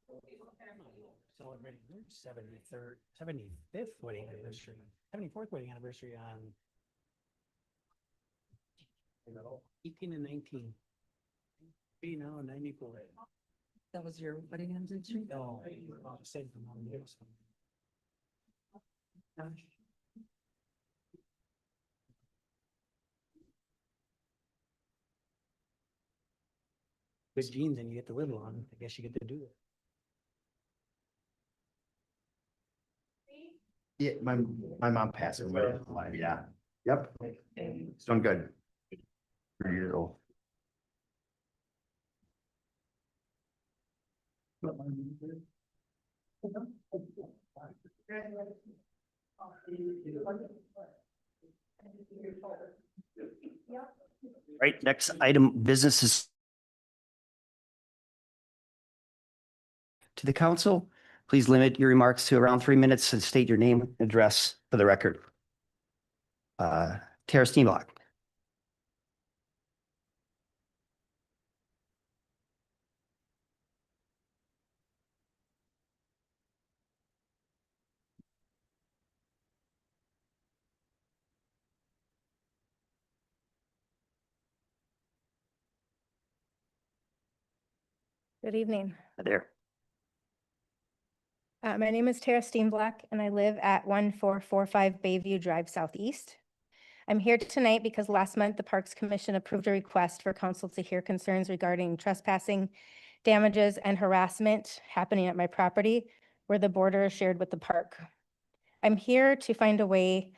Celebrating their 75th wedding anniversary, 74th wedding anniversary on 18 and 19. Be now 94. That was your wedding anniversary? No, saved them on years. Good genes and you get to live long. I guess you get to do it. Yeah, my mom passed away. Yeah. Yep. It's doing good. 3 years old. Right, next item, businesses to the council. Please limit your remarks to around 3 minutes and state your name and address for the record. Tara Steenblock. Good evening. There. My name is Tara Steenblock, and I live at 1445 Bayview Drive Southeast. I'm here tonight because last month the Parks Commission approved a request for council to hear concerns regarding trespassing, damages, and harassment happening at my property where the border is shared with the park. I'm here to find a way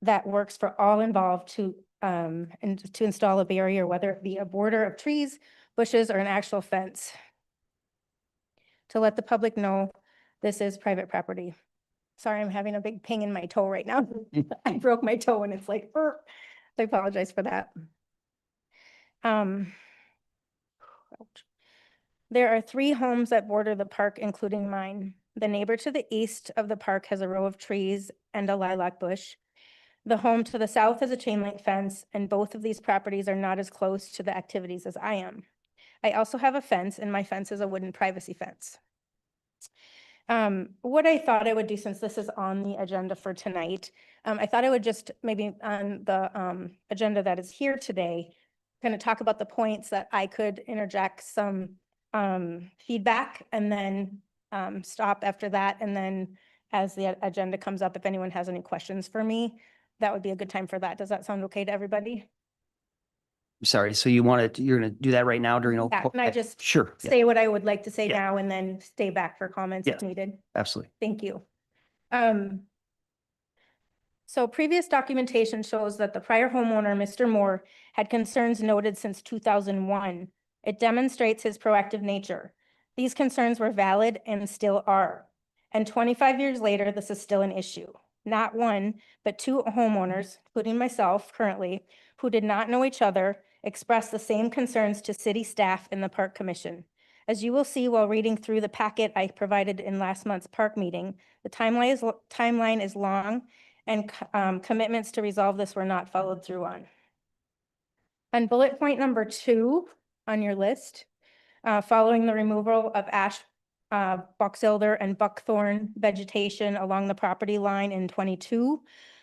that works for all involved to install a barrier, whether it be a border of trees, bushes, or an actual fence, to let the public know this is private property. Sorry, I'm having a big ping in my toe right now. I broke my toe and it's like, so I apologize for that. Ouch. There are 3 homes that border the park, including mine. The neighbor to the east of the park has a row of trees and a lilac bush. The home to the south has a chain link fence, and both of these properties are not as close to the activities as I am. I also have a fence, and my fence is a wooden privacy fence. What I thought I would do, since this is on the agenda for tonight, I thought I would just maybe on the agenda that is here today, kind of talk about the points that I could interject some feedback, and then stop after that. And then as the agenda comes up, if anyone has any questions for me, that would be a good time for that. Does that sound okay to everybody? Sorry, so you're gonna do that right now during? Yeah, can I just Sure. Yeah, say what I would like to say Yeah. now and then stay back for comments if Yeah. needed? absolutely. Thank you. So previous documentation shows that the prior homeowner, Mr. Moore, had concerns noted since 2001. It demonstrates his proactive nature. These concerns were valid and still are. And 25 years later, this is still an issue. Not one, but 2 homeowners, including myself currently, who did not know each other, expressed the same concerns to city staff and the Park Commission. As you will see while reading through the packet I provided in last month's park meeting, the timeline is long, and commitments to resolve this were not followed through on. On bullet point number 2 on your list, following the removal of ash, boxelder, and buckthorn vegetation along the property line in 22,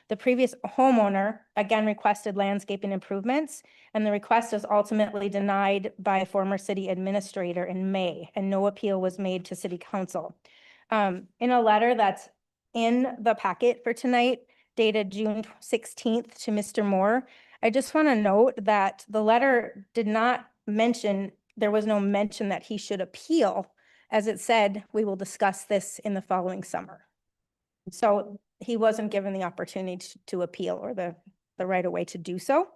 the previous homeowner again requested landscaping improvements, and the request was ultimately denied by a former city administrator in May, and no appeal was made to city council. In a letter that's in the packet for tonight, dated June 16th to Mr. Moore, I just want to note that the letter did not mention, there was no mention that he should appeal. As it said, we will discuss this in the following summer. So he wasn't given the opportunity to appeal or the right of way to do so.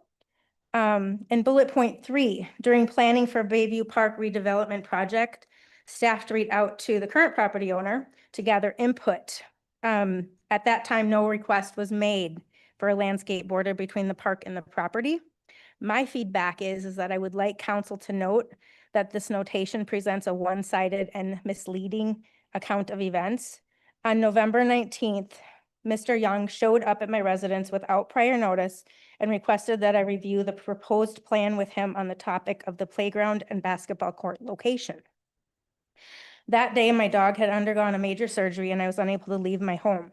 And bullet point 3, during planning for Bayview Park redevelopment project, staff reached out to the current property owner to gather input. At that time, no request was made for a landscape border between the park and the property. My feedback is that I would like council to note that this notation presents a one-sided and misleading account of events. On November 19th, Mr. Young showed up at my residence without prior notice and requested that I review the proposed plan with him on the topic of the playground and basketball court location. That day, my dog had undergone a major surgery and I was unable to leave my home.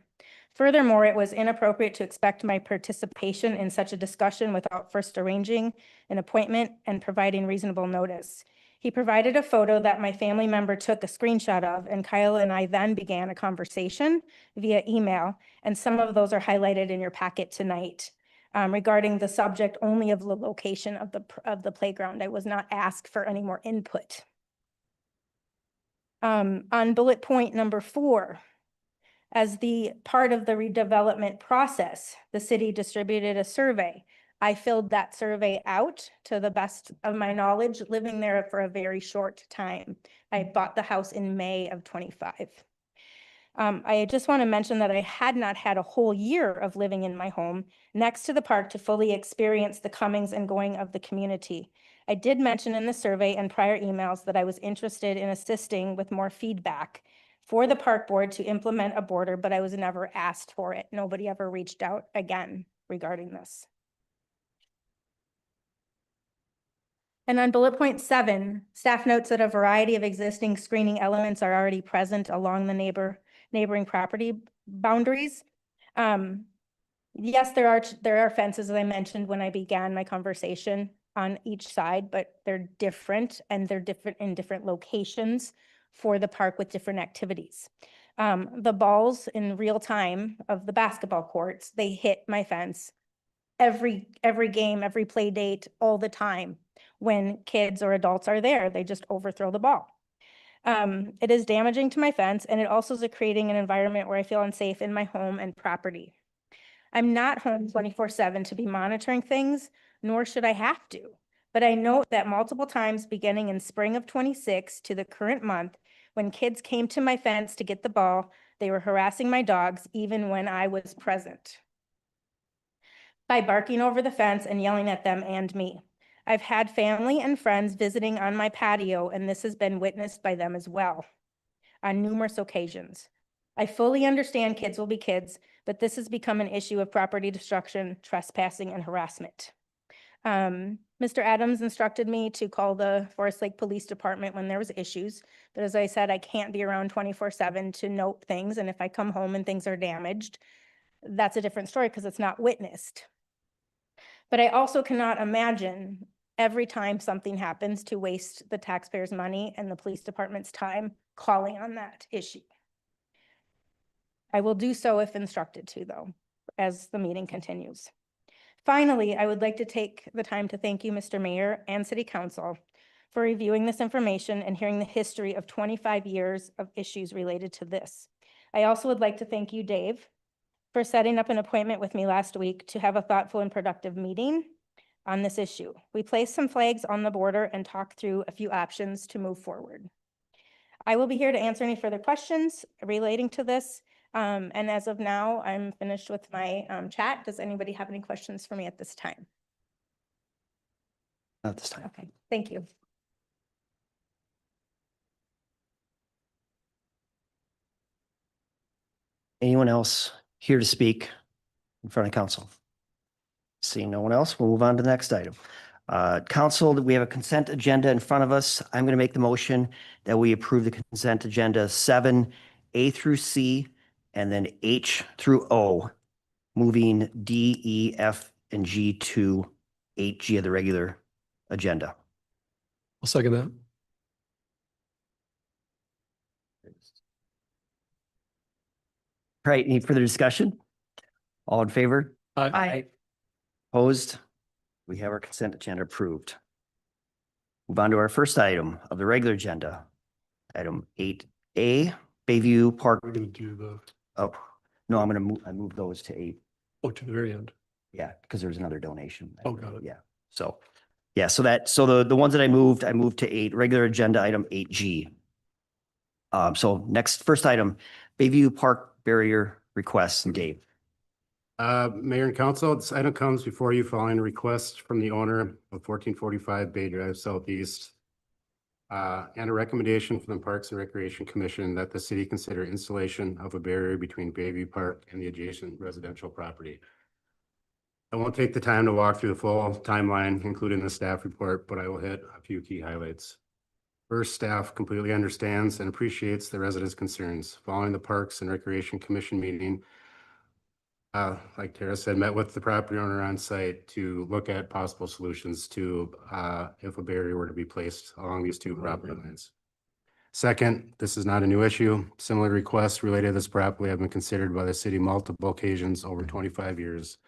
Furthermore, it was inappropriate to expect my participation in such a discussion without first arranging an appointment and providing reasonable notice. He provided a photo that my family member took a screenshot of, and Kyle and I then began a conversation via email, and some of those are highlighted in your packet tonight. Regarding the subject only of the location of the playground. I was not asked for any more input. On bullet point number 4, as the part of the redevelopment process, the city distributed a survey. I filled that survey out to the best of my knowledge, living there for a very short time. I bought the house in May of 25. I just want to mention that I had not had a whole year of living in my home next to the park to fully experience the comings and going of the community. I did mention in the survey and prior emails that I was interested in assisting with more feedback for the park board to implement a border, but I was never asked for it. Nobody ever reached out again regarding this. And on bullet point 7, staff notes that a variety of existing screening elements are already present along the neighboring property boundaries. Yes, there are fences, as I mentioned when I began my conversation, on each side, but they're different and they're different in different locations for the park with different activities. The balls in real time of the basketball courts, they hit my fence every game, every play date, all the time. When kids or adults are there, they just overthrow the ball. It is damaging to my fence, and it also is creating an environment where I feel unsafe in my home and property. I'm not home 24/7 to be monitoring things, nor should I have to. But I note that multiple times beginning in spring of 26 to the current month, when kids came to my fence to get the ball, they were harassing my dogs even when I was present by barking over the fence and yelling at them and me. I've had family and friends visiting on my patio, and this has been witnessed by them as well on numerous occasions. I fully understand kids will be kids, but this has become an issue of property destruction, trespassing, and harassment. Mr. Adams instructed me to call the Forest Lake Police Department when there was issues, but as I said, I can't be around 24/7 to note things, and if I come home and things are damaged, that's a different story because it's not witnessed. But I also cannot imagine every time something happens to waste the taxpayers' money and the police department's time calling on that issue. I will do so if instructed to, though, as the meeting continues. Finally, I would like to take the time to thank you, Mr. Mayor and City Council, for reviewing this information and hearing the history of 25 years of issues related to this. I also would like to thank you, Dave, for setting up an appointment with me last week to have a thoughtful and productive meeting on this issue. We placed some flags on the border and talked through a few options to move forward. I will be here to answer any further questions relating to this. And as of now, I'm finished with my chat. Does anybody have any questions for me at this time? Not this time. Okay, thank you. Anyone else here to speak in front of council? Seeing no one else, we'll move on to the next item. Council, we have a consent agenda in front of us. I'm going to make the motion that we approve the consent agenda 7A through C and then H through O, moving D, E, F, and G to 8G of the regular agenda. I'll second that. All right, any further discussion? All in favor? Aye. Opposed? We have our consent agenda approved. Move on to our first item of the regular agenda. Item 8A, Bayview Park. We're gonna do the, Oh, no, I move those to 8. to the very end. Yeah, because there was another donation. Oh, got it. Yeah, so the ones that I moved to 8, regular agenda item 8G. So first item, Bayview Park barrier requests, and Dave. Mayor and council, this item comes before you following a request from the owner of 1445 Bay Drive Southeast and a recommendation from the Parks and Recreation Commission that the city consider installation of a barrier between Bayview Park and the adjacent residential property. I won't take the time to walk through the full timeline, including the staff report, but I will hit a few key highlights. First, staff completely understands and appreciates the residents' concerns. Following the Parks and Recreation Commission meeting, like Tara said, met with the property owner on site to look at possible solutions to, if a barrier were to be placed along these two property lines. Second, this is not a new issue. Similar requests related to this property have been considered by the city multiple occasions over 25 years.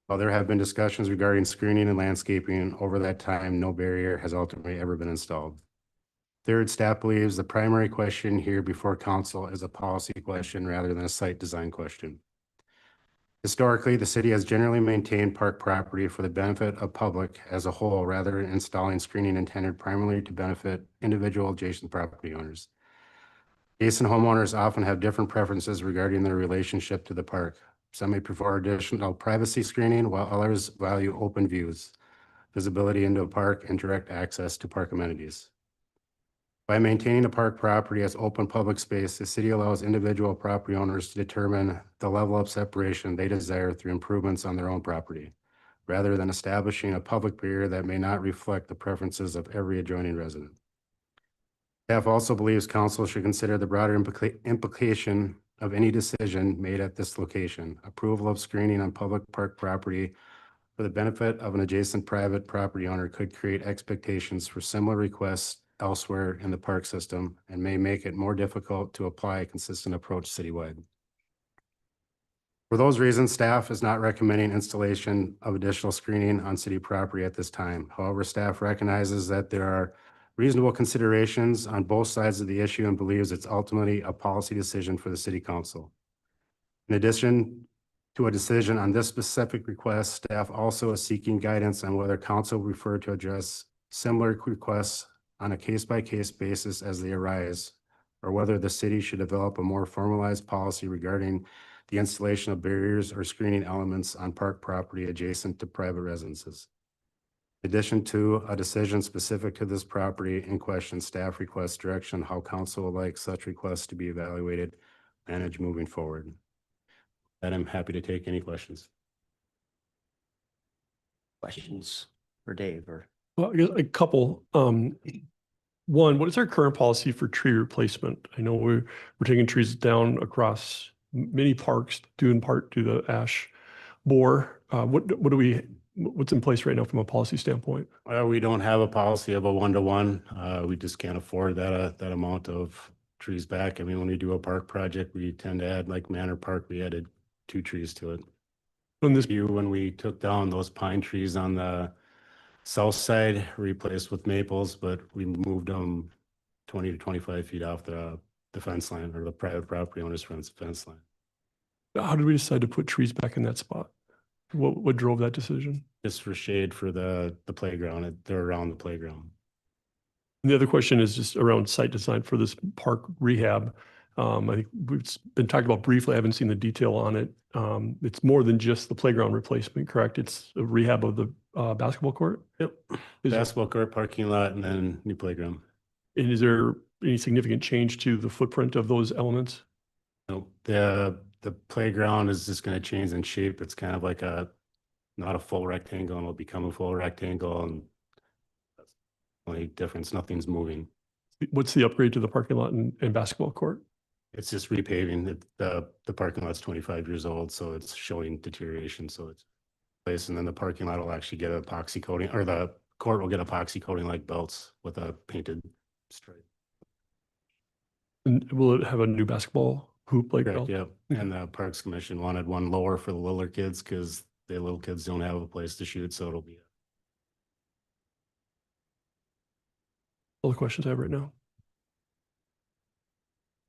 While there have been discussions regarding screening and landscaping over that time, no barrier has ultimately ever been installed. Third, staff believes the primary question here before council is a policy question rather than a site design question. Historically, the city has generally maintained park property for the benefit of public as a whole, rather than installing screening intended primarily to benefit individual adjacent property owners. Adjacent homeowners often have different preferences regarding their relationship to the park. Some may prefer additional privacy screening, while others value open views, visibility into a park, and direct access to park amenities. By maintaining a park property as open public space, the city allows individual property owners to determine the level of separation they desire through improvements on their own property, rather than establishing a public barrier that may not reflect the preferences of every adjoining resident. Staff also believes council should consider the broader implication of any decision made at this location. Approval of screening on public park property for the benefit of an adjacent private property owner could create expectations for similar requests elsewhere in the park system and may make it more difficult to apply a consistent approach citywide. For those reasons, staff is not recommending installation of additional screening on city property at this time. However, staff recognizes that there are reasonable considerations on both sides of the issue and believes it's ultimately a policy decision for the city council. In addition to a decision on this specific request, staff also is seeking guidance on whether council will prefer to address similar requests on a case-by-case basis as they arise, or whether the city should develop a more formalized policy regarding the installation of barriers or screening elements on park property adjacent to private residences. In addition to a decision specific to this property in question, staff requests direction how council would like such requests to be evaluated, managed moving forward. And I'm happy to take any questions. Questions for Dave or? Well, I guess a couple. One, what is our current policy for tree replacement? I know we're taking trees down across many parks due in part to the ash borer. What's in place right now from a policy standpoint? We don't have a policy of a one-to-one. We just can't afford that amount of trees back. I mean, when we do a park project, we tend to add, like Manor Park, we added 2 trees to it. When we took down those pine trees on the south side, replaced with maples, but we moved them 20 to 25 feet off the fence line, or the private property owner's fence line. How did we decide to put trees back in that spot? What drove that decision? Just for shade for the playground. They're around the playground. And the other question is just around site design for this park rehab. I think we've been talked about briefly. I haven't seen the detail on it. It's more than just the playground replacement, correct? It's a rehab of the basketball court? Yep. Basketball court, parking lot, and then new playground. And is there any significant change to the footprint of those elements? No, the playground is just going to change in shape. It's kind of like not a full rectangle, and it'll become a full rectangle, and that's the only difference. Nothing's moving. What's the upgrade to the parking lot and basketball court? It's just repaving. The parking lot's 25 years old, so it's showing deterioration. So it's place, and then the parking lot will actually get epoxy coating, or the court will get epoxy coating like belts with a painted stripe. And will it have a new basketball hoop like Correct, that? yeah. And the Parks Commission wanted one lower for the littler kids because the little kids don't have a place to shoot, so it'll be. All the questions I have right now.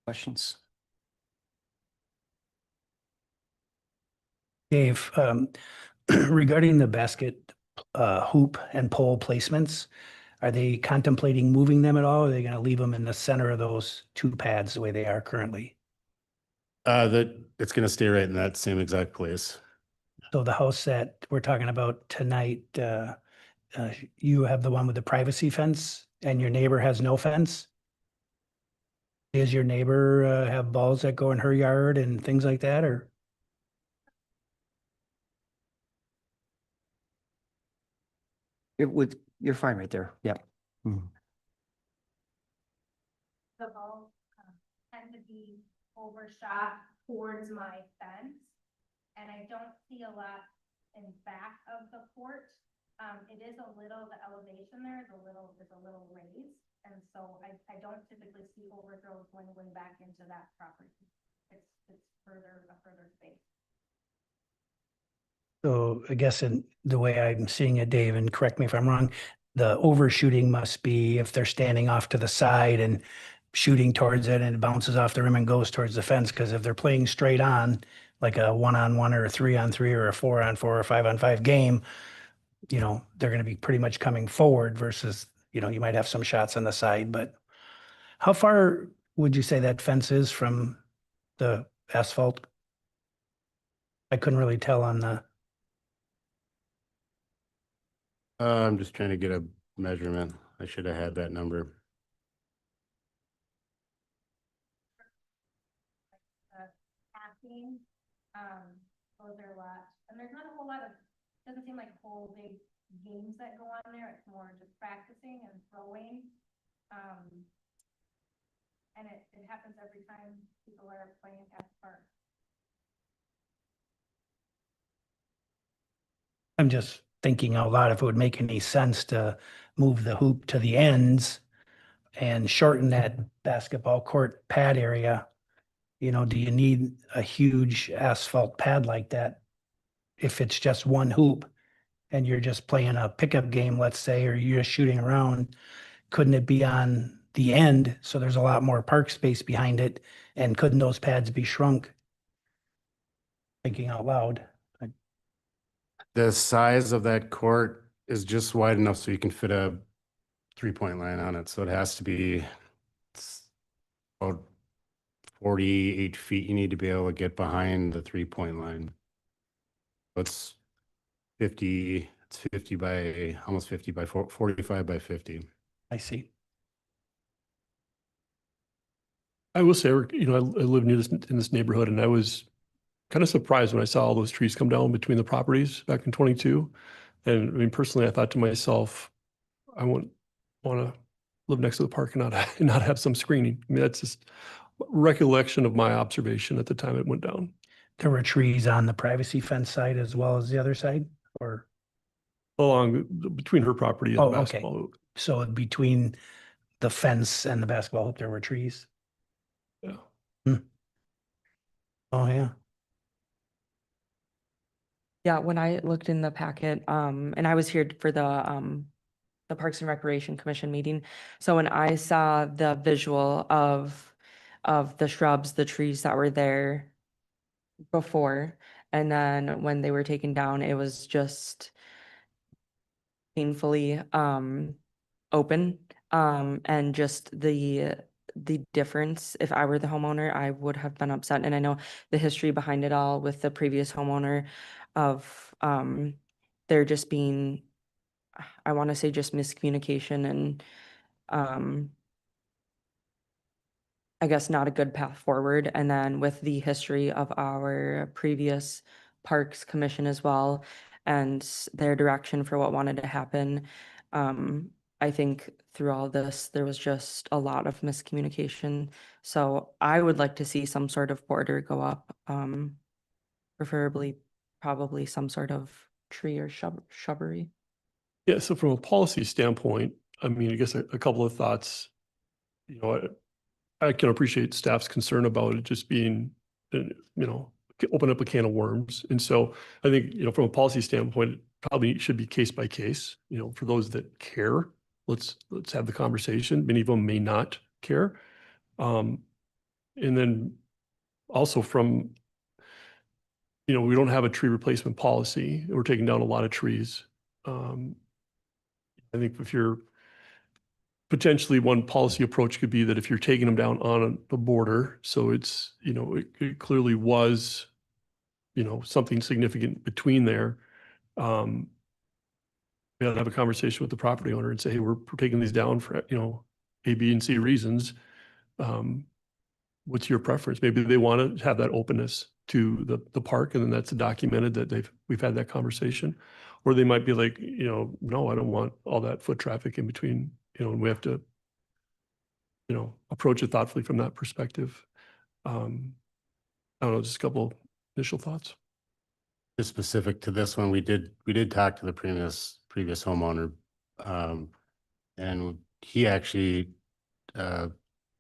Questions? Dave, regarding the basket hoop and pole placements, are they contemplating moving them at all? Or are they going to leave them in the center of those 2 pads the way they are currently? It's going to stay right in that same exact place. So the house that we're talking about tonight, you have the one with the privacy fence and your neighbor has no fence? Does your neighbor have balls that go in her yard and things like that, or? You're fine right there. Yep. Mhm. basketball tend to be overshot towards my fence. And I don't see a lot in back of the court. It is a little, the elevation there is a little raised. And so I don't typically see overthrows going back into that property. It's a further space. So I guess in the way I'm seeing it, Dave, and correct me if I'm wrong, the overshooting must be if they're standing off to the side and shooting towards it and it bounces off the rim and goes towards the fence. Because if they're playing straight on, like a 1-on-1 or a 3-on-3 or a 4-on-4 or a 5-on-5 game, you know, they're going to be pretty much coming forward versus, you know, you might have some shots on the side. But how far would you say that fence is from the asphalt? I couldn't really tell on the, I'm just trying to get a measurement. I should have had that number. Passing, those are a lot, and there's not a whole lot of, doesn't seem like whole big games that go on there. It's more just practicing and throwing. And it happens every time people are playing at the park. I'm just thinking out loud if it would make any sense to move the hoop to the ends and shorten that basketball court pad area. You know, do you need a huge asphalt pad like that? If it's just one hoop and you're just playing a pickup game, let's say, or you're just shooting around, couldn't it be on the end? So there's a lot more park space behind it. And couldn't those pads be shrunk? Thinking out loud. The size of that court is just wide enough so you can fit a 3-point line on it. So it has to be about 48 feet. You need to be able to get behind the 3-point line. It's 50 by, almost 50 by 45 by 50. I see. I will say, you know, I live near in this neighborhood, and I was kind of surprised when I saw all those trees come down between the properties back in 22. And I mean, personally, I thought to myself, I want to live next to the park and not have some screening. I mean, that's just recollection of my observation at the time it went down. There were trees on the privacy fence side as well as the other side, or? Between her property and Oh, the okay. basketball hoop. So between the fence and the basketball hoop, there were trees? Yeah. Oh, yeah. Yeah, when I looked in the packet, and I was here for the Parks and Recreation Commission meeting. So when I saw the visual of the shrubs, the trees that were there before, and then when they were taken down, it was just painfully open. And just the difference, if I were the homeowner, I would have been upset. And I know the history behind it all with the previous homeowner of there just being, I want to say, just miscommunication and I guess not a good path forward. And then with the history of our previous Parks Commission as well and their direction for what wanted to happen, I think through all this, there was just a lot of miscommunication. So I would like to see some sort of border go up, preferably probably some sort of tree or shrubbery. Yeah. So from a policy standpoint, I mean, I guess a couple of thoughts. You know, I can appreciate staff's concern about it just being, you know, open up a can of worms. And so I think, you know, from a policy standpoint, it probably should be case by case. You know, for those that care, let's have the conversation. Many of them may not care. And then also from, you know, we don't have a tree replacement policy. We're taking down a lot of trees. I think if you're potentially one policy approach could be that if you're taking them down on the border, so it's, you know, it clearly was, you know, something significant between there. We ought to have a conversation with the property owner and say, hey, we're taking these down for, you know, A, B, and C reasons. What's your preference? Maybe they want to have that openness to the park, and then that's documented that we've had that conversation. Or they might be like, you know, no, I don't want all that foot traffic in between, you know, and we have to approach it thoughtfully from that perspective. I don't know, just a couple initial thoughts. Just specific to this one, we did talk to the previous homeowner. And he actually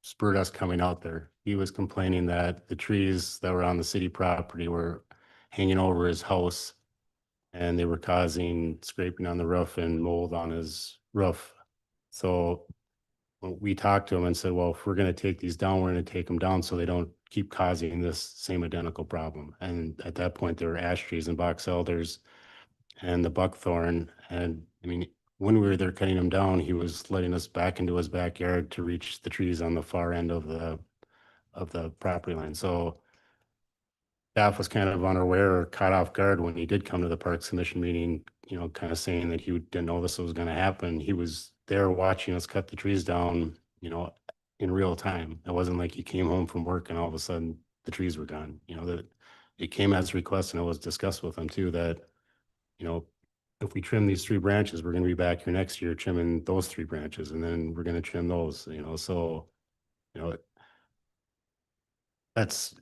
spurred us coming out there. He was complaining that the trees that were on the city property were hanging over his house and they were causing scraping on the roof and mold on his roof. So we talked to him and said, well, if we're going to take these down, we're going to take them down so they don't keep causing this same identical problem. And at that point, there were ash trees and box elders and the buckthorn. And I mean, when we were there cutting them down, he was letting us back into his backyard to reach the trees on the far end of the property line. So staff was kind of unaware or caught off guard when he did come to the Parks Commission meeting, kind of saying that he didn't know this was going to happen. He was there watching us cut the trees down, in real time. It wasn't like he came home from work and all of a sudden the trees were gone. That it came as a request, and it was discussed with him too, that, if we trim these 3 branches, we're going to be back here next year trimming those 3 branches, and then we're going to trim those, so, that's,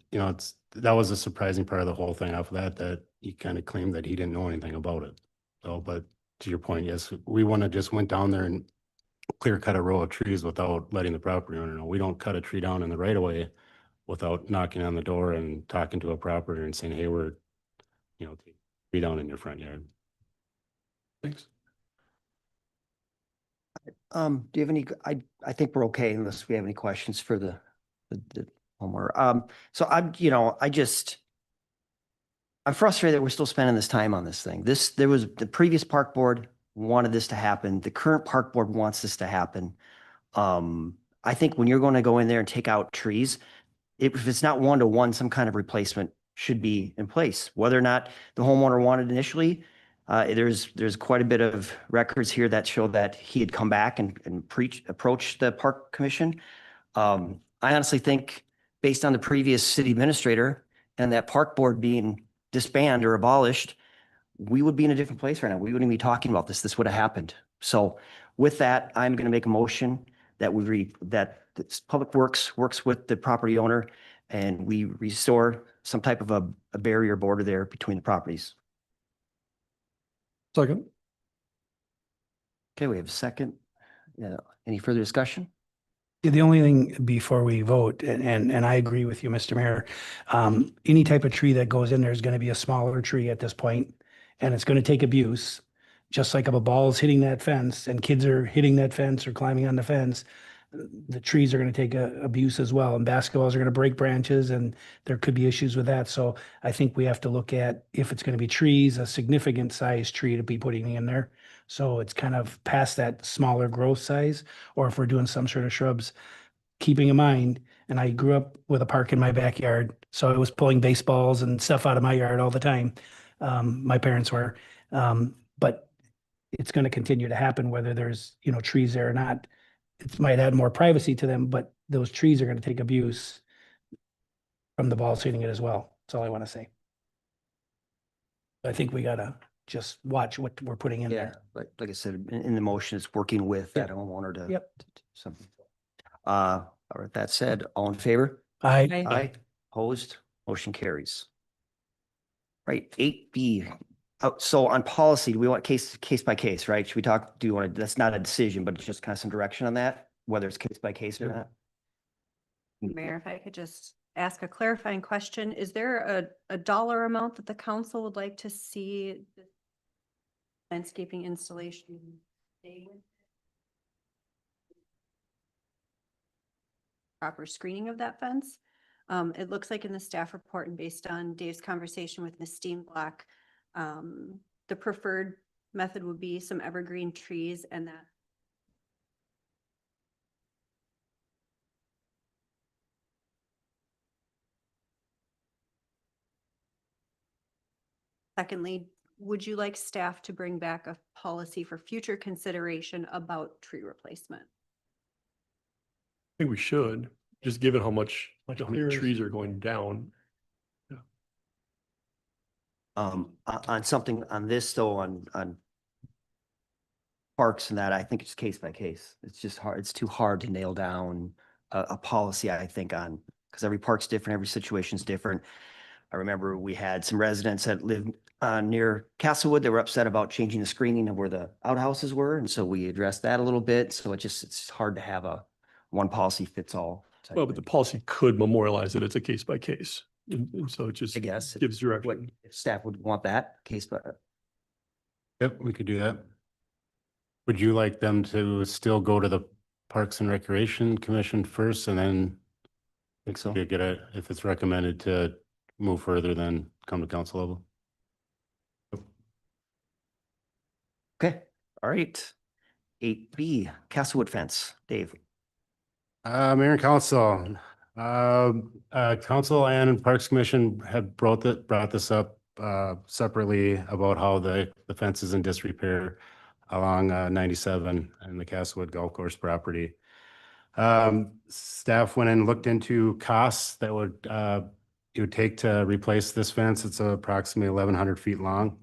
that was a surprising part of the whole thing off of that he kind of claimed that he didn't know anything about it. So, but to your point, yes, we want to just went down there and clear cut a row of trees without letting the property owner know. We don't cut a tree down in the right of way without knocking on the door and talking to a property and saying, hey, we're, tree down in your front yard. Thanks. Do you have any, I think we're okay unless we have any questions for the homeowner. So I'm frustrated that we're still spending this time on this thing. There was the previous park board wanted this to happen. The current park board wants this to happen. I think when you're going to go in there and take out trees, if it's not 1-to-1, some kind of replacement should be in place. Whether or not the homeowner wanted initially, there's quite a bit of records here that show that he had come back and approached the park commission. I honestly think based on the previous city administrator and that park board being disbanded or abolished, we would be in a different place right now. We wouldn't be talking about this. This would have happened. So with that, I'm going to make a motion that that Public Works works with the property owner and we restore some type of a barrier border there between the properties. Second. Okay, we have a second. Any further discussion? Yeah, the only thing before we vote, and I agree with you, Mr. Mayor, any type of tree that goes in there is going to be a smaller tree at this point, and it's going to take abuse. Just like if a ball is hitting that fence and kids are hitting that fence or climbing on the fence, the trees are going to take abuse as well. And basketballs are going to break branches and there could be issues with that. So I think we have to look at if it's going to be trees, a significant size tree to be putting in there. So it's kind of past that smaller growth size, or if we're doing some sort of shrubs, keeping in mind, and I grew up with a park in my backyard, so I was pulling baseballs and stuff out of my yard all the time. My parents were, but it's going to continue to happen whether there's, trees there or not. It might add more privacy to them, but those trees are going to take abuse from the balls hitting it as well. That's all I want to say. I think we got to just watch what we're putting in there. Like I said, in the motion, it's working with that homeowner to. Yep. to do something. All right, that said, all in favor? I, Opposed? Motion carries. Right, 8B. So on policy, do we want case by case, right? Should we talk, do you want to, that's not a decision, but it's just kind of some direction on that, whether it's case by case or not? Mayor, if I could just ask a clarifying question, is there a dollar amount that the council would like to see the landscaping installation stay with? Proper screening of that fence? It looks like in the staff report and based on Dave's conversation with Ms. Steenblock, the preferred method would be some evergreen trees and that. Secondly, would you like staff to bring back a policy for future consideration about tree replacement? I think we should, just given how many clear is- trees are going down. On something on this though, on parks and that, I think it's case by case. It's just hard. It's too hard to nail down a policy, I think, on, because every park's different, every situation's different. I remember we had some residents that lived near Castlewood. They were upset about changing the screening of where the outhouses were. And so we addressed that a little bit. So it's hard to have a one policy fits all. type Well, but the thing. policy could memorialize it. It's a case by case. And so it just I guess. gives What, direction. if staff would want that case, but Yep, we could do that. Would you like them to still go to the Parks and Recreation Commission first and then I think so. you get a, if it's recommended to move further, then come to council level? Okay, all right. 8B, Castlewood fence. Dave. Mayor and council, council and Parks Commission have brought this up separately about how the fence is in disrepair along 97 and the Castlewood Golf Course property. Staff went and looked into costs that it would take to replace this fence. It's approximately 1,100 feet long.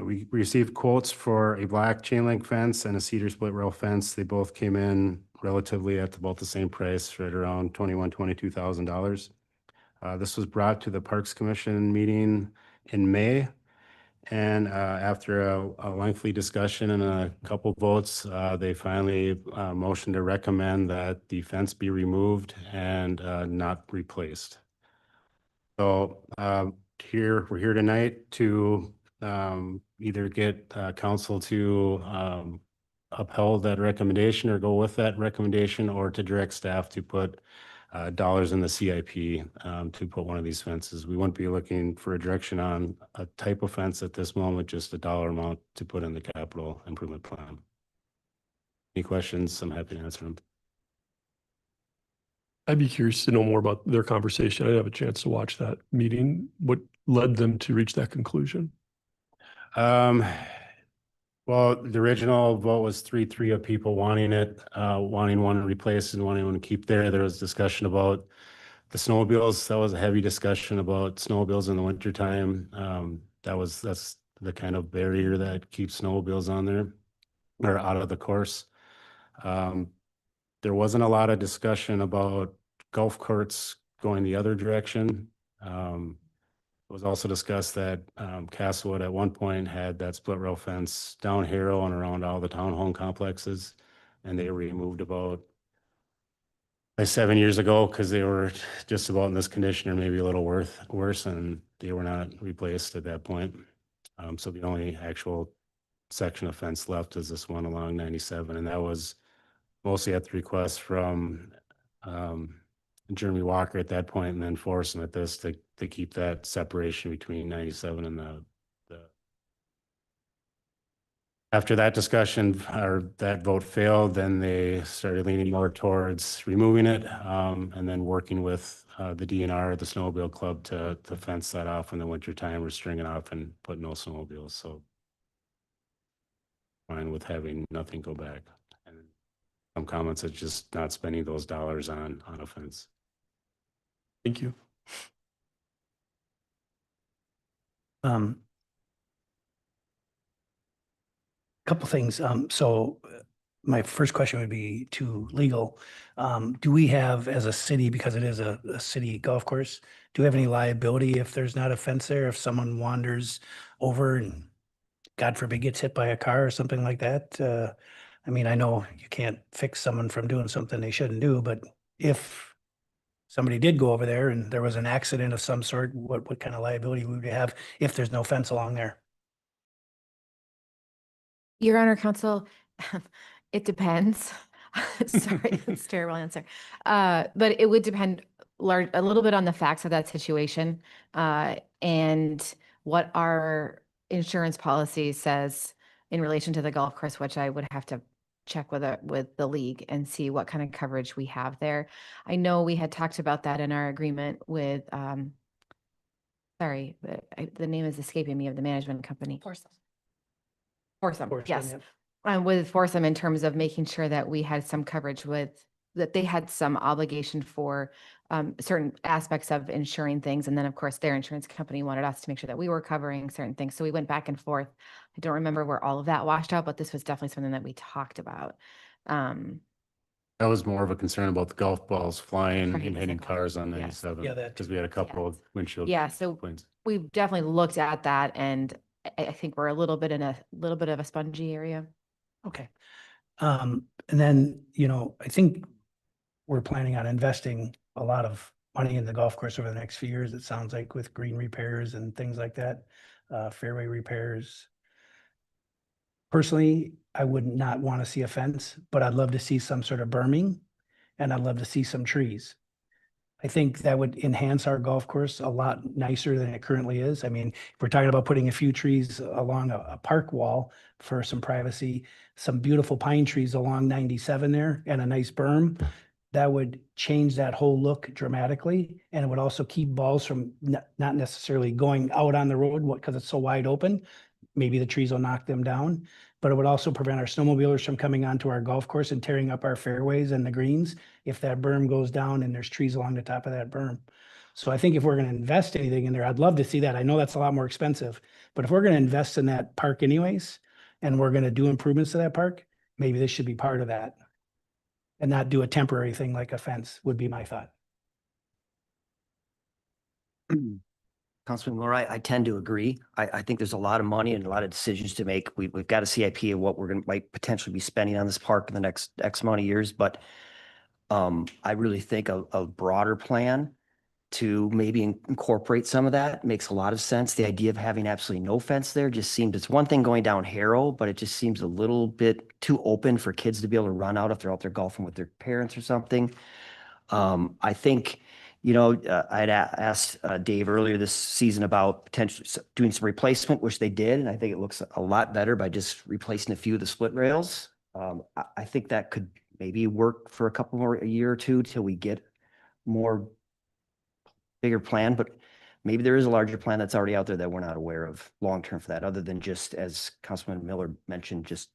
We received quotes for a black chain link fence and a cedar split rail fence. They both came in relatively at about the same price, right around $22,000. This was brought to the Parks Commission meeting in May. And after a lengthy discussion and a couple votes, they finally motioned to recommend that the fence be removed and not replaced. So we're here tonight to either get council to uphold that recommendation or go with that recommendation, or to direct staff to put dollars in the CIP to put one of these fences. We wouldn't be looking for a direction on a type of fence at this moment, just a dollar amount to put in the capital improvement plan. Any questions? I'm happy to answer them. I'd be curious to know more about their conversation. I didn't have a chance to watch that meeting. What led them to reach that conclusion? Well, the original vote was 3-3 of people wanting it, wanting one replaced and wanting one to keep there. There was discussion about the snowmobiles. That was a heavy discussion about snowmobiles in the wintertime. That's the kind of barrier that keeps snowmobiles on there or out of the course. There wasn't a lot of discussion about golf carts going the other direction. It was also discussed that Castlewood at one point had that split rail fence down Harrow and around all the townhome complexes, and they were removed about 7 years ago because they were just about in this condition or maybe a little worse, and they were not replaced at that point. So the only actual section of fence left is this one along 97, and that was mostly at the request from Jeremy Walker at that point, and then Forrest at this to keep that separation between 97 and the. After that discussion or that vote failed, then they started leaning more towards removing it and then working with the DNR, the Snowmobile Club, to fence that off in the wintertime, or string it off and put no snowmobiles. So fine with having nothing go back. And some comments are just not spending those dollars on a fence. Thank you. Couple things. So my first question would be to legal. Do we have, as a city, because it is a city golf course, do we have any liability if there's not a fence there? If someone wanders over and God forbid gets hit by a car or something like that? I mean, I know you can't fix someone from doing something they shouldn't do, but if somebody did go over there and there was an accident of some sort, what kind of liability would we have if there's no fence along there? Your Honor, Counsel, it depends. Sorry, that's a terrible answer. But it would depend a little bit on the facts of that situation, and what our insurance policy says in relation to the golf course, which I would have to check with the league and see what kind of coverage we have there. I know we had talked about that in our agreement with, sorry, the name is escaping me, of the management company. Foursome, yes. With Foursome, in terms of making sure that we had some coverage that they had some obligation for certain aspects of insuring things. And then, of course, their insurance company wanted us to make sure that we were covering certain things. So we went back and forth. I don't remember where all of that washed out, but this was definitely something that we talked about. That was more of a concern about the golf balls flying Right, and hitting exactly. cars on Yes. 97. Yeah, that Because we had a couple of windshield. Yeah, so complaints. we've definitely looked at that, and I think we're a little bit in a little bit of a spongy area. Okay. And then, I think we're planning on investing a lot of money in the golf course over the next few years. It sounds like with green repairs and things like that, fairway repairs. Personally, I would not want to see a fence, but I'd love to see some sort of berming and I'd love to see some trees. I think that would enhance our golf course a lot nicer than it currently is. I mean, if we're talking about putting a few trees along a park wall for some privacy, some beautiful pine trees along 97 there and a nice berm, that would change that whole look dramatically. And it would also keep balls from not necessarily going out on the road because it's so wide open. Maybe the trees will knock them down, but it would also prevent our snowmobilers from coming onto our golf course and tearing up our fairways and the greens if that berm goes down and there's trees along the top of that berm. So I think if we're going to invest anything in there, I'd love to see that. I know that's a lot more expensive, but if we're going to invest in that park anyways, and we're going to do improvements to that park, maybe this should be part of that. And not do a temporary thing like a fence would be my thought. Councilman Miller, I tend to agree. I think there's a lot of money and a lot of decisions to make. We've got a CIP of what we're might potentially be spending on this park in the next X amount of years, but I really think a broader plan to maybe incorporate some of that makes a lot of sense. The idea of having absolutely no fence there just seems, it's one thing going down Harrow, but it just seems a little bit too open for kids to be able to run out if they're out there golfing with their parents or something. I think, I'd asked Dave earlier this season about potentially doing some replacement, which they did, and I think it looks a lot better by just replacing a few of the split rails. I think that could maybe work for a year or two till we get more bigger plan, but maybe there is a larger plan that's already out there that we're not aware of long-term for that, other than just, as Councilman Miller mentioned, just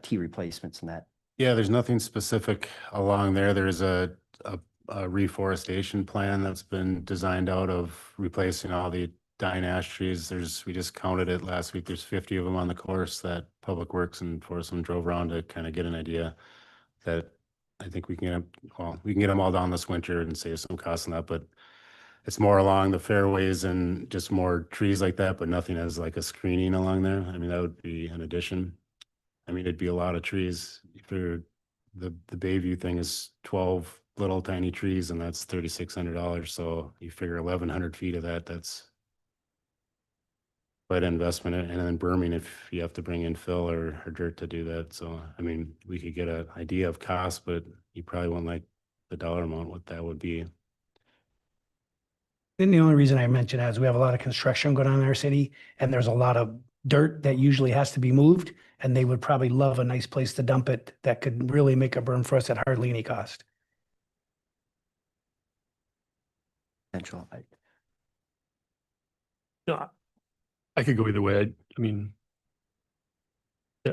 tee replacements and that. Yeah, there's nothing specific along there. There's a reforestation plan that's been designed out of replacing all the dying ash trees. We just counted it last week. There's 50 of them on the course that Public Works and Forest One drove around to kind of get an idea that I think we can get them all down this winter and save some costs on that, but it's more along the fairways and just more trees like that, but nothing as like a screening along there. I mean, that would be an addition. I mean, it'd be a lot of trees. For the Bayview thing is 12 little tiny trees, and that's $3,600. So you figure 1,100 feet of that, that's quite an investment. And then berming if you have to bring in fill or dirt to do that. So, I mean, we could get an idea of cost, but you probably won't like the dollar amount, what that would be. Then the only reason I mention that is we have a lot of construction going on in our city and there's a lot of dirt that usually has to be moved. And they would probably love a nice place to dump it that could really make a berm for us at hardly any cost. Potential. No, I could go either way. I mean,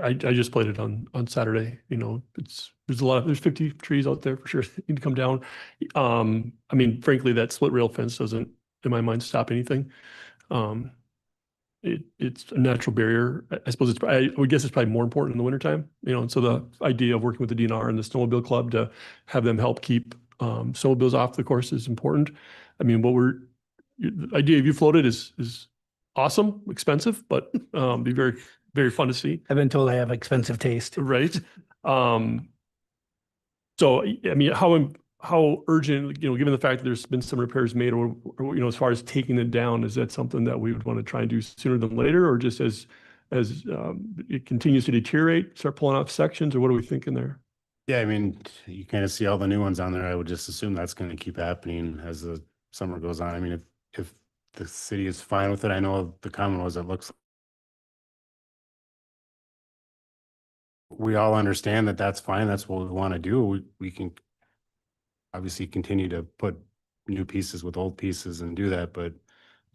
I just played it on Saturday. There's 50 trees out there for sure that need to come down. I mean, frankly, that split rail fence doesn't, in my mind, stop anything. It's a natural barrier. I suppose I would guess it's probably more important in the wintertime, and so the idea of working with the DNR and the snowmobile club to have them help keep snowmobiles off the course is important. I mean, the idea of you floated is awesome, expensive, but be very, very fun to see. I've been told I have expensive taste. Right. So, I mean, how urgent, given the fact that there's been some repairs made or as far as taking it down, is that something that we would want to try and do sooner than later, or just as it continues to deteriorate, start pulling off sections, or what are we thinking there? Yeah, I mean, you kind of see all the new ones on there. I would just assume that's going to keep happening as the summer goes on. I mean, if the city is fine with it, I know the comment was it looks. We all understand that that's fine. That's what we want to do. We can obviously continue to put new pieces with old pieces and do that, but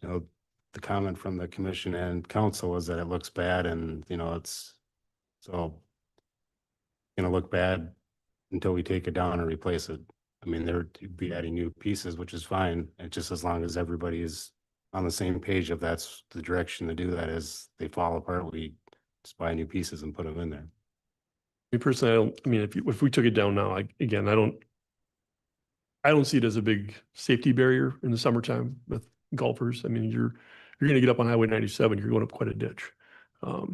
the comment from the commission and council is that it looks bad, and it's so gonna look bad until we take it down and replace it. I mean, there would be adding new pieces, which is fine. And just as long as everybody is on the same page, if that's the direction to do that, as they fall apart, we just buy new pieces and put them in there. Me personally, I mean, if we took it down now, again, I don't see it as a big safety barrier in the summertime with golfers. I mean, you're going to get up on Highway 97, you're going up quite a ditch. I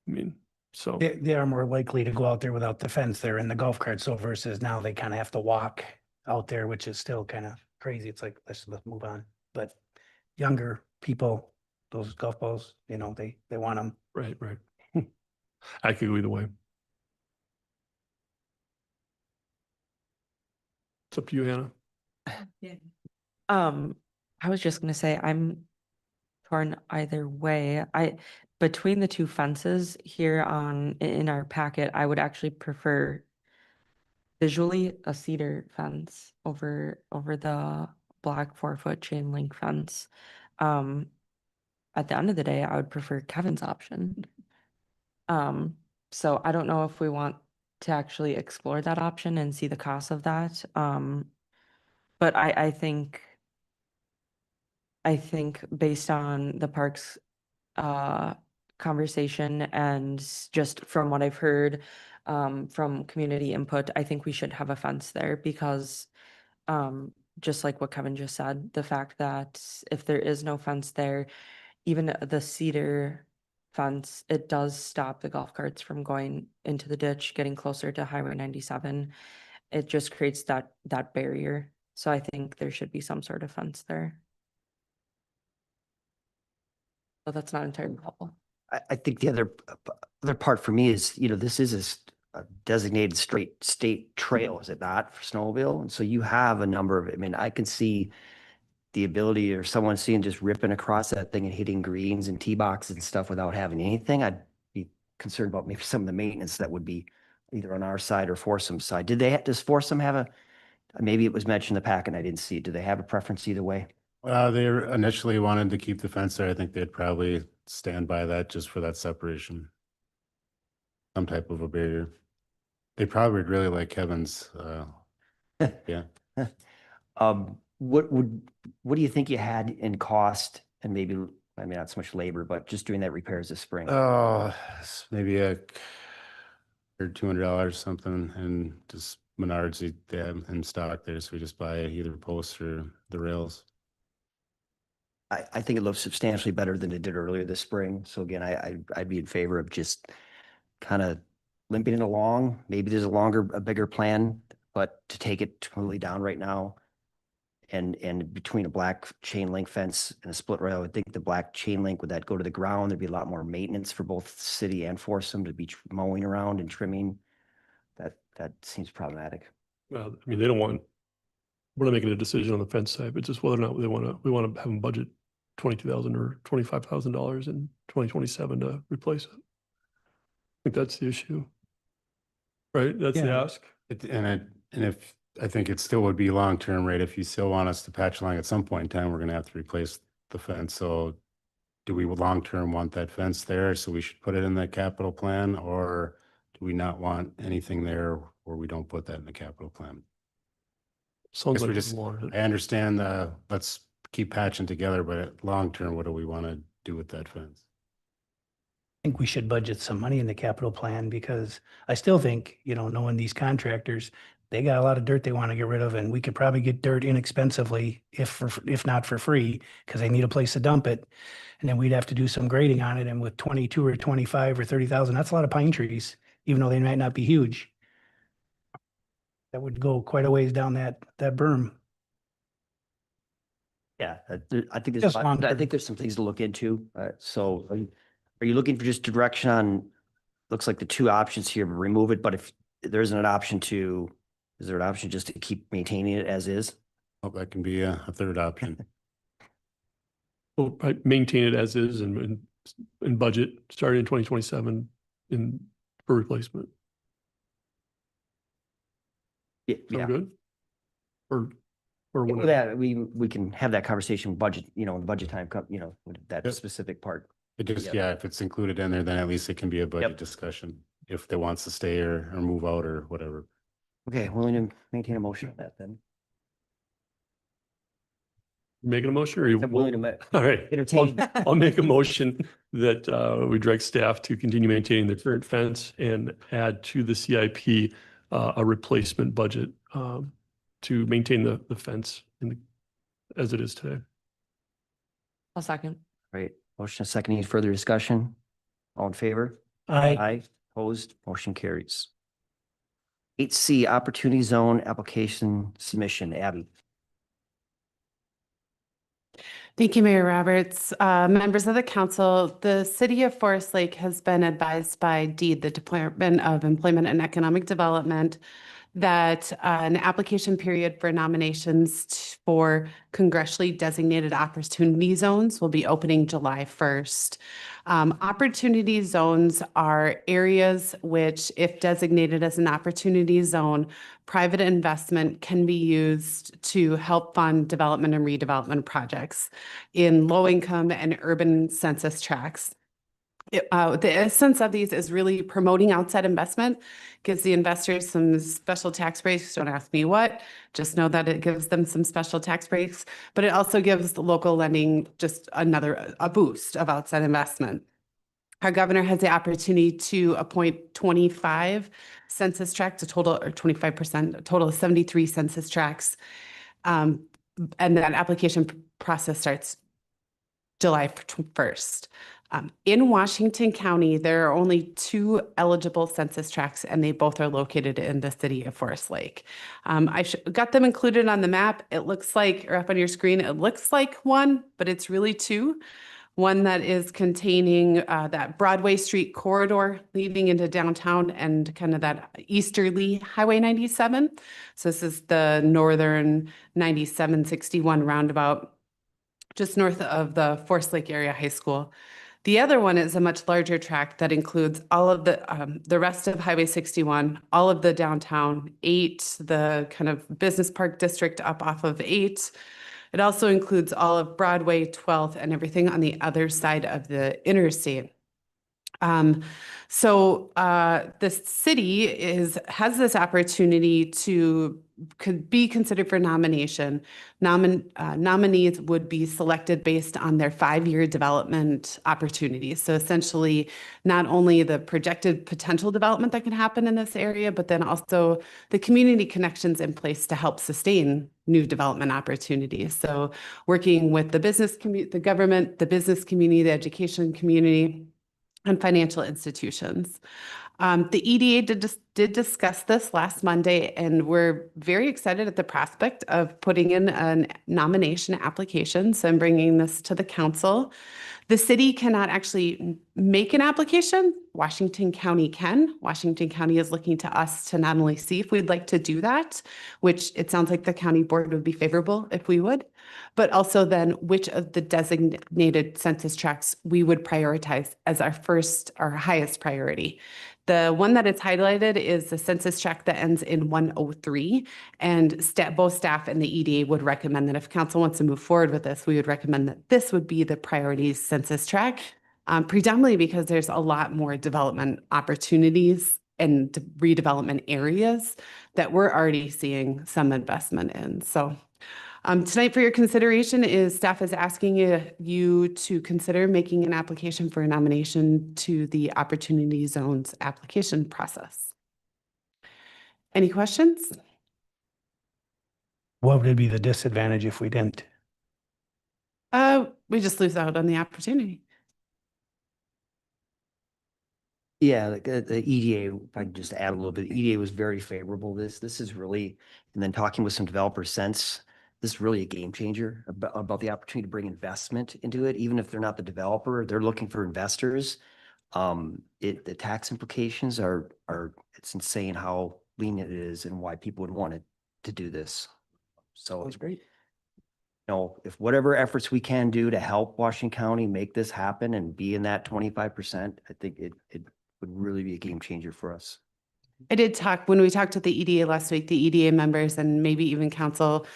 mean, so. They are more likely to go out there without the fence there in the golf cart. So versus now they kind of have to walk out there, which is still kind of crazy. It's like, let's move on. But younger people, those golf balls, you know, they want them. Right. I could go either way. It's up to you, Hannah. I was just gonna say, I'm torn either way. Between the two fences here in our packet, I would actually prefer visually a cedar fence over the black 4-foot chain link fence. At the end of the day, I would prefer Kevin's option. So I don't know if we want to actually explore that option and see the cost of that. But I think based on the parks conversation and just from what I've heard from community input, I think we should have a fence there because just like what Kevin just said, the fact that if there is no fence there, even the cedar fence, it does stop the golf carts from going into the ditch, getting closer to Highway 97. It just creates that barrier. So I think there should be some sort of fence there. But that's not entirely helpful. I think the other part for me is, you know, this is a designated straight state trail, is it not, for snowmobile? And so you have a number of, I mean, I can see the ability or someone seeing just ripping across that thing and hitting greens and tee boxes and stuff without having anything. I'd be concerned about maybe some of the maintenance that would be either on our side or Foursome's side. Does Foursome have maybe it was mentioned in the packet and I didn't see it. Do they have a preference either way? They initially wanted to keep the fence there. I think they'd probably stand by that just for that separation. Some type of a barrier. They probably would really like Kevin's, yeah. What do you think you had in cost and maybe, I mean, not so much labor, but just doing that repairs this spring? Oh, maybe or $200 or something, and just Menards, they have in stock there, so we just buy either posts or the rails. I think it looks substantially better than it did earlier this spring. So again, I'd be in favor of just kind of limping it along. Maybe there's a bigger plan, but to take it totally down right now. And between a black chain link fence and a split rail, I would think the black chain link, would that go to the ground? There'd be a lot more maintenance for both city and Foursome to be mowing around and trimming. That seems problematic. Well, I mean, we're not making a decision on the fence side, but just whether or not we want to have them budget $22,000 or $25,000 in 2027 to replace it. I think that's the issue. Right? That's the Yeah. ask. If I think it still would be long-term, right? If you still want us to patch along at some point in time, we're gonna have to replace the fence. So do we long-term want that fence there? So we should put it in the capital plan, or do we not want anything there where we don't put that in the capital plan? Sounds Guess we like just- we wanted I it. understand, let's keep patching together, but long-term, what do we want to do with that fence? I think we should budget some money in the capital plan because I still think, you know, knowing these contractors, they got a lot of dirt they want to get rid of, and we could probably get dirt inexpensively if not for free, because they need a place to dump it. And then we'd have to do some grading on it. And with 22 or 25 or 30,000, that's a lot of pine trees, even though they might not be huge. That would go quite a ways down that berm. Yeah, I think Just long I term. think there's some things to look into. So are you looking for just direction on, looks like the two options here, remove it, but if there isn't an option is there an option just to keep maintaining it as is? Oh, that can be a third option. We'll probably maintain it as is and budget starting in 2027 for replacement. Yeah. Sound good? Or Yeah, whatever. that, we can have that conversation budget, you know, when the budget time come, you know, with that Yep. specific part. It just, Yep. yeah, if it's included in there, then at least it can be a budget Yep. discussion, if they wants to stay or move out or whatever. Okay, willing to maintain a motion on that then. Making a motion or you? I'm willing to ma- All right. entertain. I'll make a motion that we direct staff to continue maintaining the current fence and add to the CIP a replacement budget to maintain the fence as it is today. I'll second. Right, motion and second. Any further discussion? All in favor? I, Aye, opposed, motion carries. 8C, Opportunity Zone Application Submission. Abby. Thank you, Mayor Roberts. Members of the council, the city of Forest Lake has been advised by DEED, the Department of Employment and Economic Development, that an application period for nominations for congressionally designated opportunity zones will be opening July 1st. Opportunity zones are areas which, if designated as an opportunity zone, private investment can be used to help fund development and redevelopment projects in low-income and urban census tracts. The essence of these is really promoting outside investment, gives the investors some special tax breaks. Don't ask me what, just know that it gives them some special tax breaks, but it also gives the local lending just a boost of outside investment. Our governor has the opportunity to appoint 25 census tracts, a total, or 25%, a total of 73 census tracts. And that application process starts July 1st. In Washington County, there are only 2 eligible census tracts, and they both are located in the city of Forest Lake. I got them included on the map. It looks like, or up on your screen, it looks like 1, but it's really 2. One that is containing that Broadway Street corridor leading into downtown and kind of that easterly Highway 97. So this is the northern 9761 roundabout, just north of the Forest Lake Area High School. The other one is a much larger tract that includes all of the rest of Highway 61, all of the downtown 8, the kind of business park district up off of 8. It also includes all of Broadway, 12th, and everything on the other side of the interstate. So the city has this opportunity to be considered for nomination. Nominees would be selected based on their 5-year development opportunities. So essentially, not only the projected potential development that can happen in this area, but then also the community connections in place to help sustain new development opportunities. So working with the business community, the government, the business community, the education community, and financial institutions. The EDA did discuss this last Monday, and we're very excited at the prospect of putting in a nomination application. So I'm bringing this to the council. The city cannot actually make an application. Washington County can. Washington County is looking to us to not only see if we'd like to do that, which it sounds like the county board would be favorable if we would, but also then which of the designated census tracts we would prioritize as our highest priority. The one that is highlighted is the census tract that ends in 103, and both staff and the EDA would recommend that if council wants to move forward with this, we would recommend that this would be the priority census tract, predominantly because there's a lot more development opportunities and redevelopment areas that we're already seeing some investment in. So tonight for your consideration is staff is asking you to consider making an application for a nomination to the Opportunity Zones application process. Any questions? what would be the disadvantage if we didn't? We just lose out on the opportunity. Yeah, the EDA, if I can just add a little bit, the EDA was very favorable. This is really, and then talking with some developers since, this is really a game changer about the opportunity to bring investment into it. Even if they're not the developer, they're looking for investors. The tax implications are it's insane how lenient it is and why people would want to do this. So it's great. You know, if whatever efforts we can do to help Washington County make this happen and be in that 25%, I think it would really be a game changer for us. I did talk, when we talked to the EDA last week, the EDA members and maybe even council,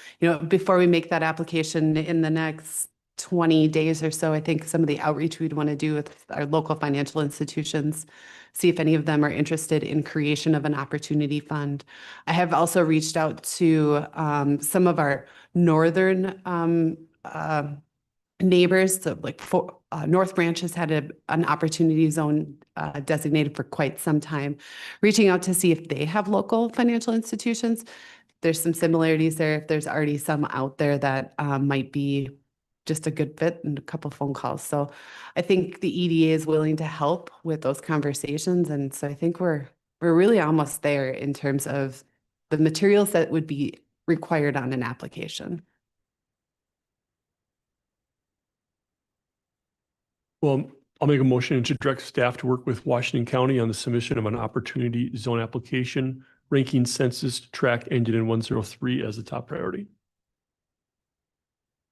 before we make that application in the next 20 days or so, I think some of the outreach we'd want to do with our local financial institutions, see if any of them are interested in creation of an opportunity fund. I have also reached out to some of our northern neighbors, so like North Branch has had an opportunity zone designated for quite some time, reaching out to see if they have local financial institutions. There's some similarities there. If there's already some out there that might be just a good fit, and a couple phone calls. So I think the EDA is willing to help with those conversations. And so I think we're really almost there in terms of the materials that would be required on an application. Well, I'll make a motion to direct staff to work with Washington County on the submission of an opportunity zone application, ranking census tract ended in 103 as the top priority.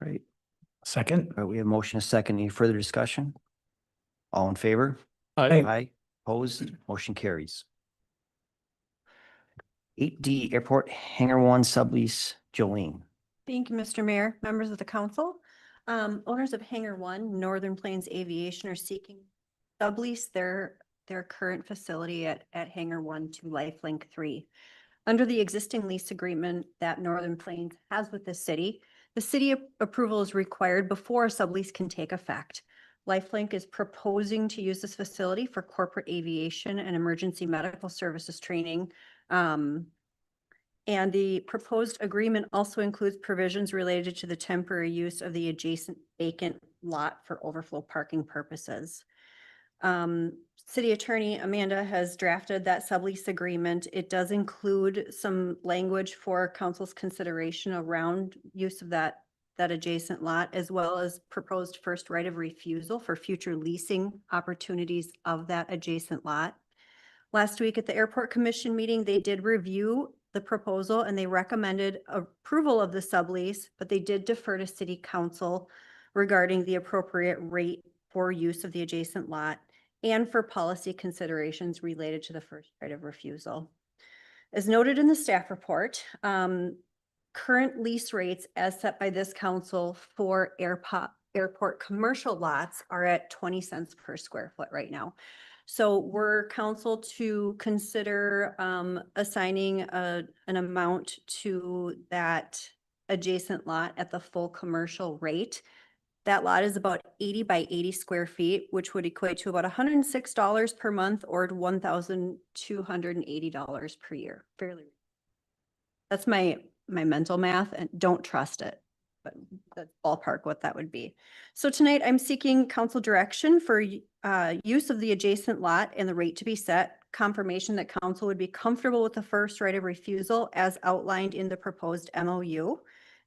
Right. Second? All right, we have a motion, a second. Any further discussion? All in favor? Aye. Aye. Opposed? Motion carries. 8D Airport Hangar 1 sublease, Jolene. Thank you, Mr. Mayor, members of the council. Owners of Hangar 1, Northern Plains Aviation, are seeking sublease their current facility at Hangar 1 to Lifelink 3. Under the existing lease agreement that Northern Plains has with the city approval is required before a sublease can take effect. Lifelink is proposing to use this facility for corporate aviation and emergency medical services training. And the proposed agreement also includes provisions related to the temporary use of the adjacent vacant lot for overflow parking purposes. City Attorney Amanda has drafted that sublease agreement. It does include some language for council's consideration around use of that adjacent lot, as well as proposed first right of refusal for future leasing opportunities of that adjacent lot. Last week at the Airport Commission meeting, they did review the proposal and they recommended approval of the sublease, but they did defer to City Council regarding the appropriate rate for use of the adjacent lot and for policy considerations related to the first right of refusal. As noted in the staff report, current lease rates as set by this council for airport commercial lots are at 20 cents per square foot right now. So we're council to consider assigning an amount to that adjacent lot at the full commercial rate. That lot is about 80 by 80 square feet, which would equate to about $106 per month or $1,280 per year. Fairly. That's my mental math, and don't trust it, but that's ballpark what that would be. So tonight I'm seeking council direction for use of the adjacent lot and the rate to be set, confirmation that council would be comfortable with the first right of refusal as outlined in the proposed MOU,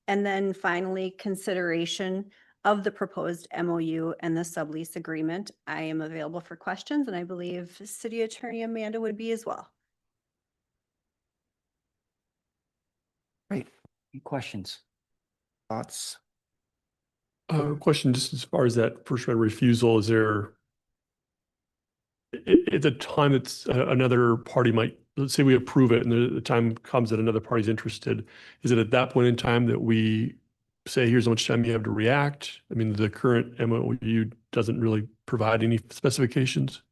and then finally consideration of the proposed MOU and the sublease agreement. I am available for questions, and I believe City Attorney Amanda would be as well. Great. Any questions? Thoughts? Question just as far as that first right of refusal, is there at the time that another party might, let's say we approve it and the time comes that another party's interested, is it at that point in time that we say, here's how much time you have to react? I mean, the current MOU doesn't really provide any specifications.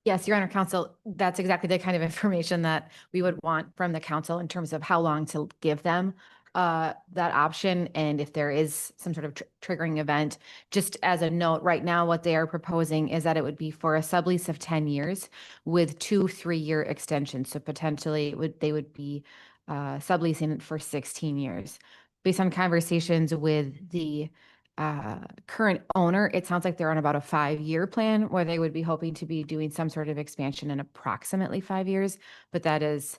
Yes, Your Honor, Counsel, that's exactly the kind of information that we would want from the council in terms of how long to give them that option. And if there is some sort of triggering event, just as a note, right now, what they are proposing is that it would be for a sublease of 10 years with 2 3-year extensions. So potentially they would be subleasing it for 16 years. Based on conversations with the current owner, it sounds like they're on about a 5-year plan where they would be hoping to be doing some sort of expansion in approximately 5 years, but that is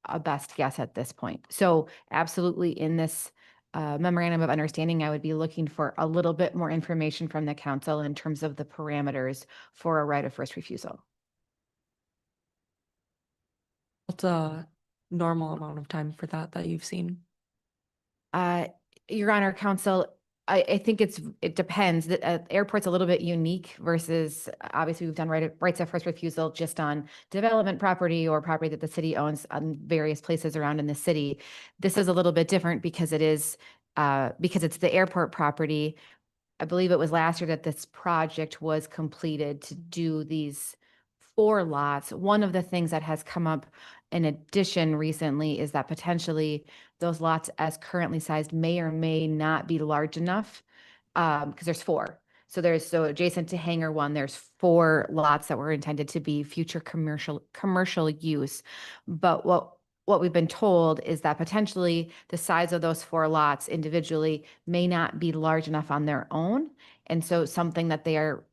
a best guess at this point. So absolutely in this memorandum of understanding, I would be looking for a little bit more information from the council in terms of the parameters for a right of first refusal. What's a normal amount of time for that you've seen? Your Honor, Counsel, I think it depends. The airport's a little bit unique versus obviously we've done rights of first refusal just on development property or property that the city owns on various places around in the city. This is a little bit different because it is because it's the airport property. I believe it was last year that this project was completed to do these 4 lots. One of the things that has come up in addition recently is that potentially those lots as currently sized may or may not be large enough. Because there's four. So adjacent to hangar one, there's 4 lots that were intended to be future commercial use. But what we've been told is that potentially the size of those 4 lots individually may not be large enough on their own. And so something that there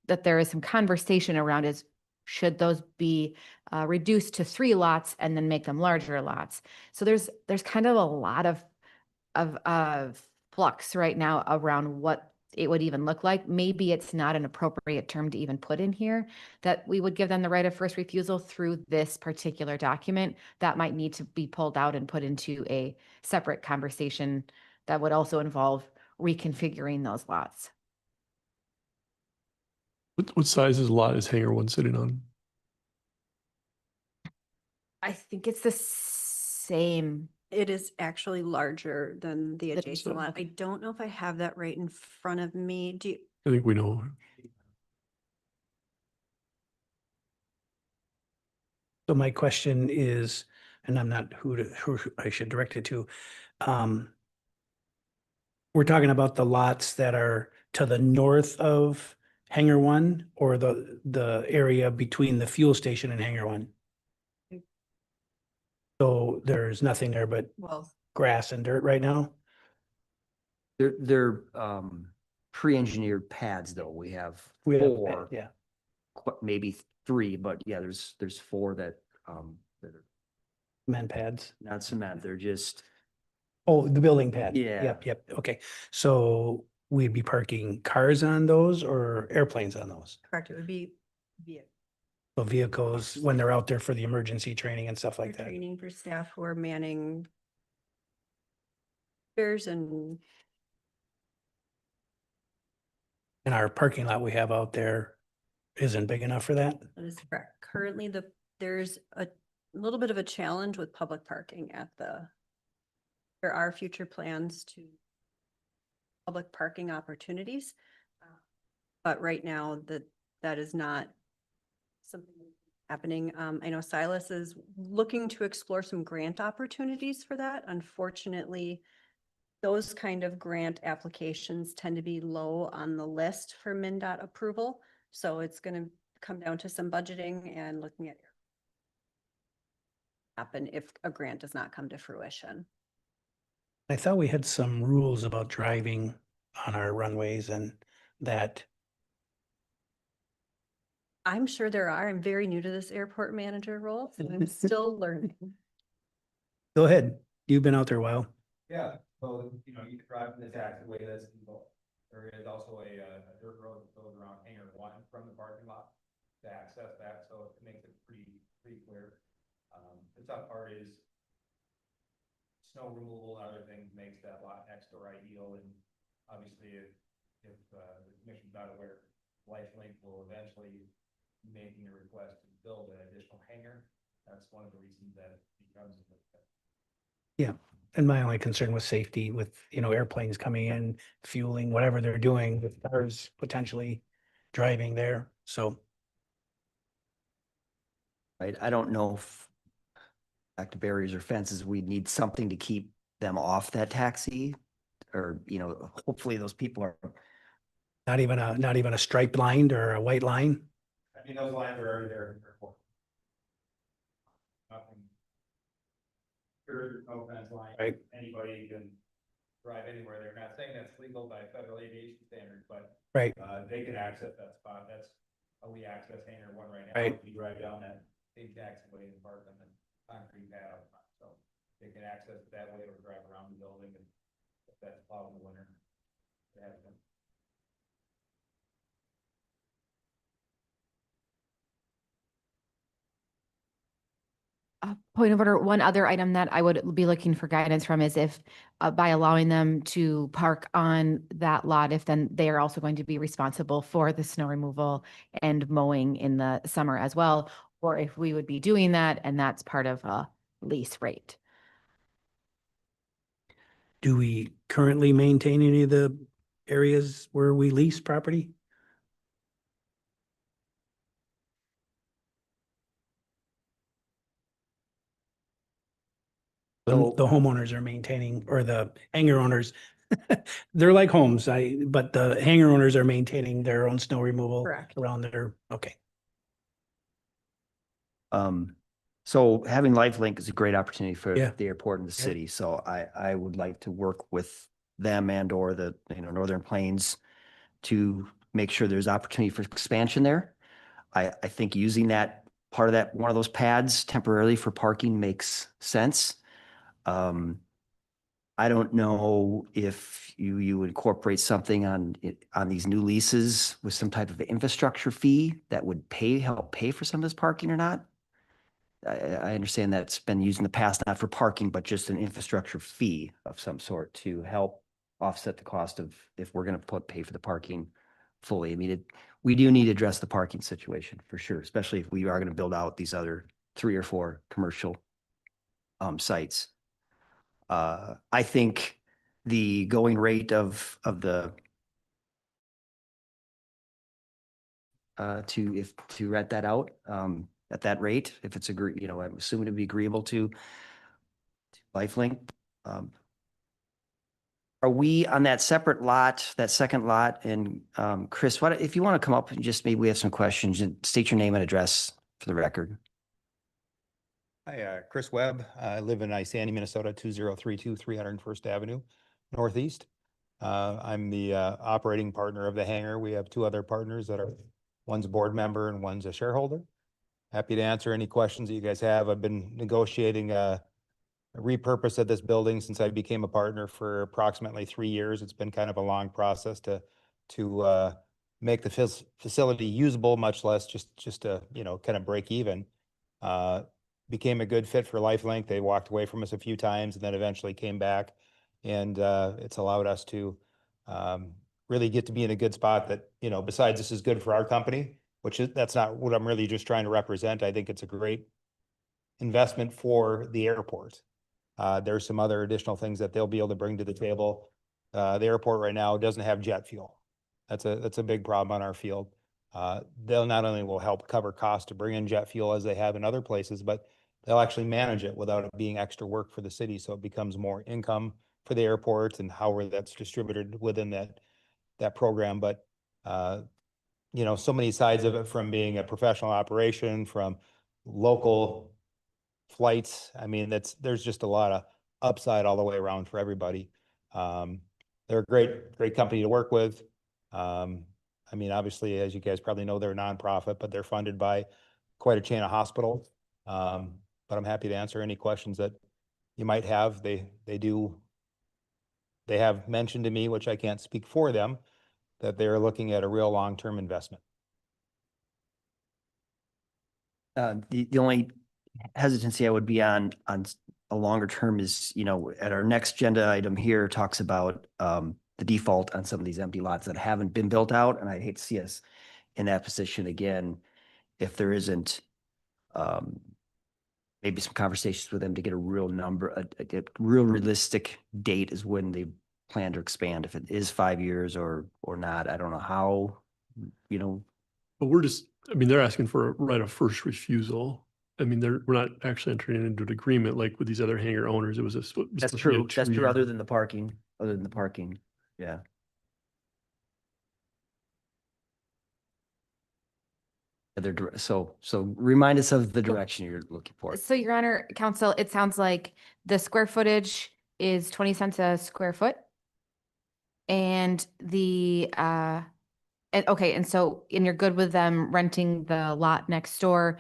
is some conversation around is, should those be reduced to 3 lots and then make them larger lots? So there's kind of a lot of flux right now around what it would even look like. Maybe it's not an appropriate term to even put in here, that we would give them the right of first refusal through this particular document. That might need to be pulled out and put into a separate conversation that would also involve reconfiguring those lots. What size is lot is hangar one sitting on? I think it's the same. It is actually larger than the That- adjacent lot. I don't know if I have that right in front of me. Do you, I think we know. So my question is, and I'm not who I should direct it to. We're talking about the lots that are to the north of Hangar One, or the area between the fuel station and Hangar One? So there's nothing there but well, grass and dirt right now? They're pre-engineered pads though. We have We have- 4, Yeah, maybe 3, but yeah, there's 4 that are cement pads. not cement. They're just, Oh, the building pad. Yeah. Yep, okay. So we'd be parking cars on those or airplanes on those? correct, it would be So vehicles, when they're out there for the emergency training and stuff like that? training for staff who are manning stairs and And our parking lot we have out there isn't big enough for that? that is correct. Currently, there's a little bit of a challenge with public parking there are future plans to public parking opportunities. But right now, that is not something happening. I know Silas is looking to explore some grant opportunities for that. Unfortunately, those kind of grant applications tend to be low on the list for MnDOT approval. So it's going to come down to some budgeting and looking at happen if a grant does not come to fruition. I thought we had some rules about driving on our runways and that. I'm sure there are. I'm very new to this airport manager role, so I'm still learning. Go ahead. You've been out there a while. Yeah, so, you know, you can drive in the taxiway that's legal. There is also a dirt road that goes around hangar one from the parking lot to access that, so it makes it pretty clear. The tough part is snow removal and other things makes that lot next door ideal, and obviously if the commission's not aware, LifeLink will eventually be making a request to build an additional hangar. That's one of the reasons that it becomes. Yeah. And my only concern was safety with, airplanes coming in, fueling, whatever they're doing with cars potentially driving there. So right? I don't know if back to barriers or fences, we need something to keep them off that taxi. Or, hopefully those people are, not even a striped line or a white line. I mean, those lines are already there. Nothing. There's no fence line. Right. Anybody can drive anywhere. They're not saying that's legal by federal aviation standards, but Right. they can access that spot. That's how we access hangar one right now. Right. We drive down that big taxiway and park on the concrete pad out front. So they can access it that way or drive around the building, and if that's plowed in the winter. they have them. Point of order, one other item that I would be looking for guidance from is if by allowing them to park on that lot, if then they are also going to be responsible for the snow removal and mowing in the summer as well, or if we would be doing that and that's part of a lease rate. Do we currently maintain any of the areas where we lease property? So- The homeowners are maintaining, or the hangar owners. They're like homes, but the hangar owners are maintaining their own snow removal Correct. around their, okay. So having LifeLink is a great opportunity for Yeah. the airport and the Yeah. city. So I would like to work with them and or the, Northern Plains to make sure there's opportunity for expansion there. I think using that part of that, one of those pads temporarily for parking makes sense. I don't know if you incorporate something on these new leases with some type of infrastructure fee that would help pay for some of this parking or not. I understand that's been used in the past, not for parking, but just an infrastructure fee of some sort to help offset the cost of if we're going to pay for the parking fully. I mean, we do need to address the parking situation for sure, especially if we are going to build out these other 3 or 4 commercial sites. I think the going rate of the to rent that out at that rate, if it's I'm assuming to be agreeable to LifeLink. Are we on that separate lot, that second lot? And Chris, what if you want to come up and just maybe we have some questions and state your name and address for the record? Hi, Chris Webb. I live in Isani, Minnesota, 2032 301st Avenue Northeast. I'm the operating partner of the hangar. We have 2 other partners that are, one's a board member and one's a shareholder. Happy to answer any questions that you guys have. I've been negotiating a repurpose of this building since I became a partner for approximately 3 years. It's been kind of a long process to make the facility usable, much less just to, kind of break even. Became a good fit for LifeLink. They walked away from us a few times and then eventually came back. And it's allowed us to really get to be in a good spot that, besides this is good for our company, that's not what I'm really just trying to represent. I think it's a great investment for the airport. There's some other additional things that they'll be able to bring to the table. The airport right now doesn't have jet fuel. That's a big problem on our field. They'll not only will help cover costs to bring in jet fuel as they have in other places, but they'll actually manage it without it being extra work for the city. So it becomes more income for the airport and however that's distributed within that program. But, so many sides of it, from being a professional operation, from local flights. I mean, there's just a lot of upside all the way around for everybody. They're a great company to work with. I mean, obviously, as you guys probably know, they're a nonprofit, but they're funded by quite a chain of hospitals. But I'm happy to answer any questions that you might have. They have mentioned to me, which I can't speak for them, that they're looking at a real long-term investment. The only hesitancy I would be on a longer term is, at our next agenda item here talks about the default on some of these empty lots that haven't been built out. And I'd hate to see us in that position again, if there isn't maybe some conversations with them to get a real number, a real realistic date is when they plan to expand. If it is 5 years or not, I don't know how, But they're asking for a right of first refusal. I mean, we're not actually entering into an agreement like with these other hangar owners. It was That's supposed to be a true. That's true. 2-year. Other than the parking, yeah. So remind us of the direction you're looking for. So Your Honor, Council, it sounds like the square footage is 20 cents a square foot. And and you're good with them renting the lot next door.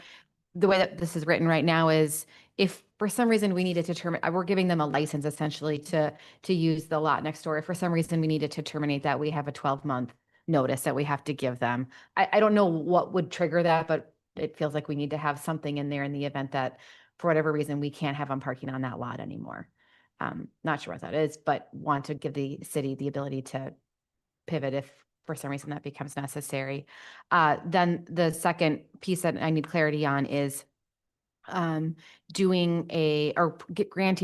The way that this is written right now is if for some reason we needed to terminate, we're giving them a license essentially to use the lot next door. If for some reason we needed to terminate that, we have a 12-month notice that we have to give them. I don't know what would trigger that, but it feels like we need to have something in there in the event that for whatever reason, we can't have them parking on that lot anymore. Not sure what that is, but want to give the city the ability to pivot if for some reason that becomes necessary. Then the second piece that I need clarity on is granting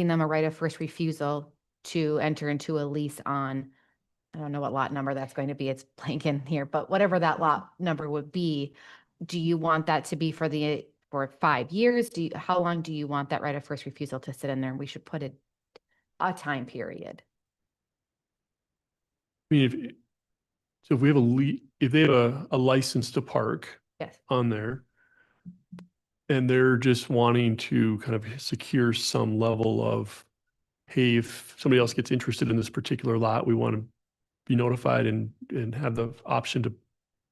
them a right of first refusal to enter into a lease on, I don't know what lot number that's going to be. It's blank in here, but whatever that lot number would be, do you want that to be for for 5 years? How long do you want that right of first refusal to sit in there? And we should put a time period. I mean, so if we have if they have a license to park Yes. on there, and they're just wanting to kind of secure some level of, hey, if somebody else gets interested in this particular lot, we want to be notified and have the option to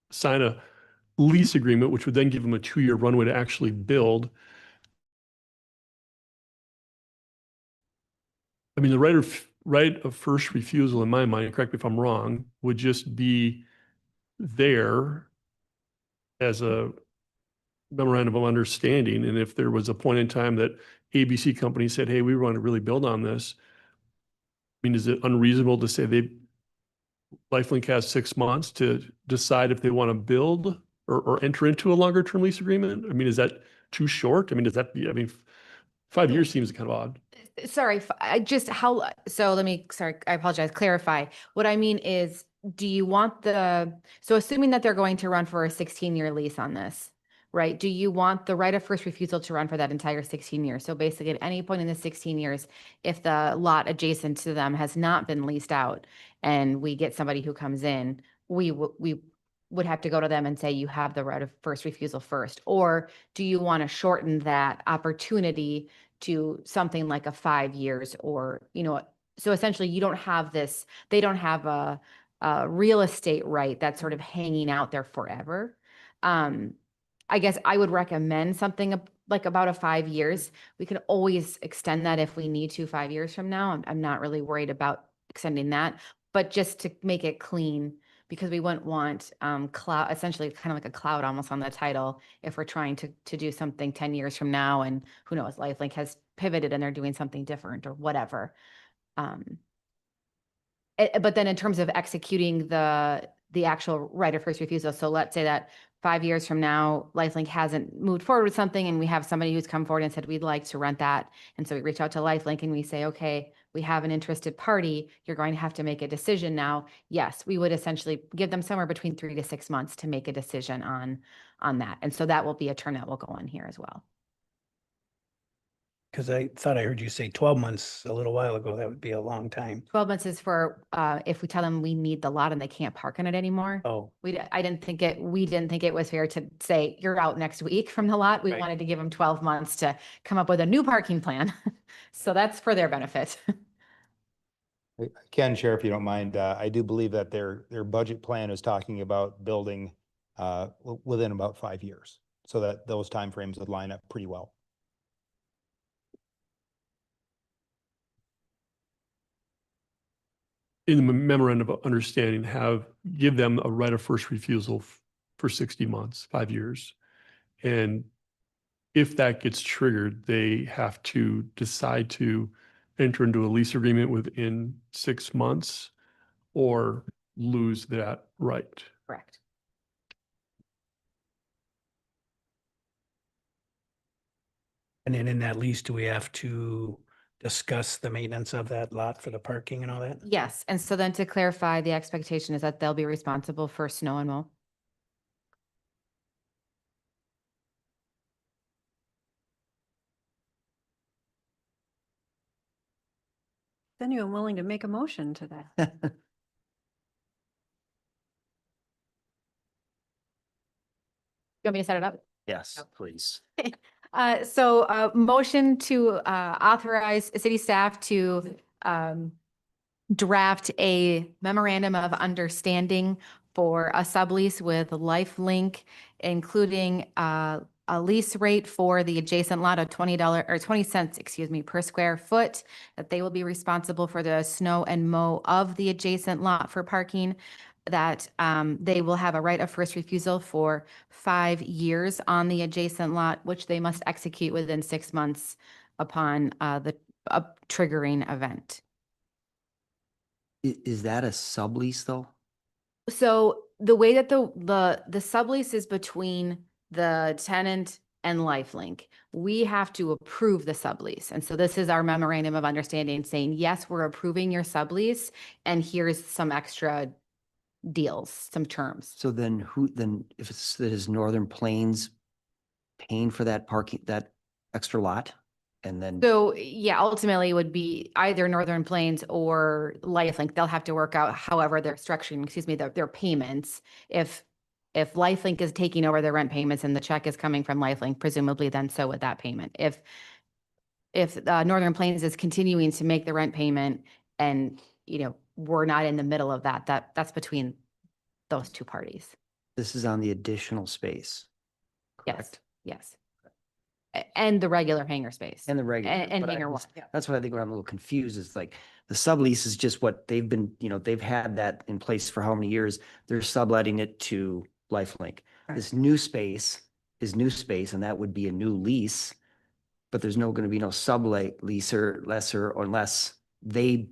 sign a lease agreement, which would then give them a 2-year runway to actually build. I mean, the right of first refusal, in my mind, correct me if I'm wrong, would just be there as a memorandum of understanding. And if there was a point in time that ABC company said, hey, we want to really build on this, I mean, is it unreasonable to say LifeLink has 6 months to decide if they want to build or enter into a longer term lease agreement? I mean, is that too short? I mean, does that be, I mean, 5 years seems kind of odd. Sorry, sorry, I apologize, clarify. What I mean is, do you want so assuming that they're going to run for a 16-year lease on this, right? Do you want the right of first refusal to run for that entire 16 years? So basically at any point in the 16 years, if the lot adjacent to them has not been leased out and we get somebody who comes in, we would have to go to them and say, you have the right of first refusal first. Or do you want to shorten that opportunity to something like a 5 years, or, so essentially you don't have they don't have a real estate right that's sort of hanging out there forever. I guess I would recommend something like about a 5 years. We can always extend that if we need to 5 years from now. I'm not really worried about extending that, but just to make it clean, because we wouldn't want cloud, essentially kind of like a cloud almost on the title if we're trying to do something 10 years from now, and who knows, LifeLink has pivoted and they're doing something different or whatever. But then in terms of executing the actual right of first refusal, so let's say that 5 years from now, LifeLink hasn't moved forward with something and we have somebody who's come forward and said, we'd like to rent that. And so we reach out to LifeLink and we say, okay, we have an interested party. You're going to have to make a decision now. Yes, we would essentially give them somewhere between 3 to 6 months to make a decision on that. And so that will be a term that will go on here as well. Because I thought I heard you say 12 months a little while ago. That would be a long time. 12 months is for if we tell them we need the lot and they can't park in it anymore. Oh, We didn't think it was fair to say you're out next week from the lot. We Right. wanted to give them 12 months to come up with a new parking plan. So that's for their benefit. Ken, Chair, if you don't mind, I do believe that their budget plan is talking about building within about 5 years, so that those timeframes would line up pretty well. In the memorandum of understanding, give them a right of first refusal for 60 months, 5 years. And if that gets triggered, they have to decide to enter into a lease agreement within 6 months or lose that right. Correct. and then in that lease, do we have to discuss the maintenance of that lot for the parking and all that? Yes. And so then to clarify, the expectation is that they'll be responsible for snow and mow. Is anyone willing to make a motion to that? You want me to set it up? Yes, please. So motion to authorize city staff to draft a memorandum of understanding for a sublease with LifeLink, including a lease rate for the adjacent lot of $20 or 20 cents, per square foot, that they will be responsible for the snow and mow of the adjacent lot for parking, that they will have a right of first refusal for 5 years on the adjacent lot, which they must execute within 6 months upon the triggering event. Is that a sublease though? So the way that the sublease is between the tenant and LifeLink, we have to approve the sublease. And so this is our memorandum of understanding saying, yes, we're approving your sublease and here's some extra deals, some terms. So then if it is Northern Plains paying for that parking, that extra lot? And then, So yeah, ultimately it would be either Northern Plains or Lifelink. They'll have to work out however they're structuring, their payments. If Lifelink is taking over their rent payments and the check is coming from Lifelink, presumably then so would that payment. If Northern Plains is continuing to make the rent payment and, we're not in the middle of that's between those two parties. this is on the additional space. Yes, correct? yes. And the regular hangar space. And the regular. And but I hangar one. just- That's what I think, what I'm a little confused is like, the sublease is just what they've been, they've had that in place for how many years? They're subletting it to Lifelink. This new space is new space, and that would be a new lease. But there's going to be no lease or lesser unless they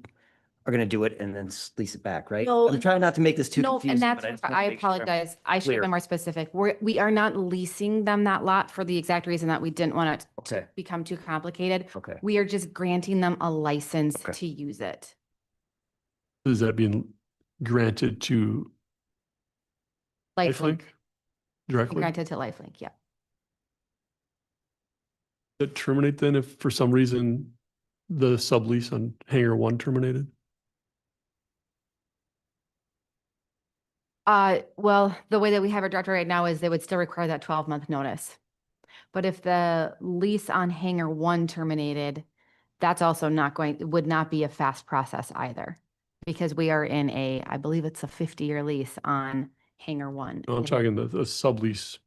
are going to do it and then lease it back, right? No, I'm trying not to make this too No, confusing. and that's, but I just want to I make sure I'm apologize. I should have clear. been more specific. We are not leasing them that lot for the exact reason that we didn't want it to Okay. become too complicated. Okay. We are just granting them a license Okay. to use it. Is that being granted to Lifelink directly? Granted to Lifelink, yeah. That terminate then if for some reason the sublease on Hangar 1 terminated? Well, the way that we have it directed right now is they would still require that 12-month notice. But if the lease on Hangar 1 terminated, that's also would not be a fast process either. Because we are in I believe it's a 50-year lease on Hangar 1. No, I'm talking the sublease.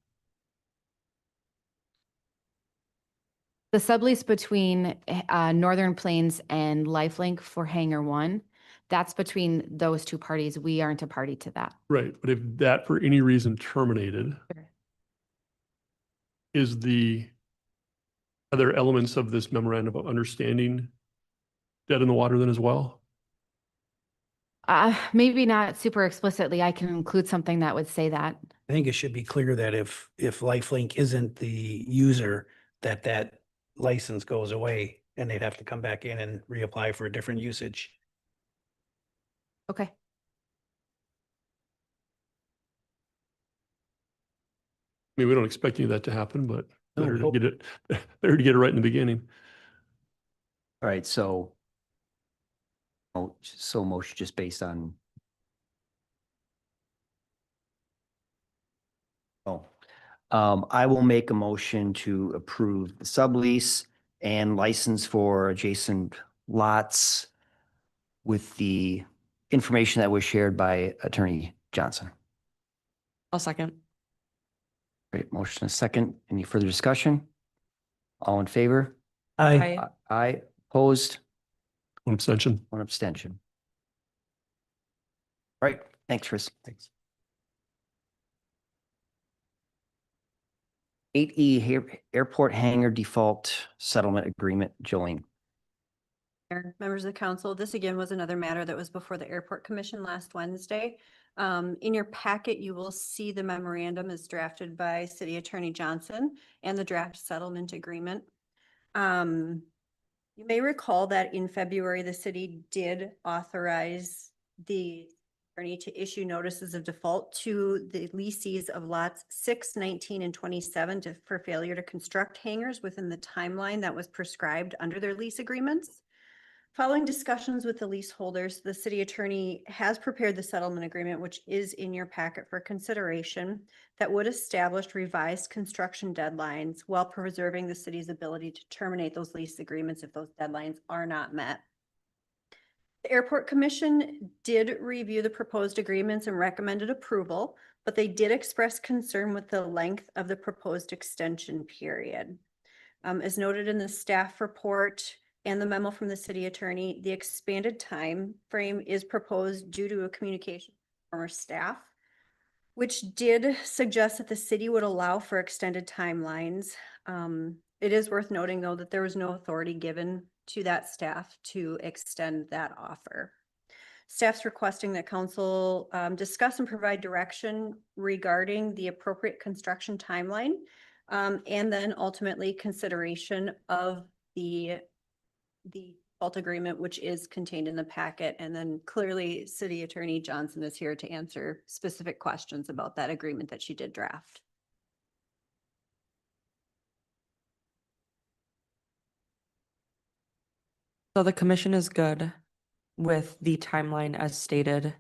The sublease between Northern Plains and Lifelink for Hangar 1, that's between those two parties. We aren't a party to that. Right, but if that for any reason terminated, Sure. are there elements of this memorandum of understanding dead in the water then as well? Maybe not super explicitly. I can include something that would say that. I think it should be clear that if Lifelink isn't the user, that license goes away and they'd have to come back in and reapply for a different usage. Okay. I mean, we don't expect any of that to happen, but No, better we to hope- get it, better to get it right in the beginning. All right, so motion just based on. I will make a motion to approve the sublease and license for adjacent lots with the information that was shared by Attorney Johnson. I'll second. Great, motion is second. Any further discussion? All in favor? Aye. Aye, opposed, One abstention. one abstention. All right, thanks, Chris. Thanks. 8E Airport Hangar Default Settlement Agreement, Jolene. Mayor, members of the council, this again was another matter that was before the Airport Commission last Wednesday. In your packet, you will see the memorandum is drafted by City Attorney Johnson and the draft settlement agreement. You may recall that in February, the city did authorize the attorney to issue notices of default to the lessees of lots 6, 19, and 27 for failure to construct hangars within the timeline that was prescribed under their lease agreements. Following discussions with the leaseholders, the city attorney has prepared the settlement agreement, which is in your packet for consideration, that would establish revised construction deadlines while preserving the city's ability to terminate those lease agreements if those deadlines are not met. The Airport Commission did review the proposed agreements and recommended approval, but they did express concern with the length of the proposed extension period. As noted in the staff report and the memo from the city attorney, the expanded time frame is proposed due to a communication from our staff, which did suggest that the city would allow for extended timelines. It is worth noting, though, that there was no authority given to that staff to extend that offer. Staff's requesting that council discuss and provide direction regarding the appropriate construction timeline, and then ultimately consideration of the default agreement, which is contained in the packet. And then clearly City Attorney Johnson is here to answer specific questions about that agreement that she did draft. So the commission is good with the timeline as stated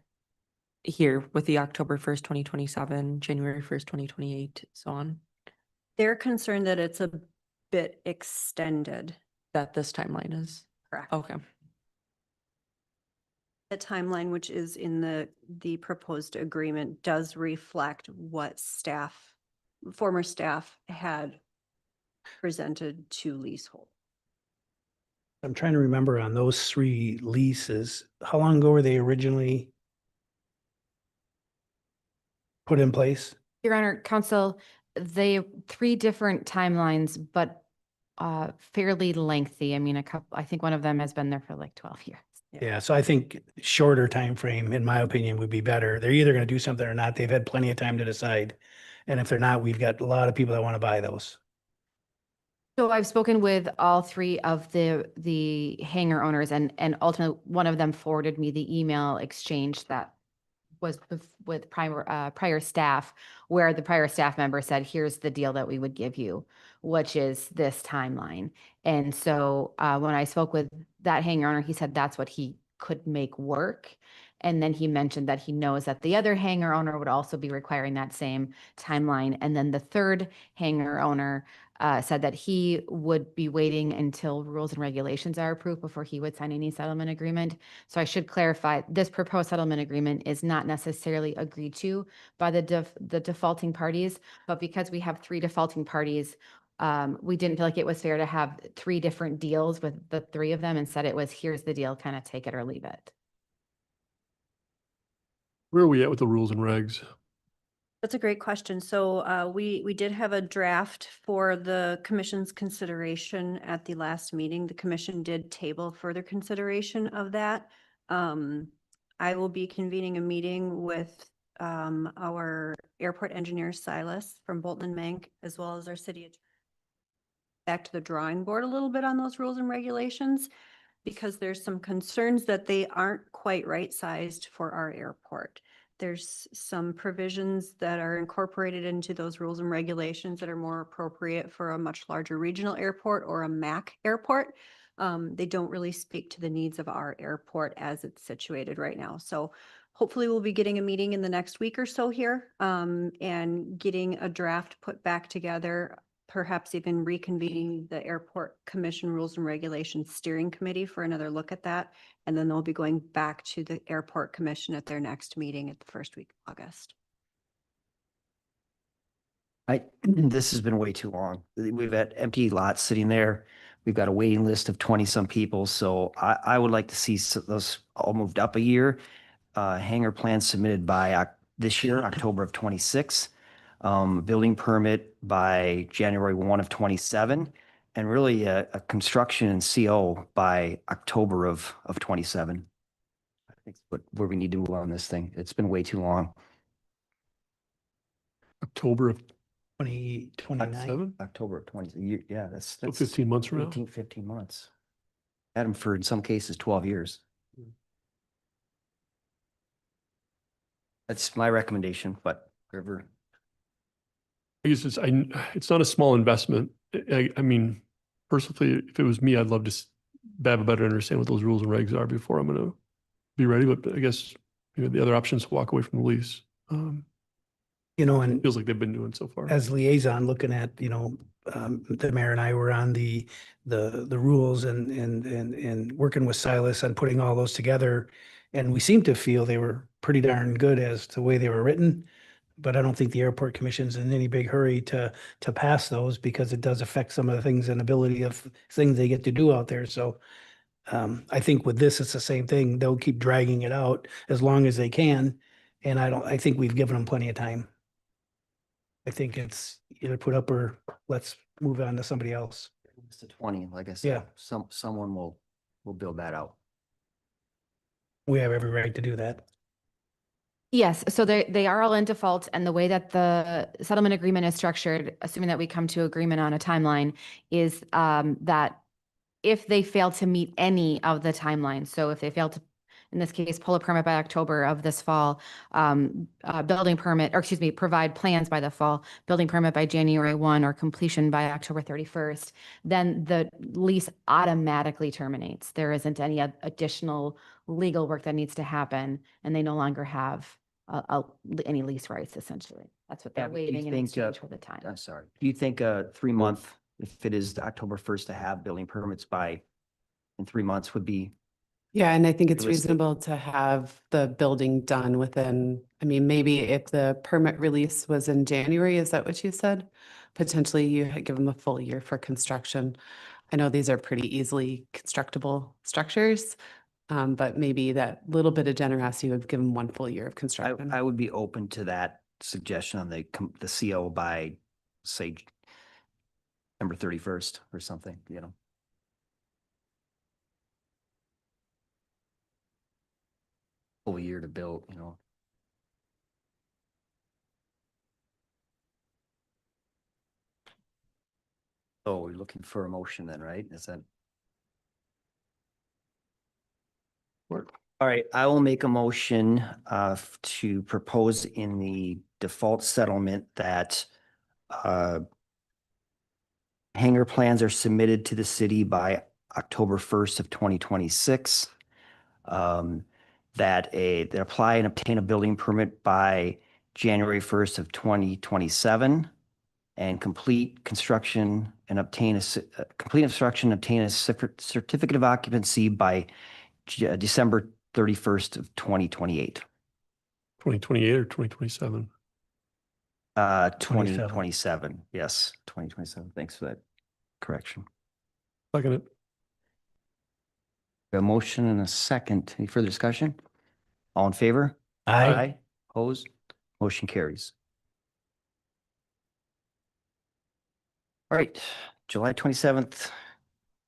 here with the October 1st, 2027, January 1st, 2028, so on, They're concerned that it's a bit extended. that this timeline is. Correct. Okay. The timeline, which is in the proposed agreement, does reflect what former staff had presented to leasehold. I'm trying to remember on those 3 leases, how long ago were they originally put in place? Your Honor, Counsel, they 3 different timelines, but fairly lengthy. I mean, I think one of them has been there for like 12 years. Yeah, so I think shorter time frame, in my opinion, would be better. They're either going to do something or not. They've had plenty of time to decide. And if they're not, we've got a lot of people that want to buy those. So I've spoken with all 3 of the hangar owners, and ultimately one of them forwarded me the email exchange that was with prior staff, where the prior staff member said, here's the deal that we would give you, which is this timeline. And so when I spoke with that hangar owner, he said that's what he could make work. And then he mentioned that he knows that the other hangar owner would also be requiring that same timeline. And then the third hangar owner said that he would be waiting until rules and regulations are approved before he would sign any settlement agreement. So I should clarify, this proposed settlement agreement is not necessarily agreed to by the defaulting parties, but because we have 3 defaulting parties, we didn't feel like it was fair to have 3 different deals with the 3 of them. Instead, it was, here's the deal, kind of take it or leave it. Where are we at with the rules and regs? That's a great question. So we did have a draft for the commission's consideration at the last meeting. The commission did table further consideration of that. I will be convening a meeting with our airport engineer Silas from Bolton and Mank, as well as our city attorney. Back to the drawing board a little bit on those rules and regulations, because there's some concerns that they aren't quite right-sized for our airport. There's some provisions that are incorporated into those rules and regulations that are more appropriate for a much larger regional airport or a MAC airport. They don't really speak to the needs of our airport as it's situated right now. So hopefully we'll be getting a meeting in the next week or so here, and getting a draft put back together, perhaps even reconvening the Airport Commission Rules and Regulations Steering Committee for another look at that. And then they'll be going back to the Airport Commission at their next meeting at the first week of August. This has been way too long. We've had empty lots sitting there. We've got a waiting list of 20-some people. So I would like to see those all moved up a year. Hangar plans submitted by this year, October of 26. Building permit by January 1 of 27, and really a construction and CO by October of 27. I think that's where we need to move on this thing. It's been way too long. October of 2029. 7? October of 20, yeah, that's 15 months from now. 15 months. Had them for, in some cases, 12 years. That's my recommendation, but whoever. I guess it's not a small investment. I mean, personally, if it was me, I'd love to have a better understand what those rules and regs are before I'm going to be ready. But I guess the other option is to walk away from the lease. You know, and Feels like they've been doing so far. as liaison, looking at, the mayor and I were on the rules and working with Silas on putting all those together. And we seem to feel they were pretty darn good as to the way they were written. But I don't think the airport commission's in any big hurry to pass those, because it does affect some of the things and ability of things they get to do out there. So I think with this, it's the same thing. They'll keep dragging it out as long as they can. And I think we've given them plenty of time. I think it's either put up or let's move on to somebody else. It's to 20, like I said. Yeah. Someone will build that out. We have every right to do that. Yes, so they are all in default, and the way that the settlement agreement is structured, assuming that we come to agreement on a timeline, is that if they fail to meet any of the timelines, so if they fail to in this case, pull a permit by October of this fall, building permit, or excuse me, provide plans by the fall, building permit by January 1 or completion by October 31st, then the lease automatically terminates. There isn't any additional legal work that needs to happen, and they no longer have any lease rights, essentially. That's what they're Yeah, but do you waiving in think, exchange for the time. I'm sorry. Do you think a 3-month, if it is October 1st to have building permits by in 3 months would be? Yeah, and I think it's Realistic. reasonable to have the building done within, I mean, maybe if the permit release was in January, is that what you said? Potentially you give them a full year for construction. I know these are pretty easily constructible structures, but maybe that little bit of generosity would give them 1 full year of construction. I would be open to that suggestion on the CO by, say, December 31st or something, you know. Full year to build, you know. So we're looking for a motion then, right? Is that? Work. All right, I will make a motion to propose in the default settlement that hangar plans are submitted to the city by October 1st of 2026. That that apply and obtain a building permit by January 1st of 2027 and complete construction and obtain a certificate of occupancy by December 31st of 2028. 2028 or 2027? 2027, yes, 2027. Thanks for that correction. Second it. A motion and a second. Any further discussion? All in favor? Aye. Opposed? Motion carries. All right, July 27th,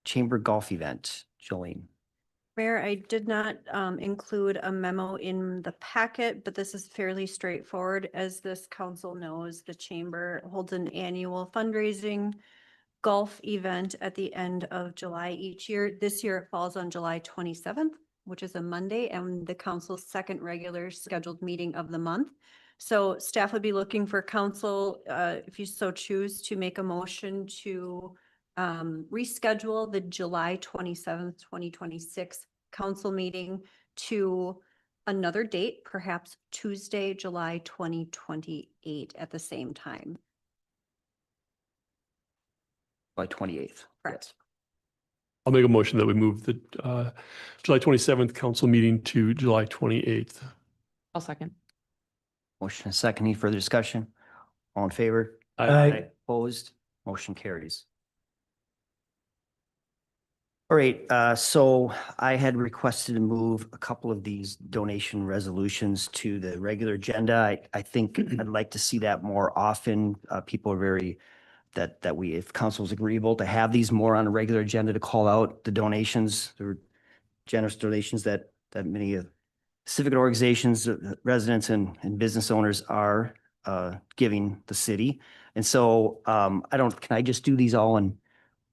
Chamber Golf Event. Jolene. Mayor, I did not include a memo in the packet, but this is fairly straightforward. As this council knows, the chamber holds an annual fundraising golf event at the end of July each year. This year it falls on July 27th, which is a Monday, and the council's second regular scheduled meeting of the month. So staff would be looking for council, if you so choose, to make a motion to reschedule the July 27th, 2026 council meeting to another date, perhaps Tuesday, July 2028 at the same time. By 28th. Correct. I'll make a motion that we move the July 27th council meeting to July 28th. I'll second. Motion and second. Any further discussion? All in favor? Aye. Opposed? Motion carries. All right, so I had requested to move a couple of these donation resolutions to the regular agenda. I think I'd like to see that more often. People are very, that we, if council is agreeable to have these more on a regular agenda to call out the donations, the generous donations that many civic organizations, residents and business owners are giving the city. And so can I just do these all in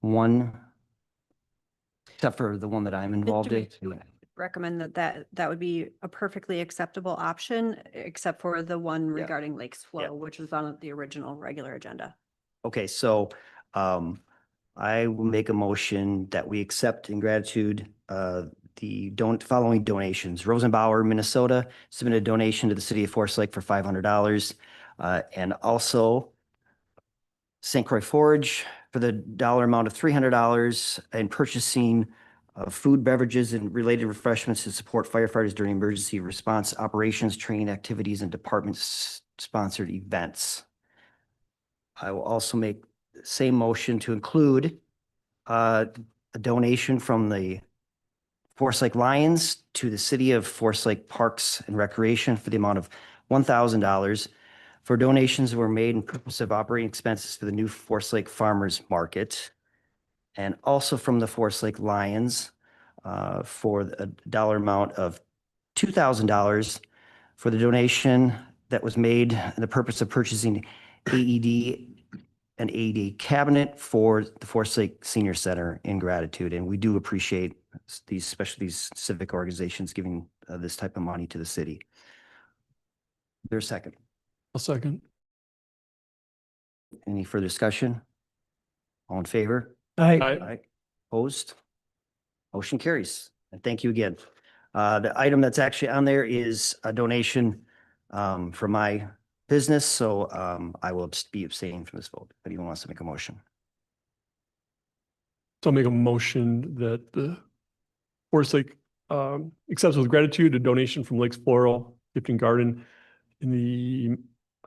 one? Except for the one that I'm involved in. Recommend that would be a perfectly acceptable option, except for the one Yeah. regarding Lakes Yeah. Flow, which was on the original regular agenda. Okay, so I will make a motion that we accept in gratitude the following donations. Rosenbauer, Minnesota, submitted a donation to the city of Forest Lake for $500. And also St. Croix Forge for the dollar amount of $300 and purchasing food, beverages, and related refreshments to support firefighters during emergency response operations, training activities, and department-sponsored events. I will also make the same motion to include a donation from the Forest Lake Lions to the City of Forest Lake Parks and Recreation for the amount of $1,000 for donations that were made in purpose of operating expenses for the new Forest Lake Farmers Market. And also from the Forest Lake Lions for a dollar amount of $2,000 for the donation that was made in the purpose of purchasing an AED cabinet for the Forest Lake Senior Center in gratitude. And we do appreciate these, especially these civic organizations giving this type of money to the city. There's a second. I'll second. Any further discussion? All in favor? Aye. Aye. Opposed? Motion carries. And thank you again. The item that's actually on there is a donation from my business, so I will just be abstaining from this vote. If anyone wants to make a motion. So I'll make a motion that the Forest Lake accepts with gratitude a donation from Lakes Floral Gifting Garden in the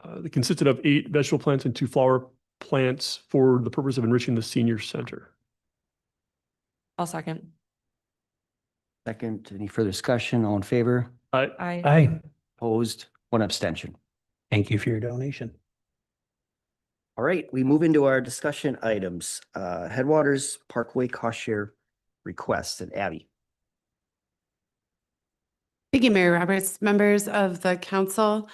that consisted of 8 vegetable plants and 2 flower plants for the purpose of enriching the senior center. I'll second. Second, any further discussion? All in favor? Aye. Aye. Opposed? 1 abstention. Thank you for your donation. All right, we move into our discussion items. Headwaters Parkway cost share request, and Abby. Thank you, Mayor Roberts, members of the council.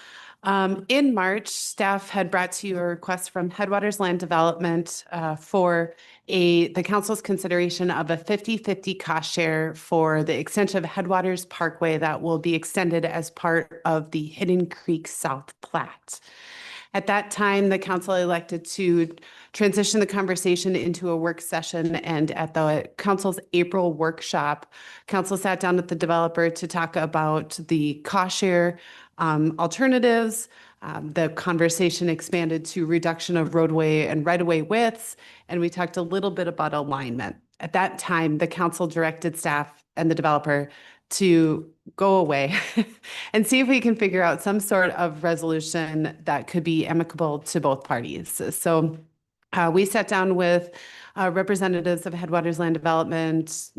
In March, staff had brought to you a request from Headwaters Land Development for the council's consideration of a 50-50 cost share for the extension of Headwaters Parkway that will be extended as part of the Hidden Creek South Plat. At that time, the council elected to transition the conversation into a work session, and at the council's April workshop, council sat down with the developer to talk about the cost share alternatives. The conversation expanded to reduction of roadway and right-of-way widths, and we talked a little bit about alignment. At that time, the council directed staff and the developer to go away and see if we can figure out some sort of resolution that could be amicable to both parties. So we sat down with representatives of Headwaters Land Development,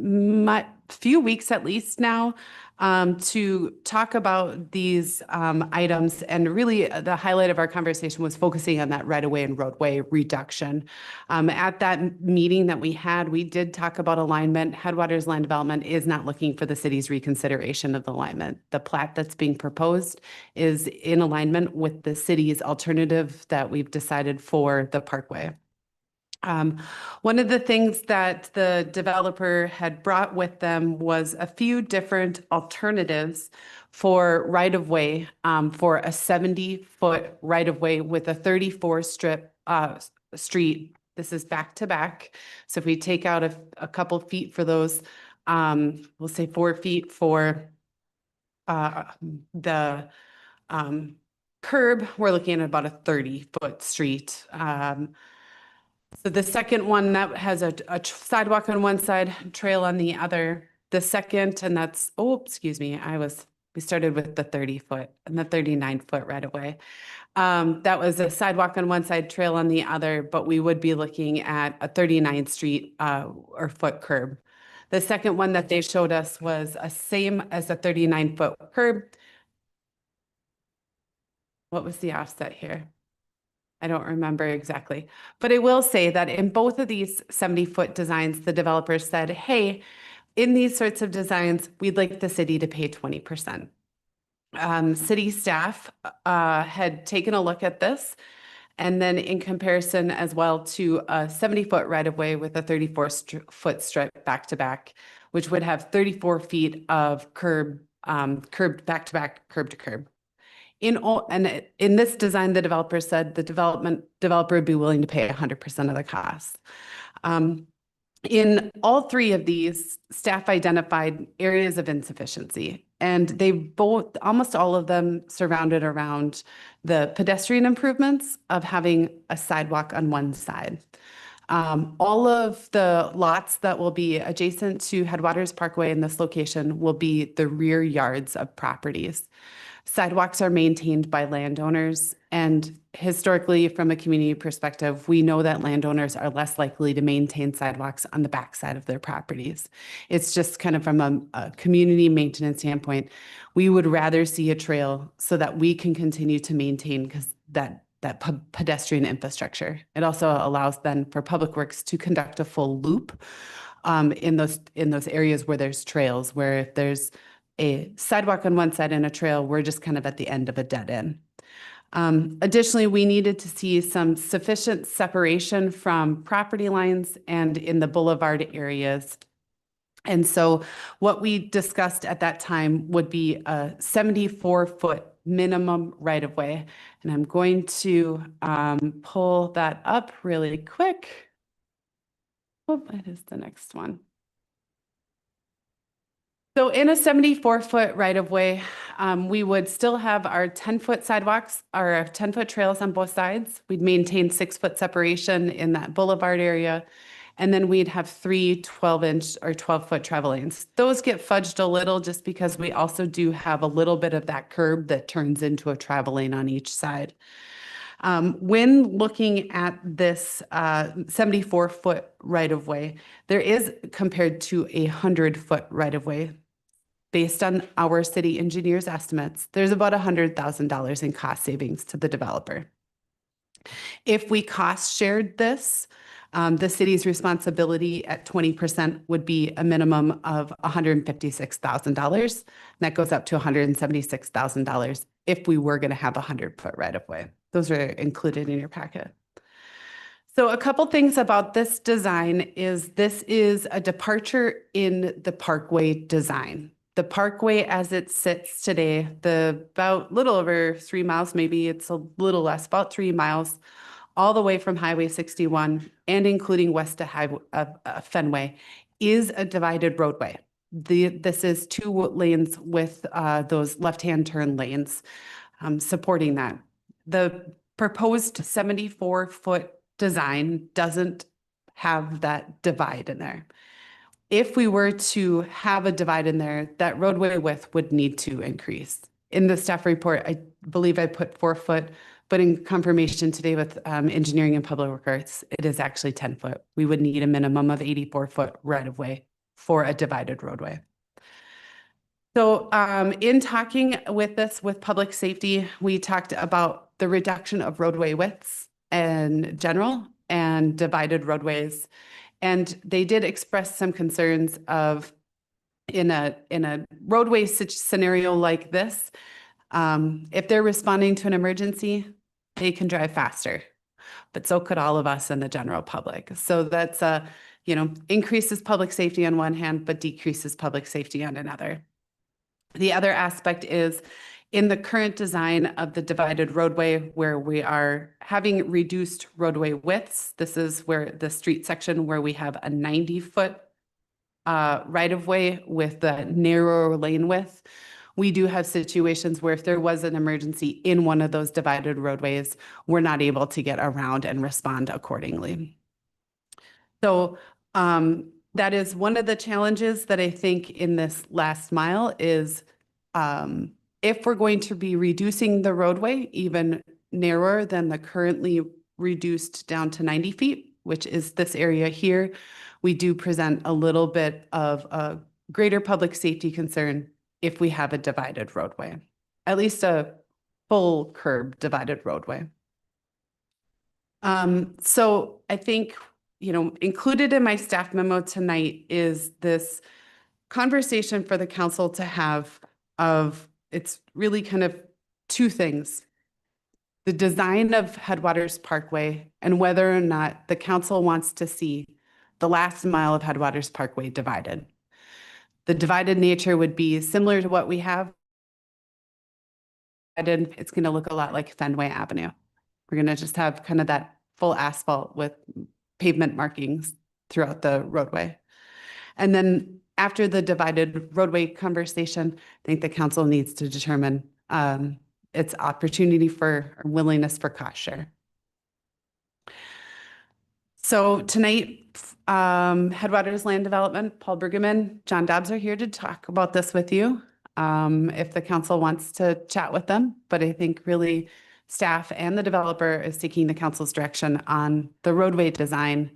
few weeks at least now, to talk about these items. And really the highlight of our conversation was focusing on that right-of-way and roadway reduction. At that meeting that we had, we did talk about alignment. Headwaters Land Development is not looking for the city's reconsideration of the alignment. The plat that's being proposed is in alignment with the city's alternative that we've decided for the parkway. One of the things that the developer had brought with them was a few different alternatives for right-of-way, for a 70-foot right-of-way with a 34 strip street. This is back to back. So if we take out a couple feet for those, we'll say 4 feet for the curb, we're looking at about a 30-foot street. So the second one that has a sidewalk on one side, trail on the other. The second, and that's, excuse me, we started with the 30-foot and the 39-foot right away. That was a sidewalk on one side, trail on the other, but we would be looking at a 39th Street or foot curb. The second one that they showed us was a same as a 39-foot curb. What was the offset here? I don't remember exactly, but I will say that in both of these 70-foot designs, the developer said, hey, in these sorts of designs, we'd like the city to pay 20%. City staff had taken a look at this, and then in comparison as well to a 70-foot right-of-way with a 34-foot strip back-to-back, which would have 34 feet of curb back-to-back, curb to curb. In this design, the developer said the developer would be willing to pay 100% of the costs. In all 3 of these, staff identified areas of insufficiency, and almost all of them surrounded around the pedestrian improvements of having a sidewalk on one side. All of the lots that will be adjacent to Headwaters Parkway in this location will be the rear yards of properties. Sidewalks are maintained by landowners, and historically, from a community perspective, we know that landowners are less likely to maintain sidewalks on the backside of their properties. It's just kind of from a community maintenance standpoint, we would rather see a trail so that we can continue to maintain that pedestrian infrastructure. It also allows then for Public Works to conduct a full loop in those areas where there's trails, where if there's a sidewalk on one side and a trail, we're just kind of at the end of a dead end. Additionally, we needed to see some sufficient separation from property lines and in the boulevard areas And so what we discussed at that time would be a 74-foot minimum right-of-way. And I'm going to pull that up really quick. Oh, that is the next one. So in a 74-foot right-of-way, we would still have our 10-foot sidewalks, our 10-foot trails on both sides. We'd maintain 6-foot separation in that boulevard area. And then we'd have 3 12-inch or 12-foot travel lanes. Those get fudged a little just because we also do have a little bit of that curb that turns into a travel lane on each side. When looking at this 74-foot right-of-way, there is compared to a 100-foot right-of-way. Based on our city engineer's estimates, there's about $100,000 in cost savings to the developer. If we cost shared this, the city's responsibility at 20% would be a minimum of $156,000. That goes up to $176,000 if we were going to have a 100-foot right-of-way. Those are included in your packet. So a couple things about this design is this is a departure in the parkway design. The parkway as it sits today, the about little over 3 miles, maybe it's a little less, about 3 miles, all the way from Highway 61 and including west to Fenway, is a divided roadway. This is 2 lanes with those left-hand turn lanes supporting that. The proposed 74-foot design doesn't have that divide in there. If we were to have a divide in there, that roadway width would need to increase. In the staff report, I believe I put 4 foot, but in confirmation today with engineering and public works, it is actually 10 foot. We would need a minimum of 84-foot right-of-way for a divided roadway. So in talking with this with public safety, we talked about the reduction of roadway widths in general and divided roadways. And they did express some concerns of in a roadway scenario like this, if they're responding to an emergency, they can drive faster, but so could all of us in the general public. So that's increases public safety on one hand, but decreases public safety on another. The other aspect is in the current design of the divided roadway where we are having reduced roadway widths. This is where the street section where we have a 90-foot right-of-way with the narrower lane width. We do have situations where if there was an emergency in one of those divided roadways, we're not able to get around and respond accordingly. So that is one of the challenges that I think in this last mile is if we're going to be reducing the roadway even narrower than the currently reduced down to 90 feet, which is this area here, we do present a little bit of a greater public safety concern if we have a divided roadway, at least a full curb divided roadway. So I think, included in my staff memo tonight is this conversation for the council to have of, it's really kind of 2 things. The design of Headwaters Parkway and whether or not the council wants to see the last mile of Headwaters Parkway divided. The divided nature would be similar to what we have. It's going to look a lot like Fenway Avenue. We're going to just have kind of that full asphalt with pavement markings throughout the roadway. And then after the divided roadway conversation, I think the council needs to determine its opportunity for or willingness for cost share. So tonight, Headwaters Land Development, Paul Brueggemann, John Dobbs are here to talk about this with you. If the council wants to chat with them, but I think really staff and the developer is seeking the council's direction on the roadway design.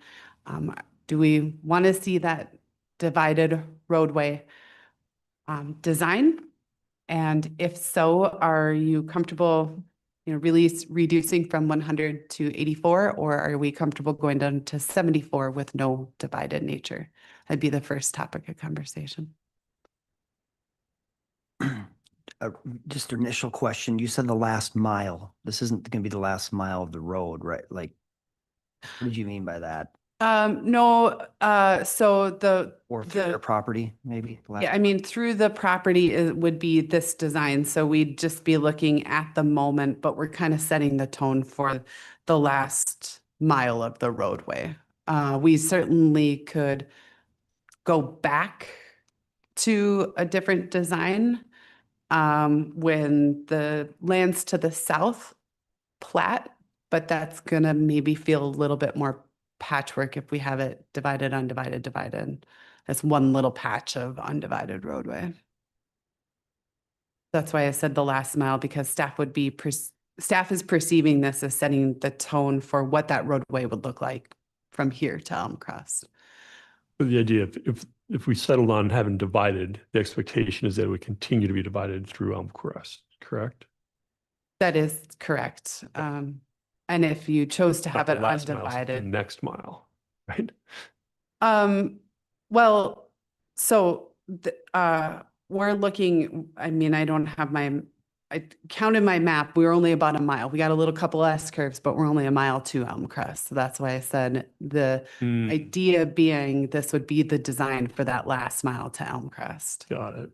Do we want to see that divided roadway design? And if so, are you comfortable really reducing from 100 to 84, or are we comfortable going down to 74 with no divided nature? That'd be the first topic of conversation. Just an initial question. You said the last mile. This isn't going to be the last mile of the road, right? Like, what did you mean by that? No, so Or through their the, property, maybe? yeah, I mean, through the property it would be this design. So we'd just be looking at the moment, but we're kind of setting the tone for the last mile of the roadway. We certainly could go back to a different design when the lands to the south plat, but that's gonna maybe feel a little bit more patchwork if we have it divided, undivided, divided. That's one little patch of undivided roadway. That's why I said the last mile, because staff would be, staff is perceiving this as setting the tone for what that roadway would look like from here to Elm Crest. But the idea, if we settled on having divided, the expectation is that it would continue to be divided through Elm Crest, correct? That is correct. And if you chose to Not have the it last mile, it's the undivided. next mile, right? Well, so we're looking, I mean, I don't have I counted my map. We were only about a mile. We got a little couple S curves, but we're only a mile to Elm Crest. So that's why I said the Mm, idea being this would be the design for that last mile to Elm Crest. got it.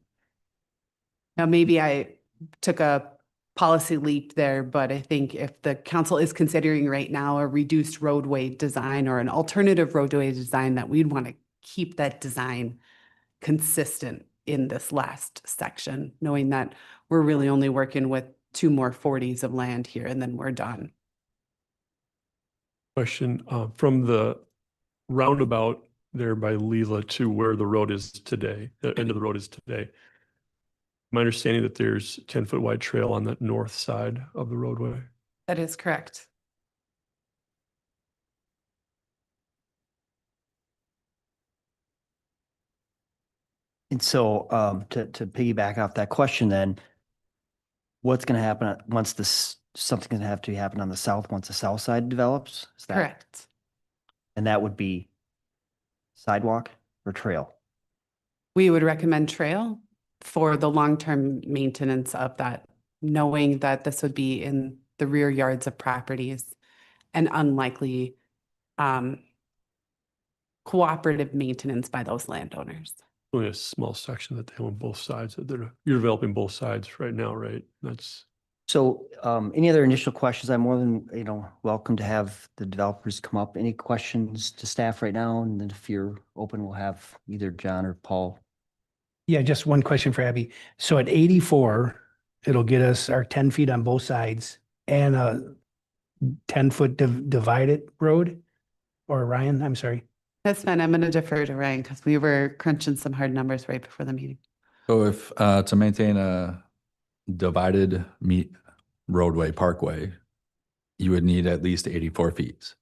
Now, maybe I took a policy leap there, but I think if the council is considering right now a reduced roadway design or an alternative roadway design, that we'd want to keep that design consistent in this last section, knowing that we're really only working with 2 more 40s of land here and then we're done. Question, from the roundabout there by Leela to where the road is today, the end of the road is today. My understanding that there's 10-foot wide trail on that north side of the roadway. That is correct. And so, to piggyback off that question then, what's gonna happen once something's gonna have to happen on the south, once the south side develops? Is that? Correct. And that would be sidewalk or trail? We would recommend trail for the long-term maintenance of that, knowing that this would be in the rear yards of properties and unlikely cooperative maintenance by those landowners. Only a small section that they own both sides, that you're developing both sides right now, right? That's, So, any other initial questions? I'm more than, welcome to have the developers come up. Any questions to staff right now? And then if you're open, we'll have either John or Paul. Yeah, just one question for Abby. So at 84, it'll get us our 10 feet on both sides and a 10-foot divided road? Or Ryan, I'm sorry. That's fine. I'm going to defer to Ryan because we were crunching some hard numbers right before the meeting. So if to maintain a divided roadway parkway, you would need at least 84 feet.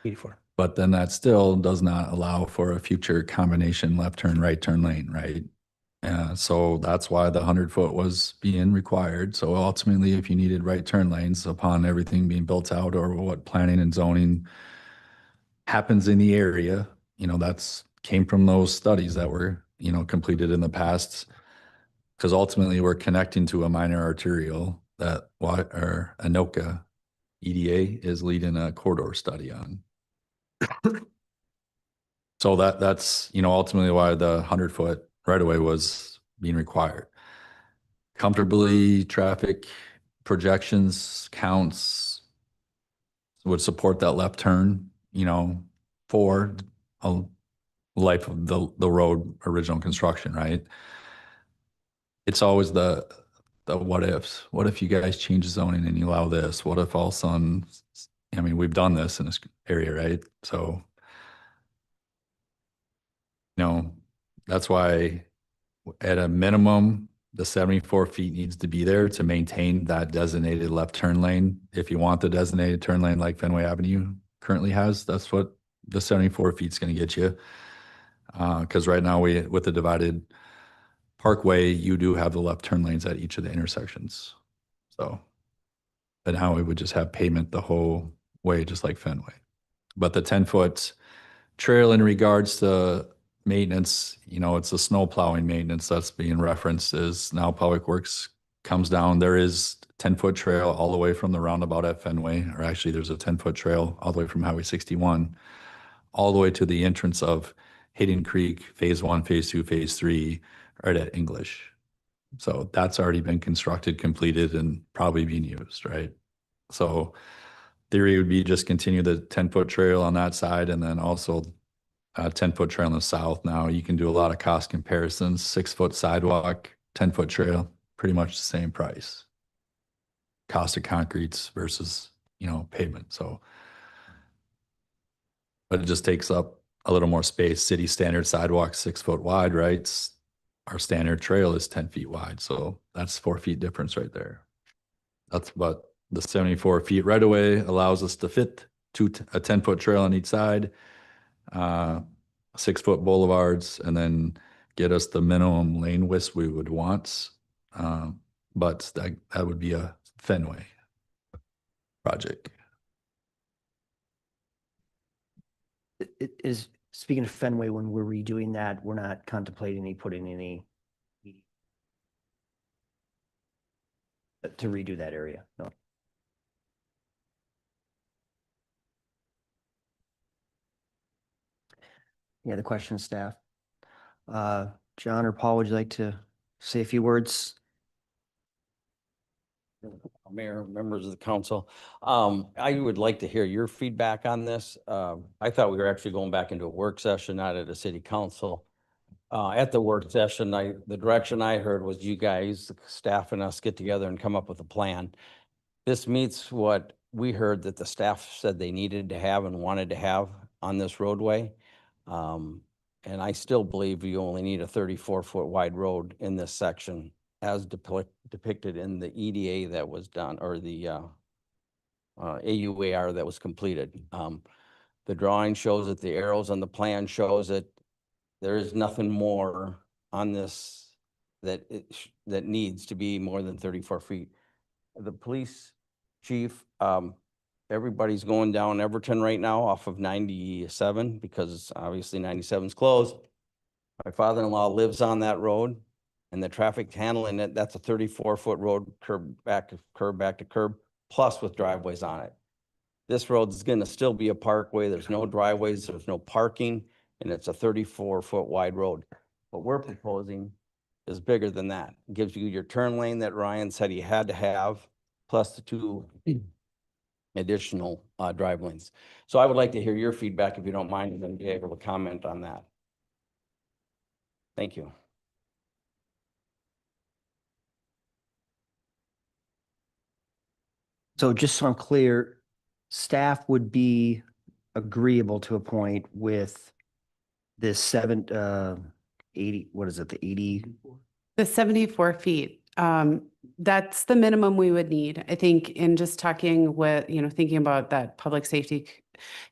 84. But then that still does not allow for a future combination left turn, right turn lane, right? So that's why the 100-foot was being required. So ultimately, if you needed right turn lanes upon everything being built out or what planning and zoning happens in the area, that's came from those studies that were, completed in the past. Because ultimately we're connecting to a minor arterial that or Anoka EDA is leading a corridor study on. So that's, ultimately why the 100-foot right away was being required. Comfortably traffic projections, counts would support that left turn, for a life of the road original construction, right? It's always the what ifs. What if you guys change zoning and you allow this? What if all of a sudden, we've done this in this area, right? So, that's why at a minimum, the 74 feet needs to be there to maintain that designated left turn lane. If you want the designated turn lane like Fenway Avenue currently has, that's what the 74 feet is going to get you. Because right now with the divided parkway, you do have the left turn lanes at each of the intersections. So, but now we would just have pavement the whole way, just like Fenway. But the 10-foot trail in regards to maintenance, it's the snow plowing maintenance that's being referenced is now Public Works comes down. There is 10-foot trail all the way from the roundabout at Fenway, or actually there's a 10-foot trail all the way from Highway 61 all the way to the entrance of Hayden Creek, Phase 1, Phase 2, Phase 3, right at English. So that's already been constructed, completed, and probably being used, right? So theory would be just continue the 10-foot trail on that side, and then also a 10-foot trail in the south. Now you can do a lot of cost comparisons, 6-foot sidewalk, 10-foot trail, pretty much the same price. Cost of concretes versus, pavement. So, but it just takes up a little more space. City standard sidewalk, 6-foot wide, right? Our standard trail is 10 feet wide. So that's 4 feet difference right there. That's about the 74 feet right away allows us to fit a 10-foot trail on each side, 6-foot boulevards, and then get us the minimum lane width we would want. But that would be a Fenway project. It is, speaking of Fenway, when we're redoing that, we're not contemplating putting any to redo that area, no. Any other questions, staff? John or Paul, would you like to say a few words? Mayor, members of the council, I would like to hear your feedback on this. I thought we were actually going back into a work session, not at a city council. At the work session, the direction I heard was you guys, the staff and us get together and come up with a plan. This meets what we heard that the staff said they needed to have and wanted to have on this roadway. And I still believe you only need a 34-foot wide road in this section as depicted in the EDA that was done, or the AUAR that was completed. The drawing shows it, the arrows on the plan shows it. There is nothing more on this that needs to be more than 34 feet. The police chief, everybody's going down Everton right now off of 97 because obviously 97 is closed. My father-in-law lives on that road, and the traffic handling it, that's a 34-foot road, curb back to curb, plus with driveways on it. This road is going to still be a parkway. There's no driveways, there's no parking, and it's a 34-foot wide road. What we're proposing is bigger than that. It gives you your turn lane that Ryan said he had to have, plus the 2 additional drive lanes. So I would like to hear your feedback, if you don't mind, and then be able to comment on that. Thank you. So just so I'm clear, staff would be agreeable to a point with this 80, what is it, the 80? The 74 feet, that's the minimum we would need. I think in just talking with, thinking about that public safety,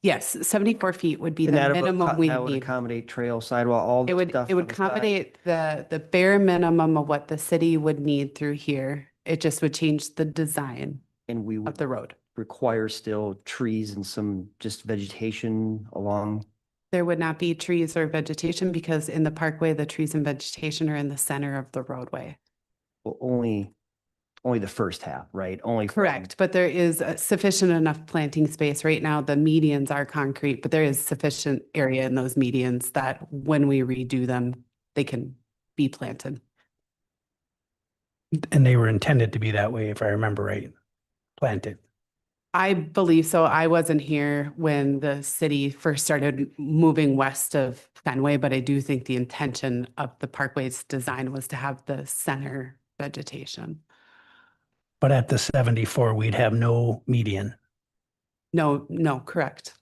yes, 74 feet would be the And that minimum we that would need. accommodate trail, sidewalk, all the It would, stuff it would on the side. accommodate the bare minimum of what the city would need through here. It just would change the design And we of would the road. require still trees and some just vegetation along. There would not be trees or vegetation because in the parkway, the trees and vegetation are in the center of the roadway. Well, only the first half, right? Only from- Correct, but there is sufficient enough planting space. Right now, the medians are concrete, but there is sufficient area in those medians that when we redo them, they can be planted. And they were intended to be that way, if I remember right, planted. I believe so. I wasn't here when the city first started moving west of Fenway, but I do think the intention of the parkway's design was to have the center vegetation. But at the 74, we'd have no median. No, correct.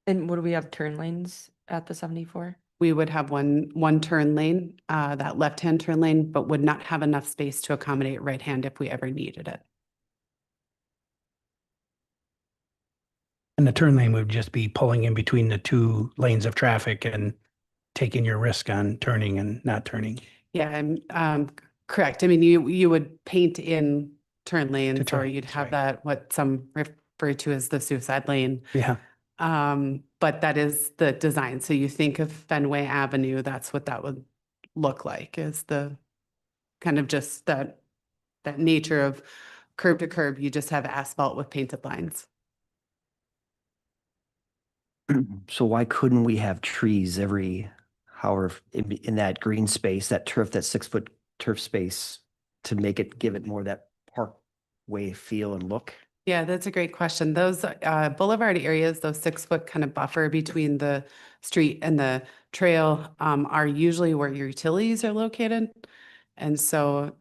And would we have turn lanes at the 74? We would have one turn lane, that left-hand turn lane, but would not have enough space to accommodate right-hand if we ever needed it. And the turn lane would just be pulling in between the 2 lanes of traffic and taking your risk on turning and not turning. Yeah, I'm correct. I mean, you would paint in turn lanes or turn, you'd that's have right. that, what some refer to as the suicide lane. Yeah. But that is the design. So you think of Fenway Avenue, that's what that would look like, is the kind of just that nature of curb to curb. You just have asphalt with painted lines. So why couldn't we have trees every, however, in that green space, that turf, that 6-foot turf space to make it, give it more of that parkway feel and look? Yeah, that's a great question. Those boulevard areas, those 6-foot kind of buffer between the street and the trail are usually where your utilities are located. And so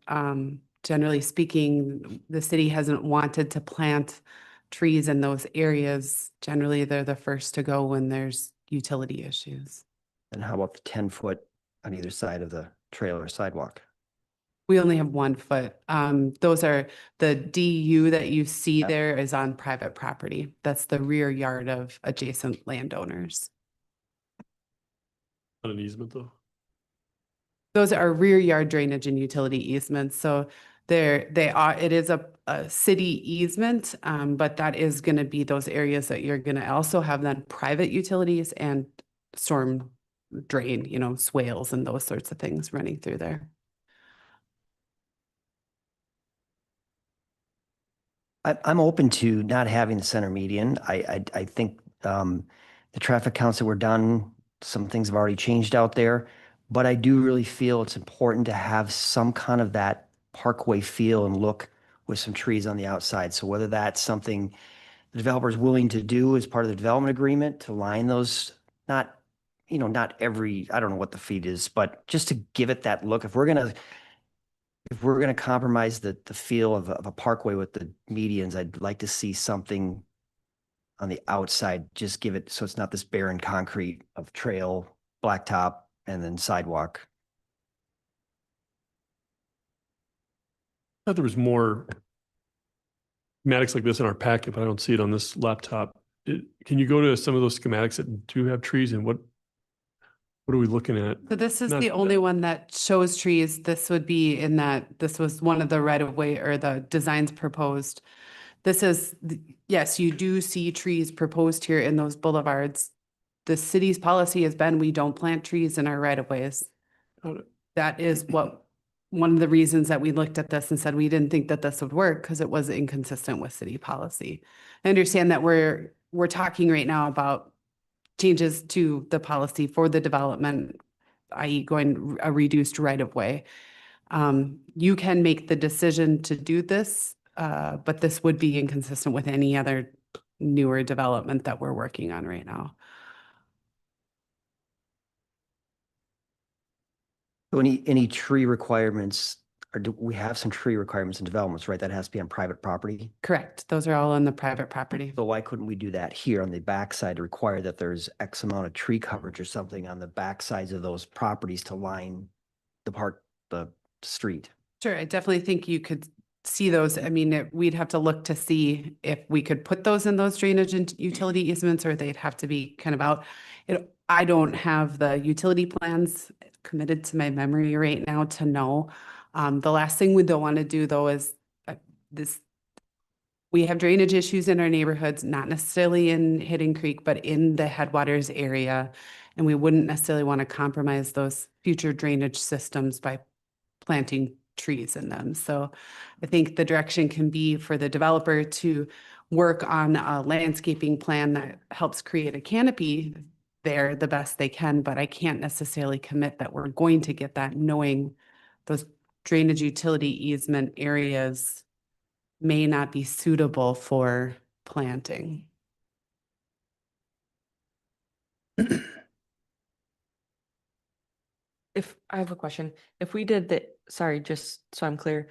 generally speaking, the city hasn't wanted to plant trees in those areas. Generally, they're the first to go when there's utility issues. And how about the 10-foot on either side of the trail or sidewalk? We only have 1 foot. Those are the DU that you see there is on private property. That's the rear yard of adjacent landowners. Not an easement though. Those are rear yard drainage and utility easements. So it is a city easement, but that is going to be those areas that you're going to also have then private utilities and storm drain, swales and those sorts of things running through there. I'm open to not having the center median. I think the traffic counts that were done, some things have already changed out there, but I do really feel it's important to have some kind of that parkway feel and look with some trees on the outside. So whether that's something the developer is willing to do as part of the development agreement to line those, not every, I don't know what the feet is, but just to give it that look. If we're gonna compromise the feel of a parkway with the medians, I'd like to see something on the outside, just give it so it's not this barren concrete of trail, blacktop, and then sidewalk. I thought there was more schematics like this in our packet, but I don't see it on this laptop. Can you go to some of those schematics that do have trees, and what are we looking at? So this is Not- the only one that shows trees. This would be in that, this was one of the right of way or the designs proposed. This is, yes, you do see trees proposed here in those boulevards. The city's policy has been, we don't plant trees in our right of ways. Got it. That is one of the reasons that we looked at this and said we didn't think that this would work because it was inconsistent with city policy. I understand that we're talking right now about changes to the policy for the development, i.e. going a reduced right of way. You can make the decision to do this, but this would be inconsistent with any other newer development that we're working on right now. So any tree requirements, or do we have some tree requirements and developments, right? That has to be on private property. Correct. Those are all on the private property. So why couldn't we do that here on the backside to require that there's X amount of tree coverage or something on the backsides of those properties to line the street? Sure, I definitely think you could see those. I mean, we'd have to look to see if we could put those in those drainage and utility easements, or they'd have to be kind of out. I don't have the utility plans committed to my memory right now to know. The last thing we don't want to do though is we have drainage issues in our neighborhoods, not necessarily in Hidden Creek, but in the headwaters area. And we wouldn't necessarily want to compromise those future drainage systems by planting trees in them. So I think the direction can be for the developer to work on a landscaping plan that helps create a canopy there the best they can, but I can't necessarily commit that we're going to get that, knowing those drainage utility easement areas may not be suitable for planting. If I have a question, if we did sorry, just so I'm clear,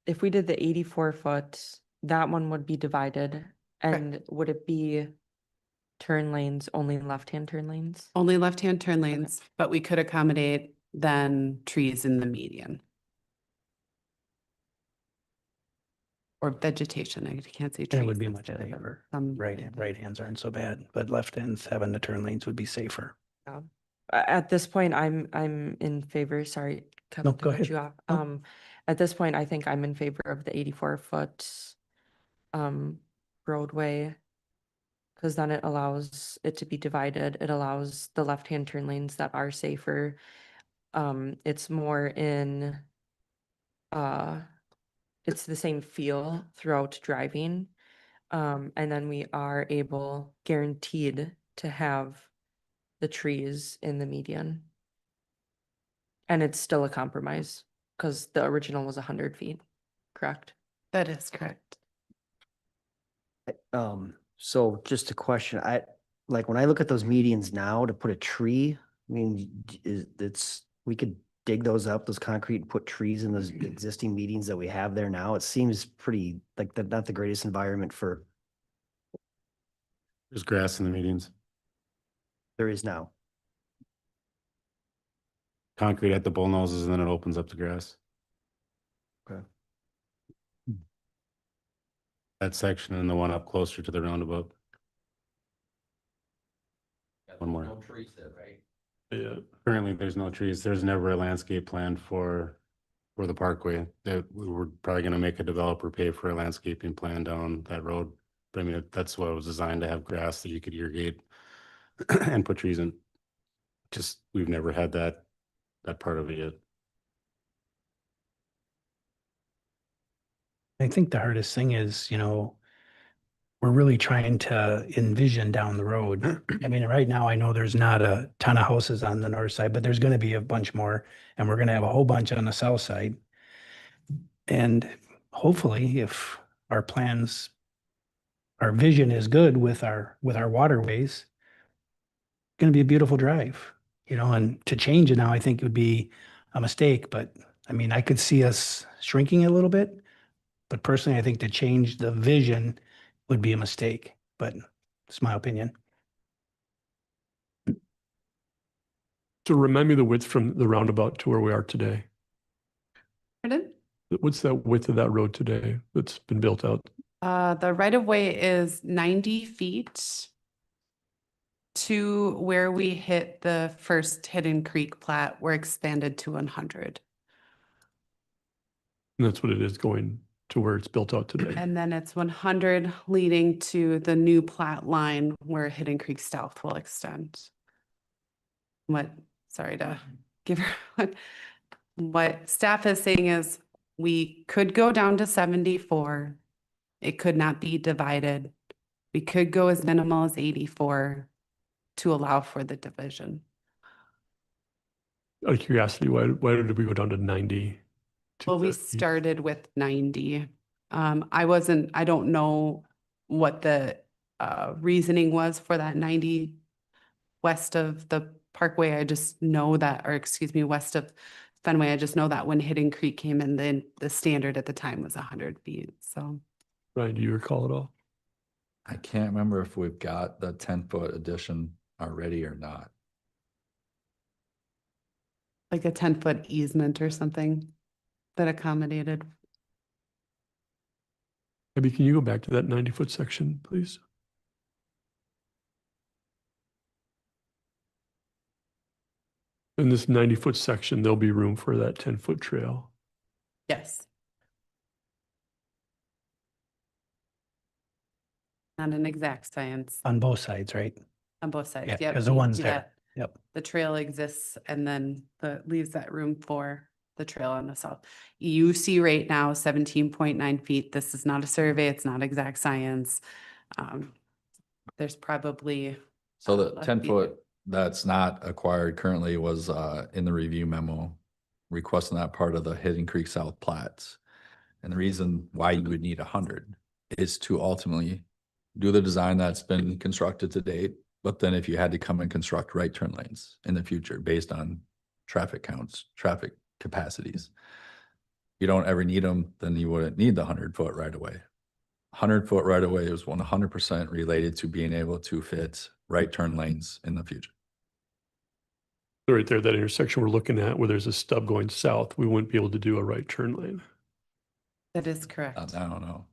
if we did the 84 foot, that one would be divided, and would it be turn lanes, only left-hand turn lanes? Only left-hand turn lanes, but we could accommodate then trees in the median. Or vegetation, I can't say trees. It would be much necessarily, safer. some- Right hands aren't so bad, but left hands having the turn lanes would be safer. At this point, I'm in favor, sorry, Kevin, to go cut ahead. you off. No. At this point, I think I'm in favor of the 84 foot roadway, because then it allows it to be divided. It allows the left-hand turn lanes that are safer. It's more in, it's the same feel throughout driving. And then we are guaranteed to have the trees in the median. And it's still a compromise because the original was 100 feet, correct? That is correct. So just a question, like, when I look at those medians now to put a tree, I mean, we could dig those up, those concrete, and put trees in those existing medians that we have there now. It seems pretty, like, not the greatest environment for, There's grass in the medians, there is now. concrete at the bull noses, and then it opens up to grass. Okay. That section and the one up closer to the roundabout. One more. No trees there, right? Yeah. Currently, there's no trees. There's never a landscape plan for the parkway. That we were probably gonna make a developer pay for a landscaping plan down that road. But I mean, that's what it was designed to have grass that you could irrigate and put trees in. Just, we've never had that part of it yet. I think the hardest thing is, we're really trying to envision down the road. I mean, right now, I know there's not a ton of houses on the north side, but there's going to be a bunch more, and we're going to have a whole bunch on the south side. And hopefully, if our plans, our vision is good with our waterways, going to be a beautiful drive, and to change it now, I think would be a mistake. But I mean, I could see us shrinking it a little bit, but personally, I think to change the vision would be a mistake, but it's my opinion. So remind me the width from the roundabout to where we are today. Pardon? What's that width of that road today that's been built out? The right of way is 90 feet to where we hit the first Hidden Creek plat. We're expanded to 100. And that's what it is going to where it's built out today. And then it's 100 leading to the new plat line where Hidden Creek South will extend. Sorry to give her, what staff is saying is we could go down to 74. It could not be divided. We could go as minimal as 84 to allow for the division. Out of curiosity, why did we go down to 90? Well, we 30? started with 90. I don't know what the reasoning was for that 90 west of the Parkway. I just know that, or excuse me, west of Fenway. I just know that when Hidden Creek came in, then the standard at the time was 100 feet. So, Ryan, do you recall it all? I can't remember if we've got the 10-foot addition already or not. like a 10-foot easement or something that accommodated. Maybe can you go back to that 90-foot section, please? In this 90-foot section, there'll be room for that 10-foot trail. Yes. Not an exact science On both sides, right? on both sides. Yeah, Yep, because the you- one's yeah, there. Yep. The trail exists and then leaves that room for the trail on the south. You see right now 17.9 feet. This is not a survey. It's not exact science. There's probably. So the left 10-foot that's not acquired currently was in the review memo requesting that part of the Hidden Creek South plats. And the reason why you would need 100 is to ultimately do the design that's been constructed to date. But then if you had to come and construct right turn lanes in the future based on traffic counts, traffic capacities, you don't ever need them, then you wouldn't need the 100-foot right away. 100-foot right away is 100% related to being able to fit right turn lanes in the future. So right there, that intersection we're looking at where there's a stub going south, we wouldn't be able to do a right turn lane. That is correct. I don't know.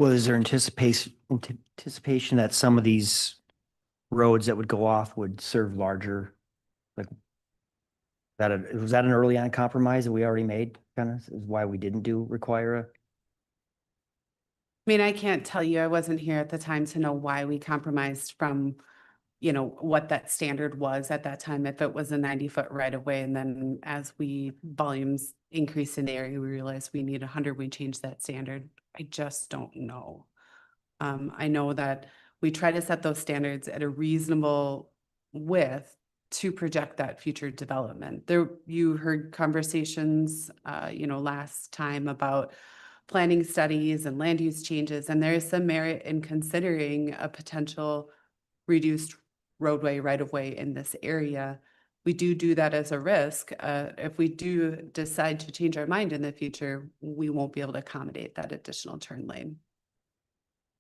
Well, is there anticipation that some of these roads that would go off would serve larger, like, was that an early on compromise that we already made? Kind of is why we didn't require a, I mean, I can't tell you, I wasn't here at the time to know why we compromised from, you know, what that standard was at that time, if it was a 90-foot right of way. And then as volumes increase in the area, we realized we need 100, we changed that standard. I just don't know. I know that we try to set those standards at a reasonable width to project that future development. There, you heard conversations, you know, last time about planning studies and land use changes, and there is some merit in considering a potential reduced roadway right of way in this area. We do that as a risk. If we do decide to change our mind in the future, we won't be able to accommodate that additional turn lane.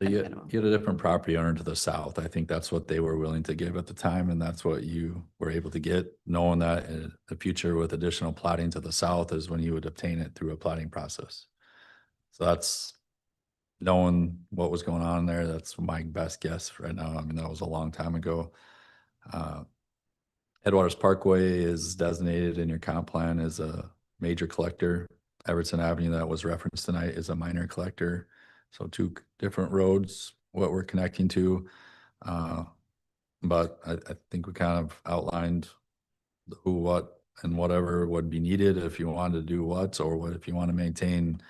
So at you minimum. you had a different property owner to the south. I think that's what they were willing to give at the time, and that's what you were able to get, knowing that in the future with additional plotting to the south is when you would obtain it through a plotting process. So that's knowing what was going on there. That's my best guess right now. I mean, that was a long time ago. Headwaters Parkway is designated in your comp plan as a major collector. Everton Avenue that was referenced tonight is a minor collector. So two different roads, what we're connecting to. But I think we kind of outlined the who, what, and whatever would be needed if you wanted to do what, or what if you want to maintain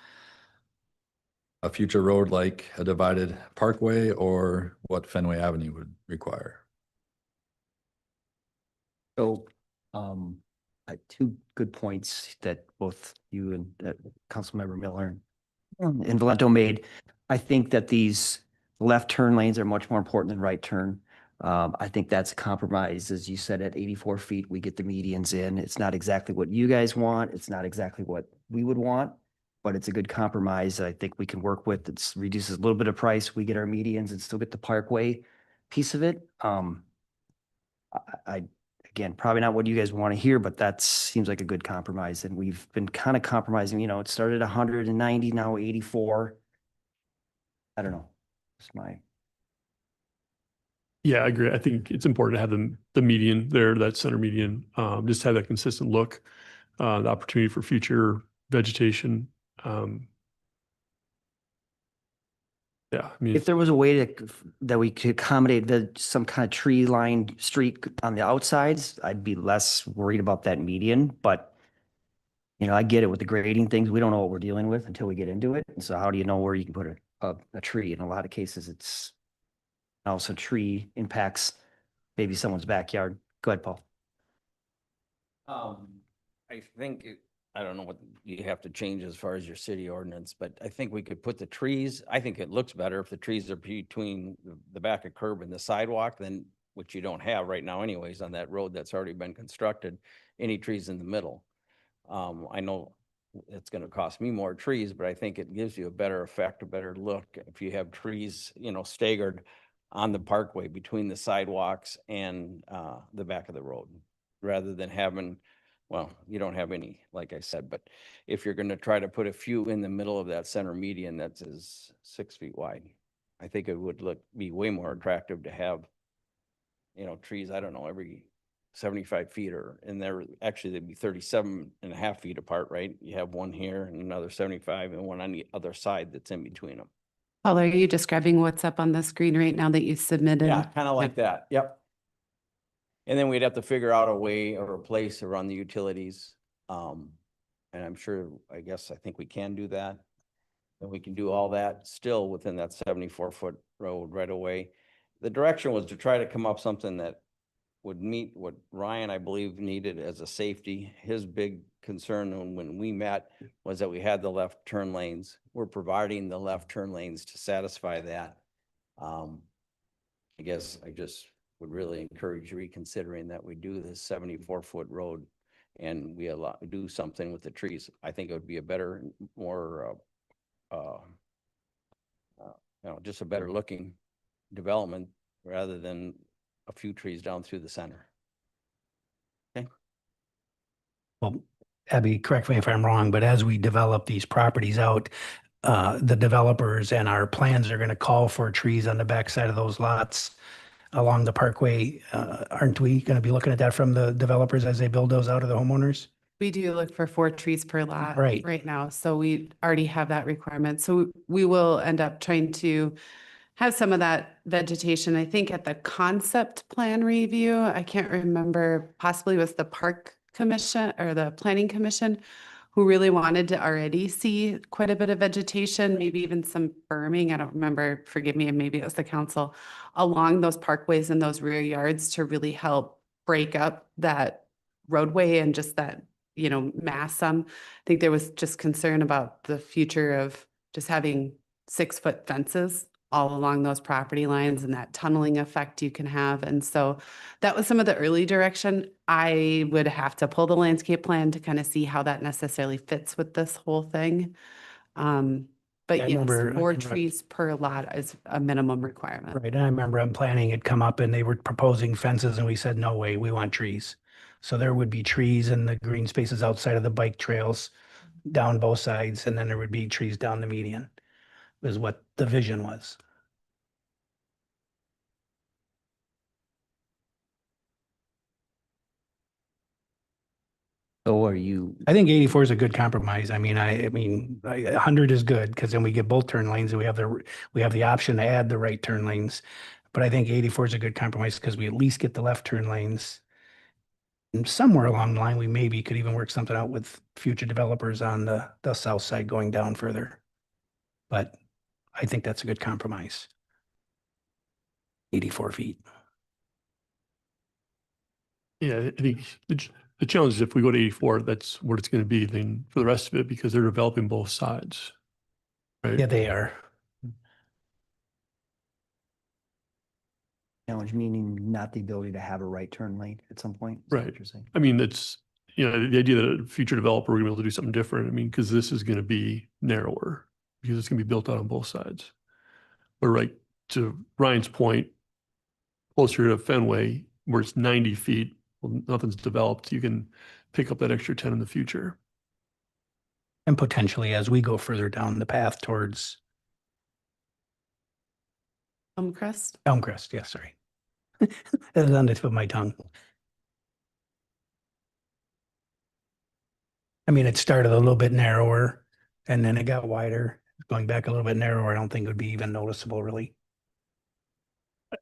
a future road like a divided parkway, or what Fenway Avenue would require. So, two good points that both you and Councilmember Miller and Valento made. I think that these left turn lanes are much more important than right turn. I think that's a compromise. As you said, at 84 feet, we get the medians in. It's not exactly what you guys want. It's not exactly what we would want, but it's a good compromise that I think we can work with. It reduces a little bit of price. We get our medians and still get the parkway piece of it. Again, probably not what you guys want to hear, but that seems like a good compromise. And we've been kind of compromising, you know, it started 190, now 84. I don't know. It's my. Yeah, I agree. I think it's important to have the median there, that center median, just have that consistent look, the opportunity for future vegetation. Yeah, I mean, If there was a way that we could accommodate some kind of tree lined street on the outsides, I'd be less worried about that median, but you know, I get it with the grading things. We don't know what we're dealing with until we get into it. And so how do you know where you can put a tree? In a lot of cases, it's also tree impacts maybe someone's backyard. Go ahead, Paul. I think, I don't know what you have to change as far as your city ordinance, but I think we could put the trees, I think it looks better if the trees are between the back of curb and the sidewalk than, which you don't have right now anyways on that road that's already been constructed, any trees in the middle. I know it's gonna cost me more trees, but I think it gives you a better effect, a better look if you have trees, you know, staggered on the parkway between the sidewalks and the back of the road, rather than having, well, you don't have any, like I said, but if you're going to try to put a few in the middle of that center median that is 6 feet wide, I think it would be way more attractive to have, you know, trees, I don't know, every 75 feet, or in there, actually they'd be 37.5 feet apart, right? You have one here and another 75 and one on the other side that's in between them. Paul, are you describing what's up on the screen right now that you submitted? Yeah, kind of like that. Yep. And then we'd have to figure out a way or a place to run the utilities. And I'm sure, I think we can do that. And we can do all that still within that 74-foot road right away. The direction was to try to come up something that would meet what Ryan, I believe, needed as a safety. His big concern when we met was that we had the left turn lanes. We're providing the left turn lanes to satisfy that. I guess I just would really encourage reconsidering that we do this 74-foot road and we do something with the trees. I think it would be a better, more, just a better looking development rather than a few trees down through the center. Okay. Well, Abby, correct me if I'm wrong, but as we develop these properties out, the developers and our plans are going to call for trees on the backside of those lots along the parkway. Aren't we going to be looking at that from the developers as they build those out of the homeowners? We do look for 4 trees per lot Right now. So we already have that requirement. So we will end up trying to have some of that vegetation. I think at the concept plan review, I can't remember, possibly was the park commission or the planning commission who really wanted to already see quite a bit of vegetation, maybe even some berming. I don't remember, forgive me, and maybe it was the council along those parkways and those rear yards to really help break up that roadway and just that, you know, mass. I think there was just concern about the future of just having 6-foot fences all along those property lines and that tunneling effect you can have. And so that was some of the early direction. I would have to pull the landscape plan to kind of see how that necessarily fits with this whole thing. But Yeah, I yes, remember- 4 right. trees per lot is a minimum requirement. Right, and I remember on planning it come up and they were proposing fences and we said, no way, we want trees. So there would be trees in the green spaces outside of the bike trails down both sides, and then there would be trees down the median, was what the vision was. So are you, I think 84 is a good compromise. I mean, 100 is good because then we get both turn lanes and we have the option to add the right turn lanes. But I think 84 is a good compromise because we at least get the left turn lanes. And somewhere along the line, we maybe could even work something out with future developers on the south side going down further. But I think that's a good compromise. 84 feet. Yeah, I think the challenge is if we go to 84, that's what it's going to be then for the rest of it, because they're developing both sides. Right? Yeah, they are. challenge meaning not the ability to have a right turn lane at some point? Is that what Right. you're saying? I mean, that's, you know, the idea that a future developer will be able to do something different. I mean, because this is going to be narrower because it's going to be built out on both sides. But right to Ryan's point, closer to Fenway, where it's 90 feet, well, nothing's developed, you can pick up that extra 10 in the future. And potentially as we go further down the path towards Elmcrest? Elmcrest, yeah, sorry. That was on the tip of my tongue. I mean, it started a little bit narrower and then it got wider, going back a little bit narrower. I don't think it would be even noticeable really. I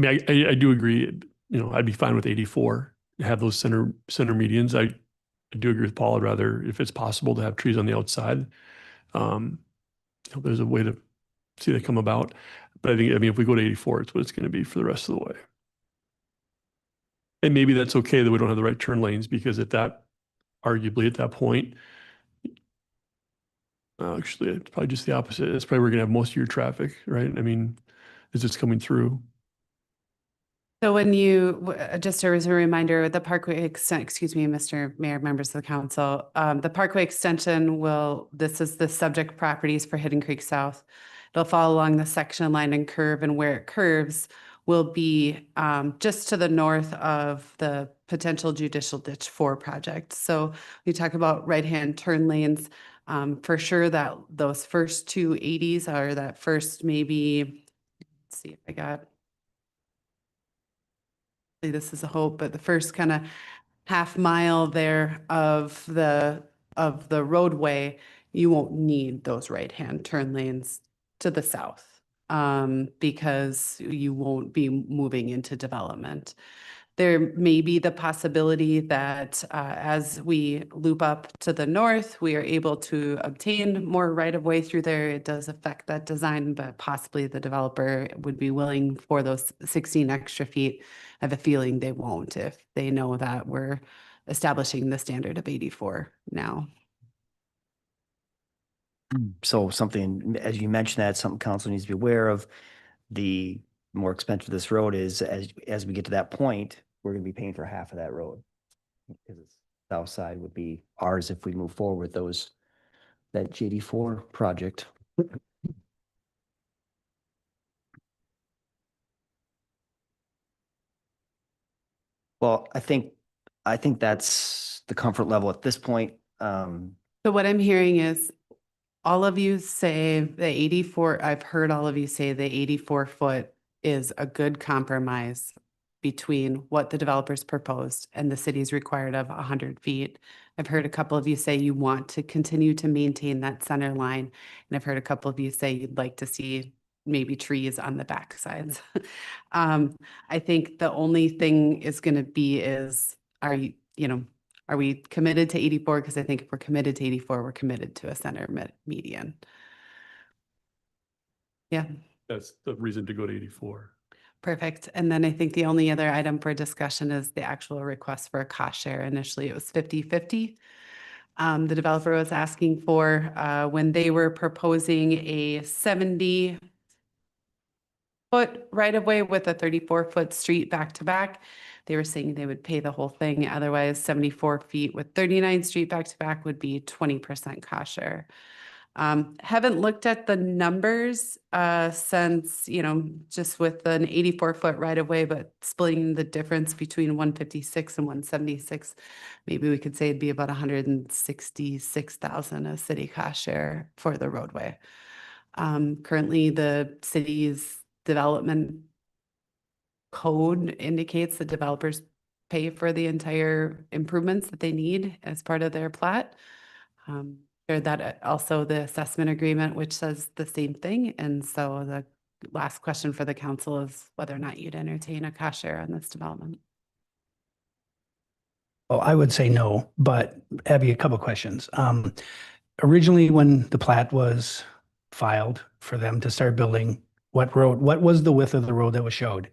mean, I do agree, you know, I'd be fine with 84, have those center medians. I do agree with Paul. I'd rather, if it's possible, to have trees on the outside. You know, there's a way to see that come about. But I mean, if we go to 84, it's what it's going to be for the rest of the way. And maybe that's okay that we don't have the right turn lanes, because arguably at that point, actually, it's probably just the opposite. It's probably where we're going to have most of your traffic, right? I mean, as it's coming through. So when just as a reminder, the Parkway excuse me, Mr. Mayor, members of the council, the Parkway extension this is the subject properties for Hidden Creek South. It'll follow along the section line and curve, and where it curves will be just to the north of the potential Judicial Ditch 4 project. So we talk about right-hand turn lanes. For sure that those first two 80s are that first maybe, let's see if I got, this is a hope, but the first kind of half mile there of the roadway, you won't need those right-hand turn lanes to the south because you won't be moving into development. There may be the possibility that as we loop up to the north, we are able to obtain more right-of-way through there. It does affect that design, but possibly the developer would be willing for those 16 extra feet. I have a feeling they won't if they know that we're establishing the standard of 84 now. So something, as you mentioned, that something council needs to be aware of. The more expensive this road is, as we get to that point, we're gonna be paying for half of that road. Because the south side would be ours if we move forward with that JD4 project. Well, I think that's the comfort level at this point. So what I'm hearing is all of you say the 84, I've heard all of you say the 84-foot is a good compromise between what the developers proposed and the city's required of 100 feet. I've heard a couple of you say you want to continue to maintain that center line. And I've heard a couple of you say you'd like to see maybe trees on the backsides. I think the only thing is going to be is, are we committed to 84? Because I think if we're committed to 84, we're committed to a center median. Yeah. That's the reason to go to 84. Perfect. And then I think the only other item for discussion is the actual request for a cost share. Initially, it was 50-50. The developer was asking for, when they were proposing a 70-foot right-of-way with a 34-foot street back to back, they were saying they would pay the whole thing. Otherwise, 74 feet with 39 street back to back would be 20% cost share. Haven't looked at the numbers since, just with an 84-foot right of way, but splitting the difference between 156 and 176, maybe we could say it'd be about 166,000 a city cost share for the roadway. Currently, the city's development code indicates that developers pay for the entire improvements that they need as part of their plat. Shared that also the assessment agreement, which says the same thing. And so the last question for the council is whether or not you'd entertain a cost share on this development. Well, I would say no, but Abby, a couple questions. Originally, when the plat was filed for them to start building, what was the width of the road that was showed?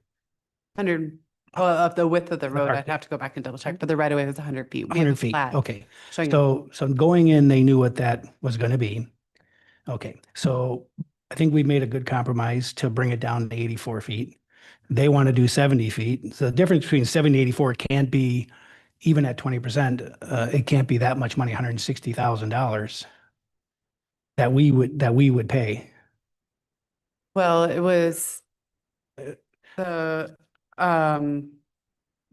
100, of the width of the road, park- I'd have to go back and double check, but the right of way was 100 feet. We have a 100 feet, plat okay. showing So going in, they knew what that was going to be. Okay, so I think we made a good compromise to bring it down to 84 feet. They want to do 70 feet. So the difference between 70 and 84 can't be, even at 20%, it can't be that much money, $160,000 that we would pay. Well, it was the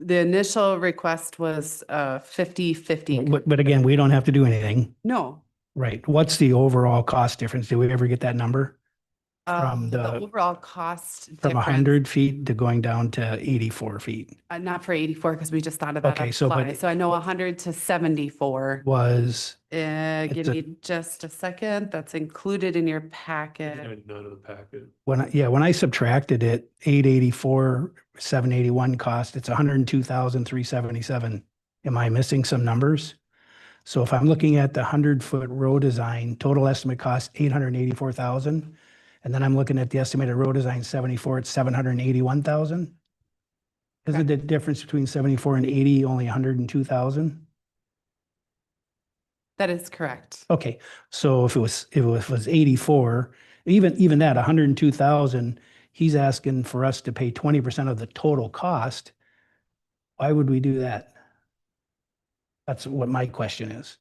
initial request was 50-50. But again, we don't have to do anything. No, Right. What's the overall cost difference? Did we ever get that number? From the the- overall cost From difference, 100 feet to going down to 84 feet not for 84, because we just thought of that Okay, on the so, but- fly. So I know 100 to 74. was, Give a- me just a second. That's included in your packet. 99 of the packet. when I subtracted it, 884, 781 cost, it's 102,377. Am I missing some numbers? So if I'm looking at the 100-foot road design, total estimate cost 884,000. And then I'm looking at the estimated road design 74, it's 781,000. Isn't the difference between 74 and 80 only 102,000? That is correct. Okay, so if it was 84, even that, 102,000, he's asking for us to pay 20% of the total cost. Why would we do that? That's what my question is.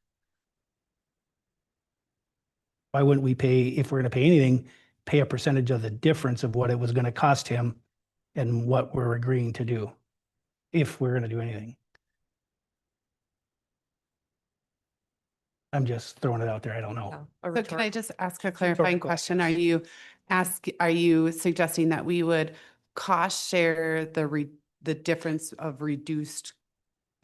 Why wouldn't we pay, if we're gonna pay anything, pay a percentage of the difference of what it was gonna cost him and what we're agreeing to do, if we're gonna do anything? I'm just throwing it out there, I don't know. So can I just ask a clarifying question? Are you suggesting that we would cost share the difference of reduced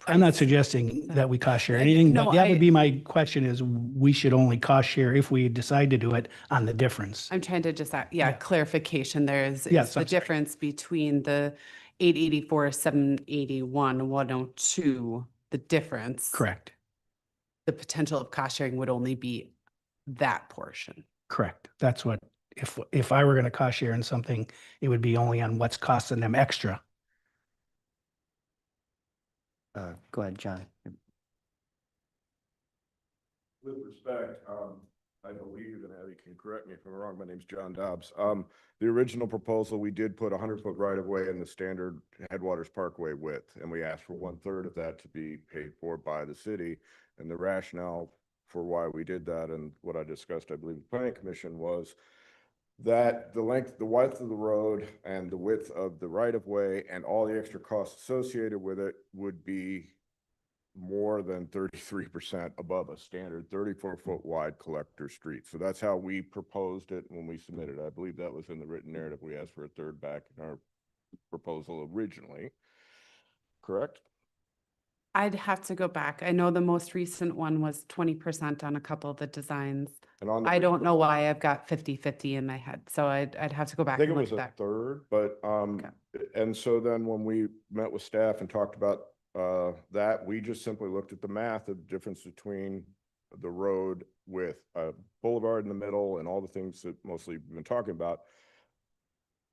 I'm not price? suggesting that we cost share anything, No, but that I- would be my question is, we should only cost share if we decide to do it on the difference. I'm trying to just, Yeah. clarification there is Yes, the I'm sorry. difference between the 884, 781, 102, the difference. Correct, The potential of cost sharing would only be that portion. correct. That's what, if I were gonna cost share in something, it would be only on what's costing them extra. Go ahead, John. With respect, I believe, and Abby can correct me if I'm wrong, my name's John Dobbs. The original proposal, we did put 100-foot right of way in the standard Headwaters Parkway width, and we asked for 1/3 of that to be paid for by the city. And the rationale for why we did that, and what I discussed, I believe, the planning commission, was that the width of the road and the width of the right of way and all the extra costs associated with it would be more than 33% above a standard 34-foot wide collector street. So that's how we proposed it when we submitted it. I believe that was in the written narrative. We asked for a third back in our proposal originally. Correct? I'd have to go back. I know the most recent one was 20% on a couple of the designs. And on the I don't know why I've got 50-50 in my head, so I'd have to go I back think and it look was at a that. third, but, and so then when we met with staff and talked about, that, we just simply looked at the math of the difference between the road with a boulevard in the middle and all the things that mostly we've been talking about.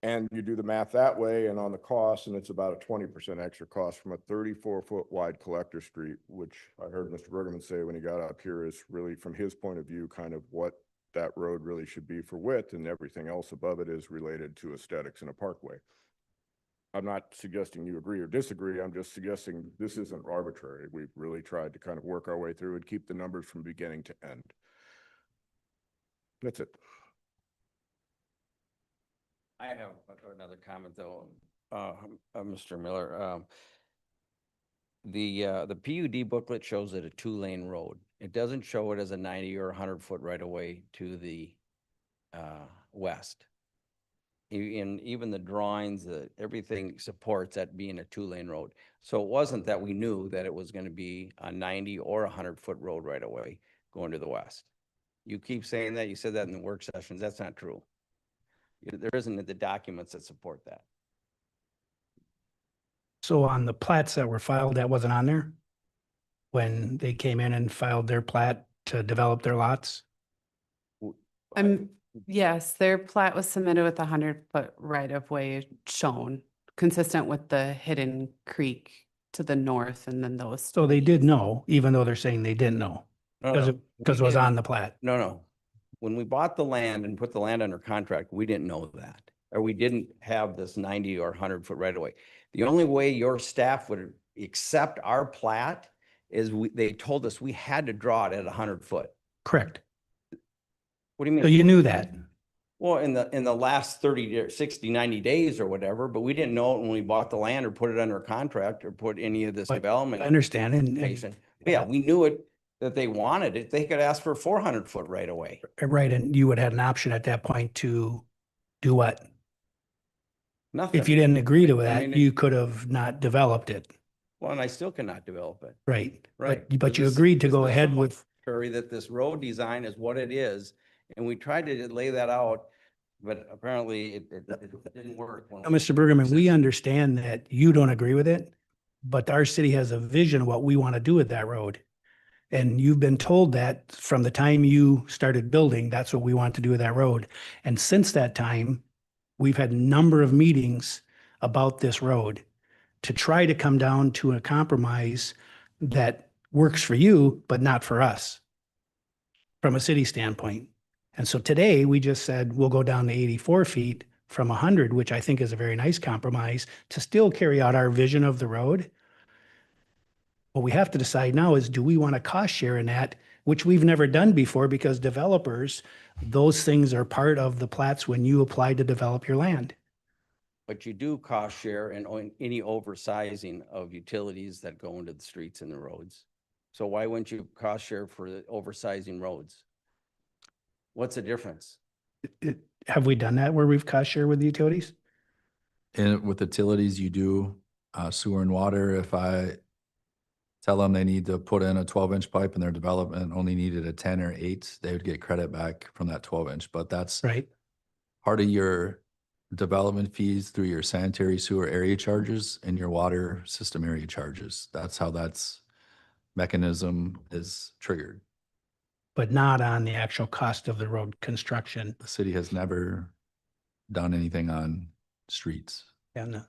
And you do the math that way and on the cost, and it's about a 20% extra cost from a 34-foot wide collector street, which I heard Mr. Bergman say when he got up here is really, from his point of view, kind of what that road really should be for width, and everything else above it is related to aesthetics in a parkway. I'm not suggesting you agree or disagree. I'm just suggesting this isn't arbitrary. We've really tried to kind of work our way through and keep the numbers from beginning to end. That's it. I have another comment though, Mr. Miller. The PUD booklet shows it a 2-lane road. It doesn't show it as a 90 or 100-foot right of way to the west. And even the drawings, everything supports that being a 2-lane road. So it wasn't that we knew that it was going to be a 90 or 100-foot road right away going to the west. You keep saying that. You said that in the work sessions. That's not true. There isn't the documents that support that. So on the plats that were filed, that wasn't on there? When they came in and filed their plat to develop their lots? Yes, their plat was submitted with a 100-foot right of way shown, consistent with the hidden creek to the north and then those. So they did know, even though they're saying they didn't know, because it was on the plat. No. When we bought the land and put the land under contract, we didn't know that, or we didn't have this 90 or 100-foot right of way. The only way your staff would accept our plat is they told us we had to draw it at 100-foot. Correct. What do you mean? So you knew that? Well, in the last 30, 60, 90 days or whatever, but we didn't know it when we bought the land or put it under contract or put any of this But development. I understand. And yeah, we knew it, that they wanted it. They could ask for a 400-foot right away. Right, and you would have an option at that point to do what? Nothing. If you didn't agree to I that, mean, you could have not developed it. Well, and I still cannot develop it. Right. Right. But you agreed to go ahead with, That this road design is what it is. And we tried to lay that out, but apparently it didn't work. Mr. Bergman, we understand that you don't agree with it, but our city has a vision of what we want to do with that road. And you've been told that from the time you started building, that's what we want to do with that road. And since that time, we've had a number of meetings about this road to try to come down to a compromise that works for you, but not for us from a city standpoint. And so today we just said, we'll go down to 84 feet from 100, which I think is a very nice compromise to still carry out our vision of the road. What we have to decide now is, do we want to cost share in that, which we've never done before, because developers, those things are part of the plats when you apply to develop your land. But you do cost share and any oversizing of utilities that go into the streets and the roads. So why wouldn't you cost share for the oversizing roads? What's the difference? Have we done that where we've cost share with the utilities? And with utilities, you do sewer and water. If I tell them they need to put in a 12-inch pipe and their development only needed a 10 or 8, they would get credit back from that 12-inch. But that's right. Part of your development fees through your sanitary sewer area charges and your water system area charges. That's how that's mechanism is triggered. But not on the actual cost of the road construction. The city has never done anything on streets. And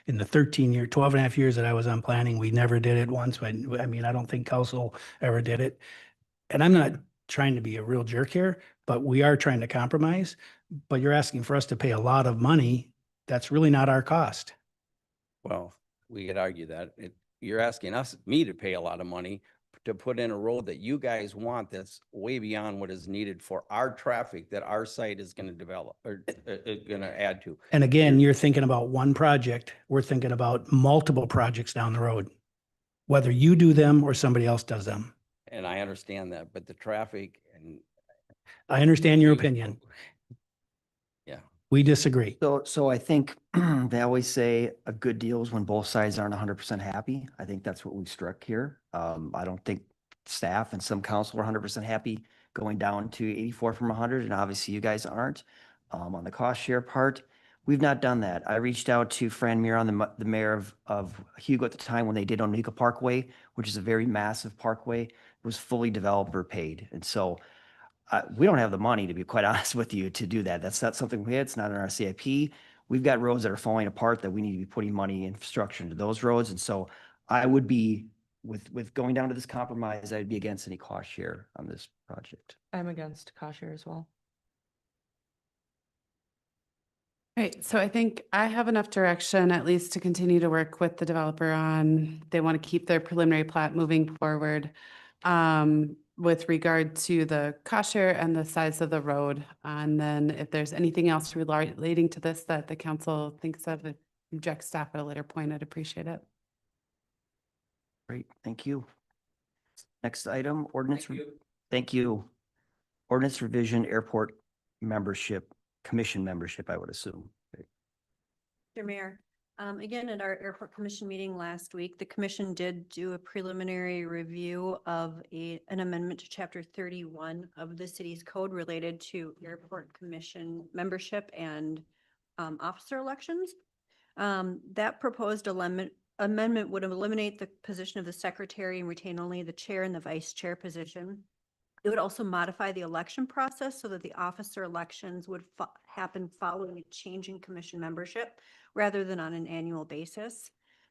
in the 12 and a half years that I was on planning, we never did it once. But I mean, I don't think council ever did it. And I'm not trying to be a real jerk here, but we are trying to compromise. But you're asking for us to pay a lot of money. That's really not our cost. Well, we could argue that. You're asking me to pay a lot of money to put in a road that you guys want that's way beyond what is needed for our traffic that our site is going to develop or going to add to. And again, you're thinking about one project. We're thinking about multiple projects down the road, whether you do them or somebody else does them. And I understand that, but the traffic and I understand your opinion. yeah, We disagree. So I think they always say a good deal is when both sides aren't 100% happy. I think that's what we struck here. I don't think staff and some council are 100% happy going down to 84 from 100, and obviously you guys aren't. On the cost share part, we've not done that. I reached out to Fran Miron, the mayor of Hugo at the time when they did Onika Parkway, which is a very massive parkway. It was fully developer paid, and so we don't have the money, to be quite honest with you, to do that. That's not something we had. It's not in our CIP. We've got roads that are falling apart that we need to be putting money infrastructure into those roads. And so I would be, with going down to this compromise, I'd be against any cost share on this project. I'm against cost share as well. Right, so I think I have enough direction at least to continue to work with the developer on, they want to keep their preliminary plat moving forward with regard to the cost share and the size of the road. And then if there's anything else relating to this that the council thinks of, if you direct staff at a later point, I'd appreciate it. Great, thank you. Next item, ordinance. Thank you. Ordinance revision, airport membership, commission membership, I would assume. Mr. Mayor, again, at our airport commission meeting last week, the commission did do a preliminary review of an amendment to chapter 31 of the city's code related to airport commission membership and officer elections. That proposed amendment would eliminate the position of the secretary and retain only the chair and the vice chair position. It would also modify the election process so that the officer elections would happen following a change in commission membership rather than on an annual basis.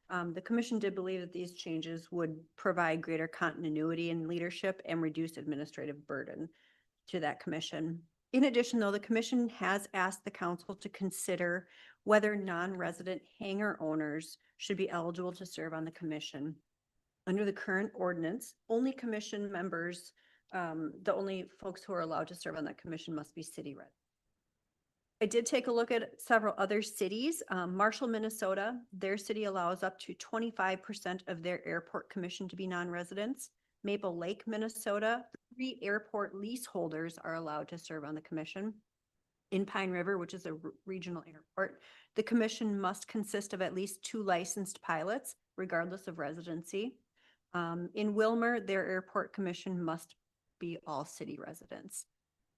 The commission did believe that these changes would provide greater continuity in leadership and reduce administrative burden to that commission. In addition, though, the commission has asked the council to consider whether non-resident hangar owners should be eligible to serve on the commission. Under the current ordinance, only commission members, the only folks who are allowed to serve on that commission must be city residents. I did take a look at several other cities. Marshall, Minnesota, their city allows up to 25% of their airport commission to be non-residents. Maple Lake, Minnesota, 3 airport leaseholders are allowed to serve on the commission. In Pine River, which is a regional airport, the commission must consist of at least 2 licensed pilots, regardless of residency. In Wilmer, their airport commission must be all city residents.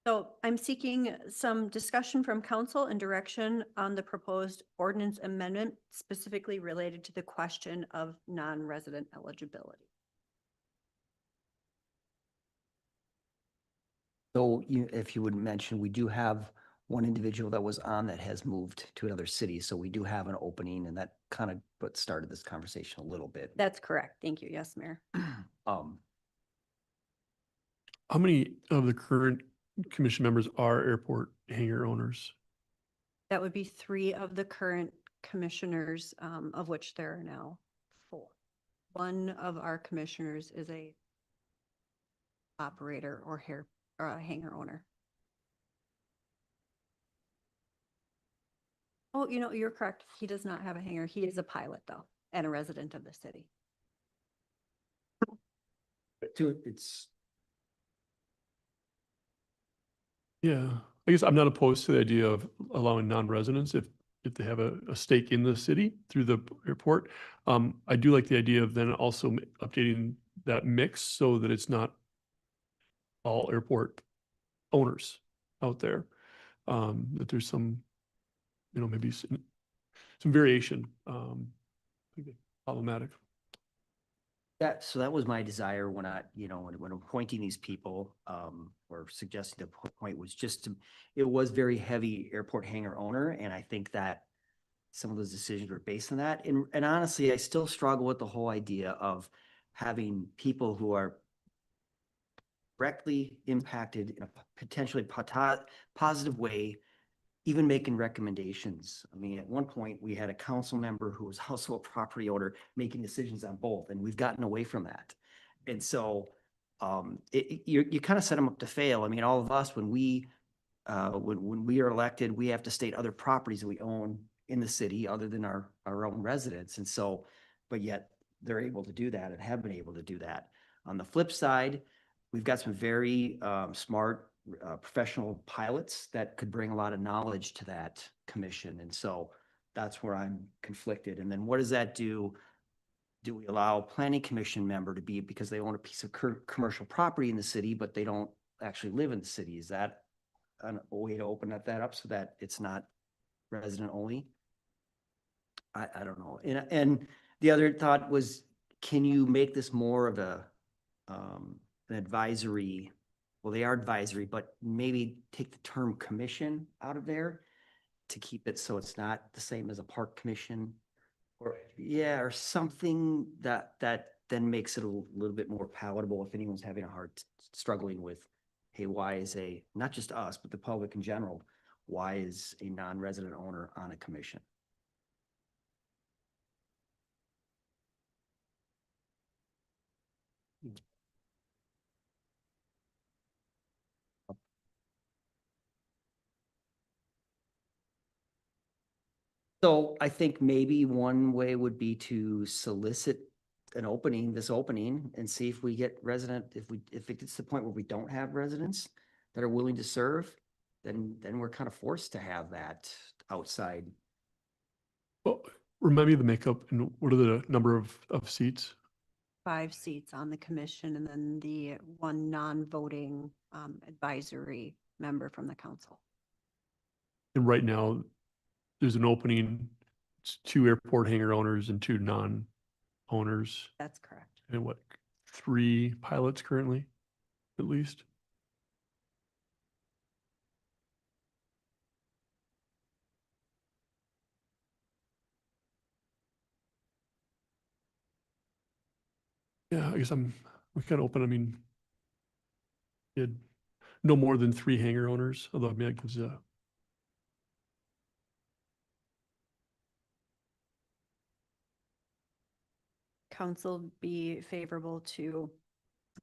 So I'm seeking some discussion from council and direction on the proposed ordinance amendment specifically related to the question of non-resident eligibility. So if you would mention, we do have one individual that was on that has moved to another city. So we do have an opening, and that kind of what started this conversation a little bit. That's correct. Thank you. Yes, Mayor. How many of the current commission members are airport hangar owners? That would be 3 of the current commissioners, of which there are now 4. One of our commissioners is a operator or a hangar owner. Oh, you're correct. He does not have a hangar. He is a pilot though, and a resident of the city. Yeah, I guess I'm not opposed to the idea of allowing non-residents if they have a stake in the city through the airport. I do like the idea of then also updating that mix so that it's not all airport owners out there. That there's some, maybe some variation. Problematic. So that was my desire when when appointing these people, or suggesting the point was it was very heavy airport hangar owner. And I think that some of those decisions were based on that. And honestly, I still struggle with the whole idea of having people who are directly impacted in a potentially positive way, even making recommendations. I mean, at one point we had a council member who was also a property owner making decisions on both, and we've gotten away from that. And so you kind of set them up to fail. I mean, all of us, when we are elected, we have to state other properties that we own in the city other than our own residents. And so, but yet they're able to do that and have been able to do that. On the flip side, we've got some very smart professional pilots that could bring a lot of knowledge to that commission. And so that's where I'm conflicted. And then what does that do? Do we allow a planning commission member to be, because they own a piece of commercial property in the city, but they don't actually live in the city? Is that a way to open that up so that it's not resident only? I don't know. And the other thought was, can you make this more of an advisory? Well, they are advisory, but maybe take the term commission out of there to keep it so it's not the same as a park commission, or yeah, or something that then makes it a little bit more palatable if anyone's having a hard struggling with, hey, why is not just us, but the public in general, why is a non-resident owner on a commission? So I think maybe one way would be to solicit this opening and see if we get if it gets to the point where we don't have residents that are willing to serve, then we're kind of forced to have that outside. Well, remind me of the makeup and what are the number of seats? 5 seats on the commission and then the 1 non-voting advisory member from the council. And right now, there's an opening, it's 2 airport hangar owners and 2 non-owners, That's correct. and what, 3 pilots currently, at least? Yeah, I guess we're kind of open. I mean, no more than 3 hangar owners, although I mean, that gives a, Council be favorable to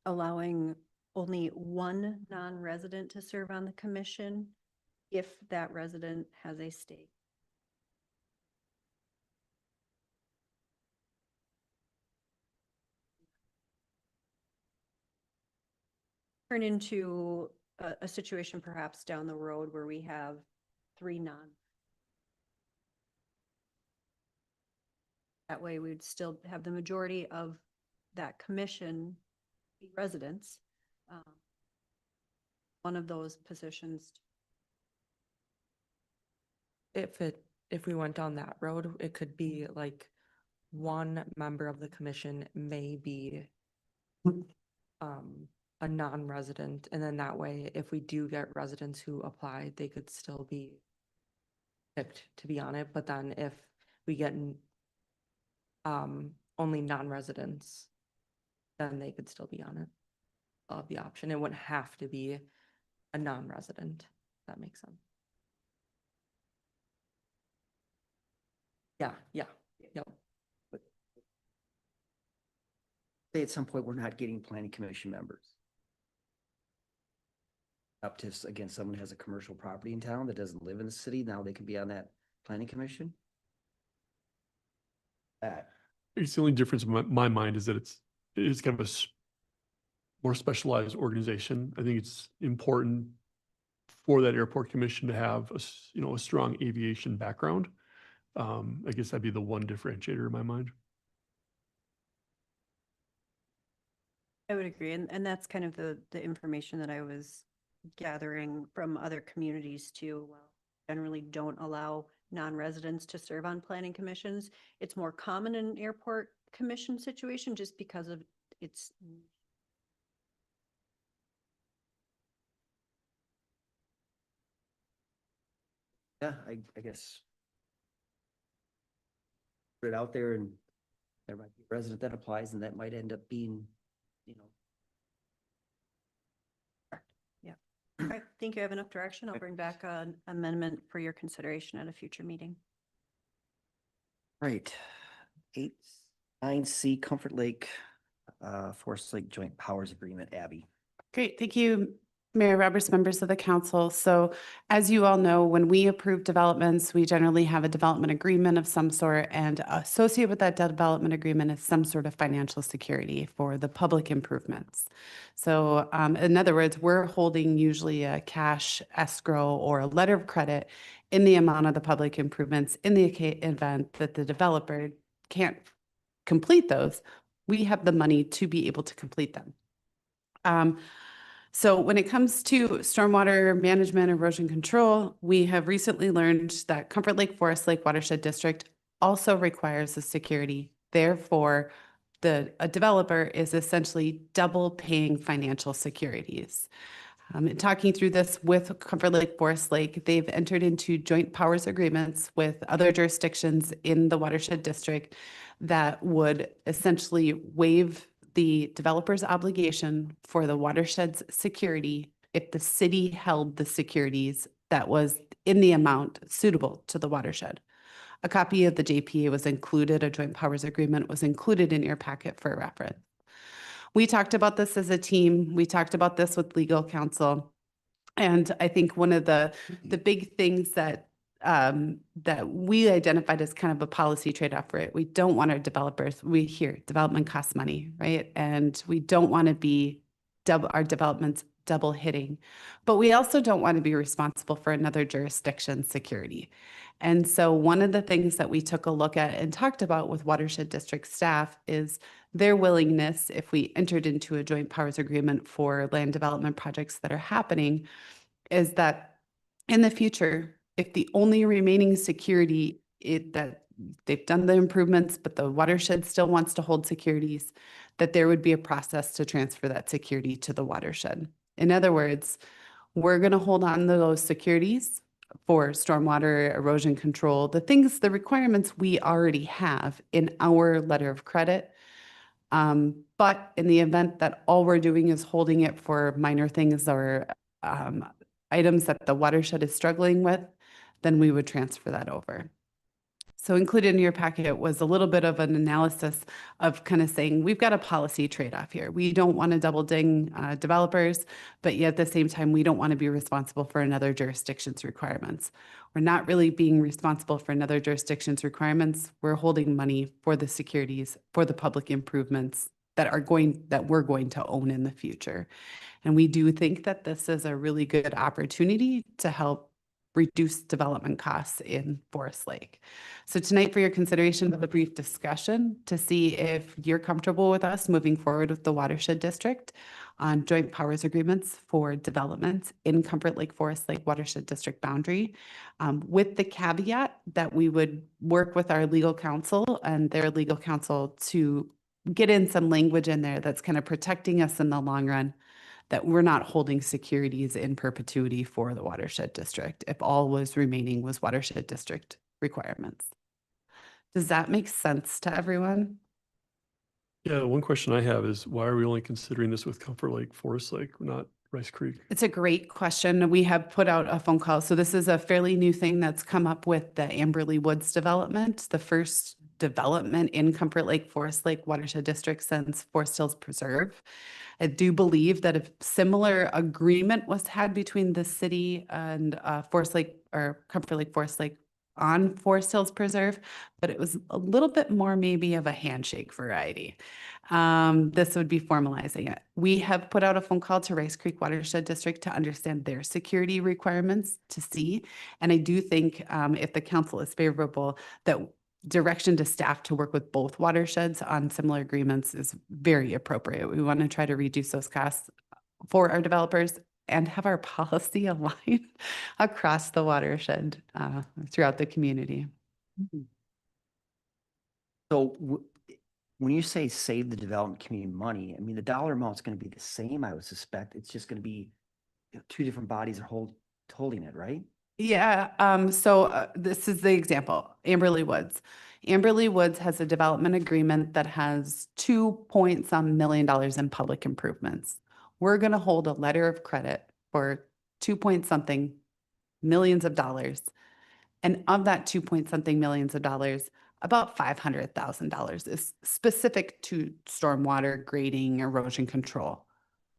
allowing only 1 non-resident to serve on the commission if that resident has a stake. Turn into a situation perhaps down the road where we have 3 non. That way we would still have the majority of that commission be residents. One of those positions. If we went down that road, it could be like 1 member of the commission may be a non-resident, and then that way, if we do get residents who apply, they could still be picked to be on it. But then if we get only non-residents, then they could still be on it. Of the option, it wouldn't have to be a non-resident. If that makes sense. Yeah, yep. Say at some point, we're not getting planning commission members. Up to, again, someone has a commercial property in town that doesn't live in the city, now they can be on that planning commission? it's the only difference in my mind is that it's kind of a more specialized organization. I think it's important for that airport commission to have a strong aviation background. I guess that'd be the one differentiator in my mind. I would agree. And that's kind of the information that I was gathering from other communities too. Well, generally don't allow non-residents to serve on planning commissions. It's more common in an airport commission situation just because of its. Yeah, I guess. Put it out there and there might be a resident that applies and that might end up being, Yeah. I think you have enough direction. I'll bring back an amendment for your consideration at a future meeting. Right. 9C Comfort Lake, Forest Lake Joint Powers Agreement, Abby. Great, thank you, Mayor Roberts, members of the council. So as you all know, when we approve developments, we generally have a development agreement of some sort, and associated with that development agreement is some sort of financial security for the public improvements. So in other words, we're holding usually a cash escrow or a letter of credit in the amount of the public improvements in the event that the developer can't complete those. We have the money to be able to complete them. So when it comes to stormwater management, erosion control, we have recently learned that Comfort Lake Forest Lake Watershed District also requires a security. Therefore, a developer is essentially double paying financial securities. In talking through this with Comfort Lake Forest Lake, they've entered into joint powers agreements with other jurisdictions in the watershed district that would essentially waive the developer's obligation for the watershed's security if the city held the securities that was in the amount suitable to the watershed. A copy of the JPA was included, a joint powers agreement was included in your packet for reference. We talked about this as a team. We talked about this with legal counsel. And I think one of the big things that we identified as kind of a policy trade-off for it. We don't want our developers, we hear development costs money, right? And we don't want to be our developments double hitting, but we also don't want to be responsible for another jurisdiction's security. And so one of the things that we took a look at and talked about with watershed district staff is their willingness, if we entered into a joint powers agreement for land development projects that are happening, is that in the future, if the only remaining security that they've done the improvements, but the watershed still wants to hold securities, that there would be a process to transfer that security to the watershed. In other words, we're going to hold on to those securities for stormwater, erosion control, the requirements we already have in our letter of credit. But in the event that all we're doing is holding it for minor things or items that the watershed is struggling with, then we would transfer that over. So included in your packet was a little bit of an analysis of kind of saying, we've got a policy trade-off here. We don't want to double ding developers, but yet at the same time, we don't want to be responsible for another jurisdiction's requirements. We're not really being responsible for another jurisdiction's requirements. We're holding money for the securities, for the public improvements that we're going to own in the future. And we do think that this is a really good opportunity to help reduce development costs in Forest Lake. So tonight for your consideration of a brief discussion to see if you're comfortable with us moving forward with the watershed district on joint powers agreements for development in Comfort Lake Forest Lake Watershed District boundary, with the caveat that we would work with our legal counsel and their legal counsel to get in some language in there that's kind of protecting us in the long run, that we're not holding securities in perpetuity for the watershed district if all was remaining was watershed district requirements. Does that make sense to everyone? Yeah, one question I have is why are we only considering this with Comfort Lake, Forest Lake, not Rice Creek? It's a great question. We have put out a phone call. So this is a fairly new thing that's come up with the Amberley Woods development, the first development in Comfort Lake, Forest Lake Watershed District since Forest Hills Preserve. I do believe that a similar agreement was had between the city and Forest Lake or Comfort Lake, Forest Lake on Forest Hills Preserve, but it was a little bit more maybe of a handshake variety. This would be formalizing it. We have put out a phone call to Rice Creek Watershed District to understand their security requirements to see. And I do think if the council is favorable, that direction to staff to work with both watersheds on similar agreements is very appropriate. We want to try to reduce those costs for our developers and have our policy align across the watershed throughout the community. So when you say save the development community money, I mean, the dollar amount's going to be the same, I would suspect. It's just going to be two different bodies are holding it, right? Yeah, so this is the example, Amberley Woods. Amberley Woods has a development agreement that has $2 million in public improvements. We're going to hold a letter of credit for $2 million. And of that $2 million, about $500,000 is specific to stormwater grading, erosion control.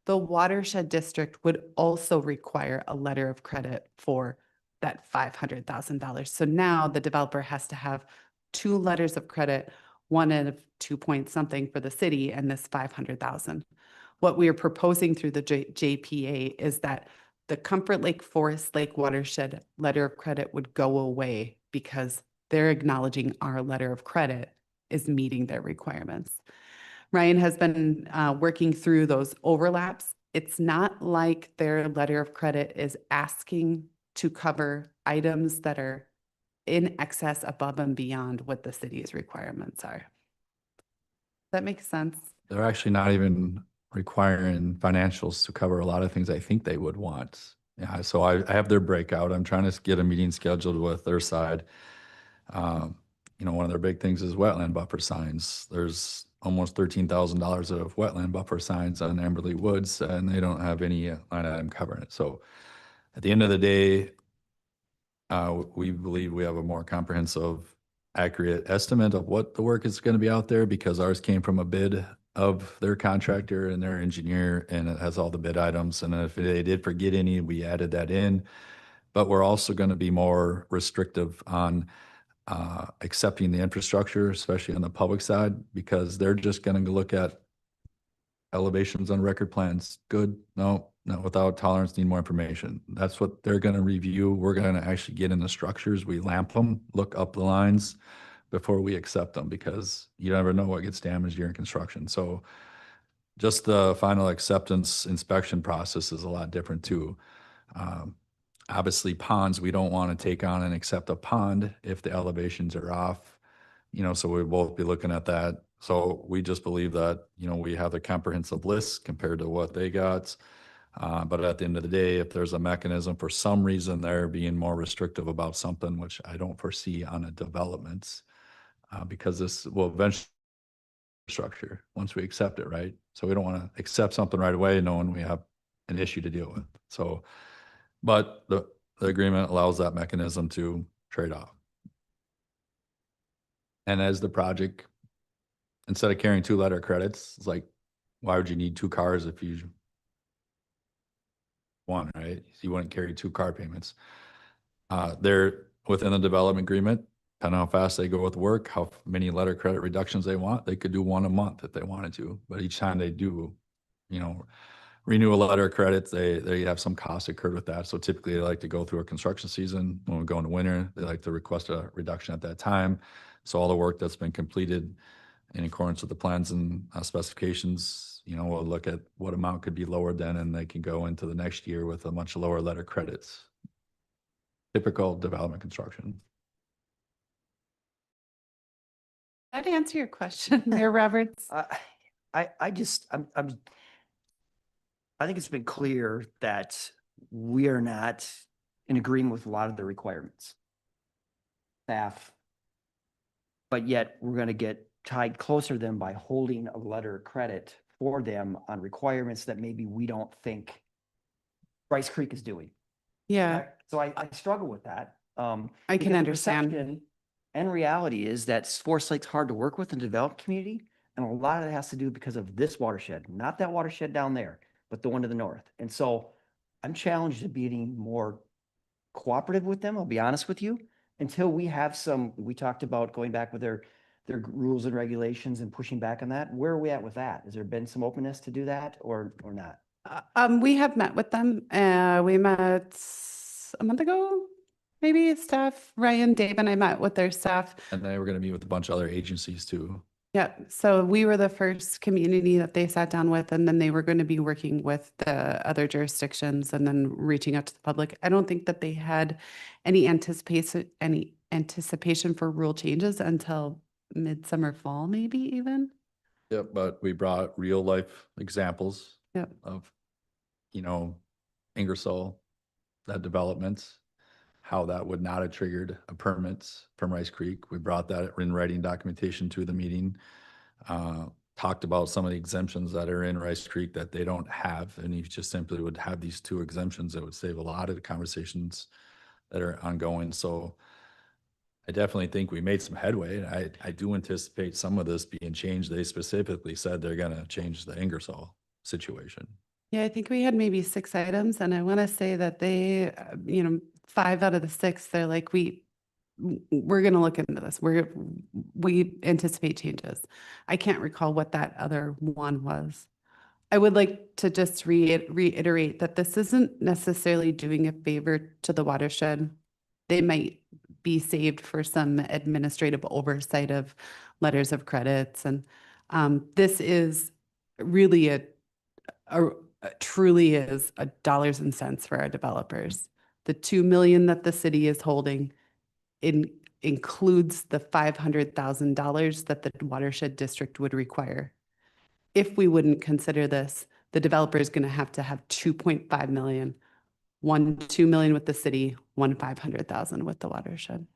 the watershed district would also require a letter of credit for that $500,000. So now the developer has to have two letters of credit, one of 2 point something for the city and this 500,000. What we are proposing through the JPA is that the Comfort Lake Forest Lake watershed letter of credit would go away because they're acknowledging our letter of credit is meeting their requirements. Ryan has been working through those overlaps. It's not like their letter of credit is asking to cover items that are in excess, above and beyond what the city's requirements are. That makes sense. They're actually not even requiring financials to cover a lot of things I think they would want. Yeah, so I have their breakout. I'm trying to get a meeting scheduled with their side. You know, one of their big things is wetland buffer signs. There's almost $13,000 of wetland buffer signs on Amberley Woods, and they don't have any line item covering it. So at the end of the day, we believe we have a more comprehensive, accurate estimate of what the work is going to be out there, because ours came from a bid of their contractor and their engineer, and it has all the bid items. And if they did forget any, we added that in. But we're also going to be more restrictive on accepting the infrastructure, especially on the public side, because they're just going to look at elevations on record plans. Good, no, not without tolerance, need more information. That's what they're going to review. We're going to actually get in the structures. We lamp them, look up the lines before we accept them, because you never know what gets damaged during construction. So just the final acceptance inspection process is a lot different too. Obviously ponds, we don't want to take on and accept a pond if the elevations are off, you know, so we'll both be looking at that. So we just believe that, you know, we have a comprehensive list compared to what they got. But at the end of the day, if there's a mechanism for some reason they're being more restrictive about something, which I don't foresee on a development, because this will eventually structure once we accept it, right? So we don't want to accept something right away knowing we have an issue to deal with. So, but the agreement allows that mechanism to trade off. And as the project, instead of carrying 2 letter credits, it's like, why would you need 2 cars if you one, right? You wouldn't carry 2 car payments. They're within the development agreement, depending on how fast they go with work, how many letter credit reductions they want, they could do 1 a month if they wanted to. But each time they do, you know, renew a letter of credit, they have some costs incurred with that. So typically they like to go through a construction season. When we go into winter, they like to request a reduction at that time. So all the work that's been completed in accordance with the plans and specifications, you know, we'll look at what amount could be lowered then, and they can go into the next year with a much lower letter credits. Typical development construction. That answer your question, Mayor Roberts? I think it's been clear that we are not in agreement with a lot of the requirements. Staff. But yet we're going to get tied closer to them by holding a letter of credit for them on requirements that maybe we don't think Rice Creek is doing. Yeah, So I struggle with that. I because can the understand. perception and reality is that Forest Lake's hard to work with in the developed community. And a lot of it has to do because of this watershed, not that watershed down there, but the one to the north. And so I'm challenged to being more cooperative with them. I'll be honest with you, until we have we talked about going back with their rules and regulations and pushing back on that. Where are we at with that? Has there been some openness to do that or not? We have met with them. We met a month ago, maybe. Staff, Ryan, Dave, and I met with their staff. And they were going to meet with a bunch of other agencies too. Yeah, so we were the first community that they sat down with, and then they were going to be working with the other jurisdictions and then reaching out to the public. I don't think that they had any anticipation for rule changes until midsummer, fall, maybe even. Yep, but we brought real life examples Yep. of, you know, Ingersoll, that development, how that would not have triggered a permit from Rice Creek. We brought that in writing documentation to the meeting, talked about some of the exemptions that are in Rice Creek that they don't have. And if you just simply would have these 2 exemptions, it would save a lot of the conversations that are ongoing. So I definitely think we made some headway. I do anticipate some of this being changed. They specifically said they're going to change the Ingersoll situation. Yeah, I think we had maybe 6 items, and I want to say that they, 5 out of the 6, they're like, we're going to look into this. We anticipate changes. I can't recall what that other one was. I would like to just reiterate that this isn't necessarily doing a favor to the watershed. They might be saved for some administrative oversight of letters of credits. And this is really truly is a dollars and cents for our developers. The 2 million that the city is holding includes the $500,000 that the watershed district would require. If we wouldn't consider this, the developer is going to have 2.5 million, 2 million with the city, 500,000 with the watershed.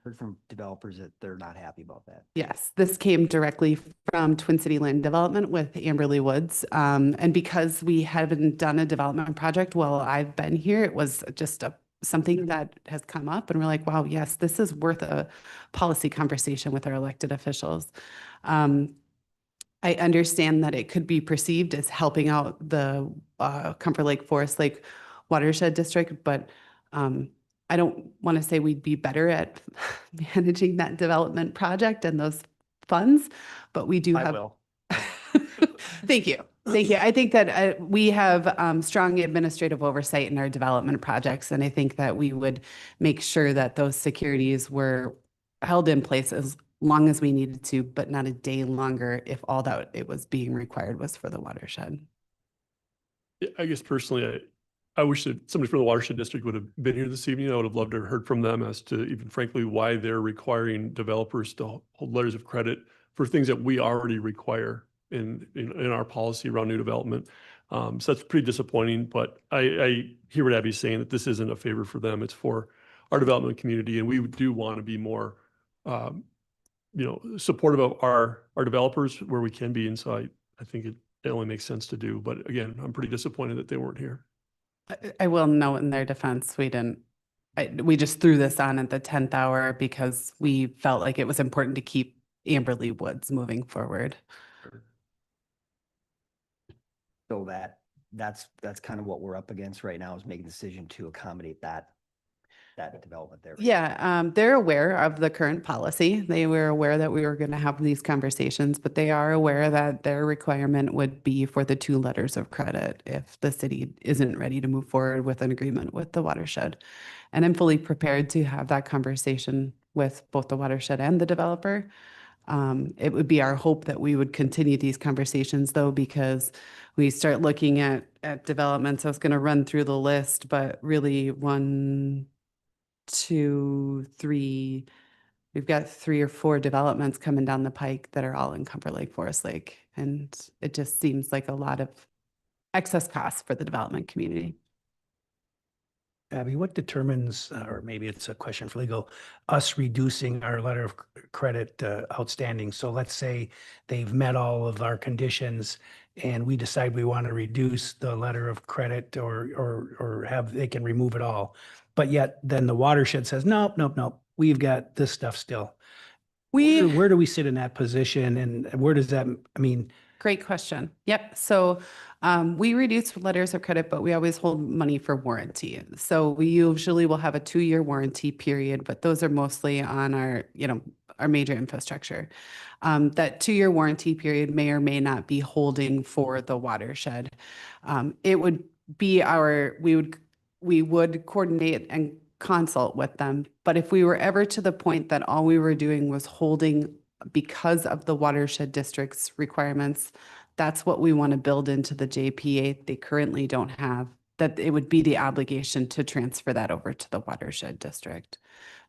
Heard from developers that they're not happy about that. Yes, this came directly from Twin City Land Development with Amberley Woods. And because we haven't done a development project while I've been here, it was just something that has come up, and we're like, wow, yes, this is worth a policy conversation with our elected officials. I understand that it could be perceived as helping out the Comfort Lake Forest Lake Watershed District, but I don't want to say we'd be better at managing that development project and those funds, but we do have. I will. Thank you. Thank you. I think that we have strong administrative oversight in our development projects, and I think that we would make sure that those securities were held in place as long as we needed to, but not a day longer if all that it was being required was for the watershed. Yeah, I guess personally, I wish that somebody from the watershed district would have been here this evening. I would have loved to have heard from them as to even frankly why they're requiring developers to hold letters of credit for things that we already require in our policy around new development. So that's pretty disappointing, but I hear what Abby's saying, that this isn't a favor for them. It's for our development community, and we do want to be more supportive of our developers where we can be. And so I think it only makes sense to do. But again, I'm pretty disappointed that they weren't here. I will note in their defense, we just threw this on at the 10th hour because we felt like it was important to keep Amberley Woods moving forward. So that's kind of what we're up against right now, is making a decision to accommodate that development there. Yeah, they're aware of the current policy. They were aware that we were going to have these conversations, but they are aware that their requirement would be for the 2 letters of credit if the city isn't ready to move forward with an agreement with the watershed. And I'm fully prepared to have that conversation with both the watershed and the developer. It would be our hope that we would continue these conversations, though, because we start looking at developments. I was going to run through the list, but really 1, 2, 3, we've got 3 or 4 developments coming down the pike that are all in Comfort Lake Forest Lake. And it just seems like a lot of excess costs for the development community. Abby, what determines, or maybe it's a question for legal, us reducing our letter of credit outstanding? So let's say they've met all of our conditions and we decide we want to reduce the letter of credit or have, they can remove it all. But yet then the watershed says, nope, we've got this stuff still. Where do we sit in that position, and where does that, Great question. Yep. So we reduce letters of credit, but we always hold money for warranty. So we usually will have a 2-year warranty period, but those are mostly on our major infrastructure. That 2-year warranty period may or may not be holding for the watershed. It would be we would coordinate and consult with them. But if we were ever to the point that all we were doing was holding because of the watershed district's requirements, that's what we want to build into the JPA. They currently don't have that. It would be the obligation to transfer that over to the watershed district,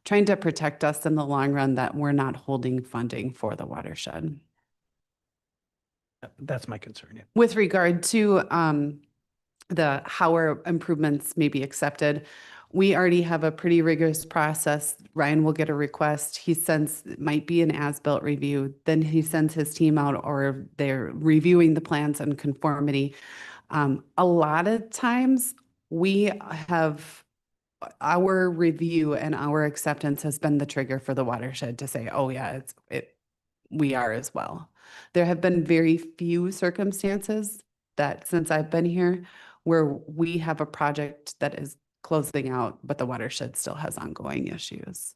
trying to protect us in the long run that we're not holding funding for the watershed. That's my concern. Yeah. With regard to how our improvements may be accepted, we already have a pretty rigorous process. Ryan will get a request. He sends, it might be an as-built review. Then he sends his team out, or they're reviewing the plans and conformity. A lot of times we have our review and our acceptance has been the trigger for the watershed to say, oh yeah, we are as well. There have been very few circumstances that since I've been here, where we have a project that is closing out, but the watershed still has ongoing issues.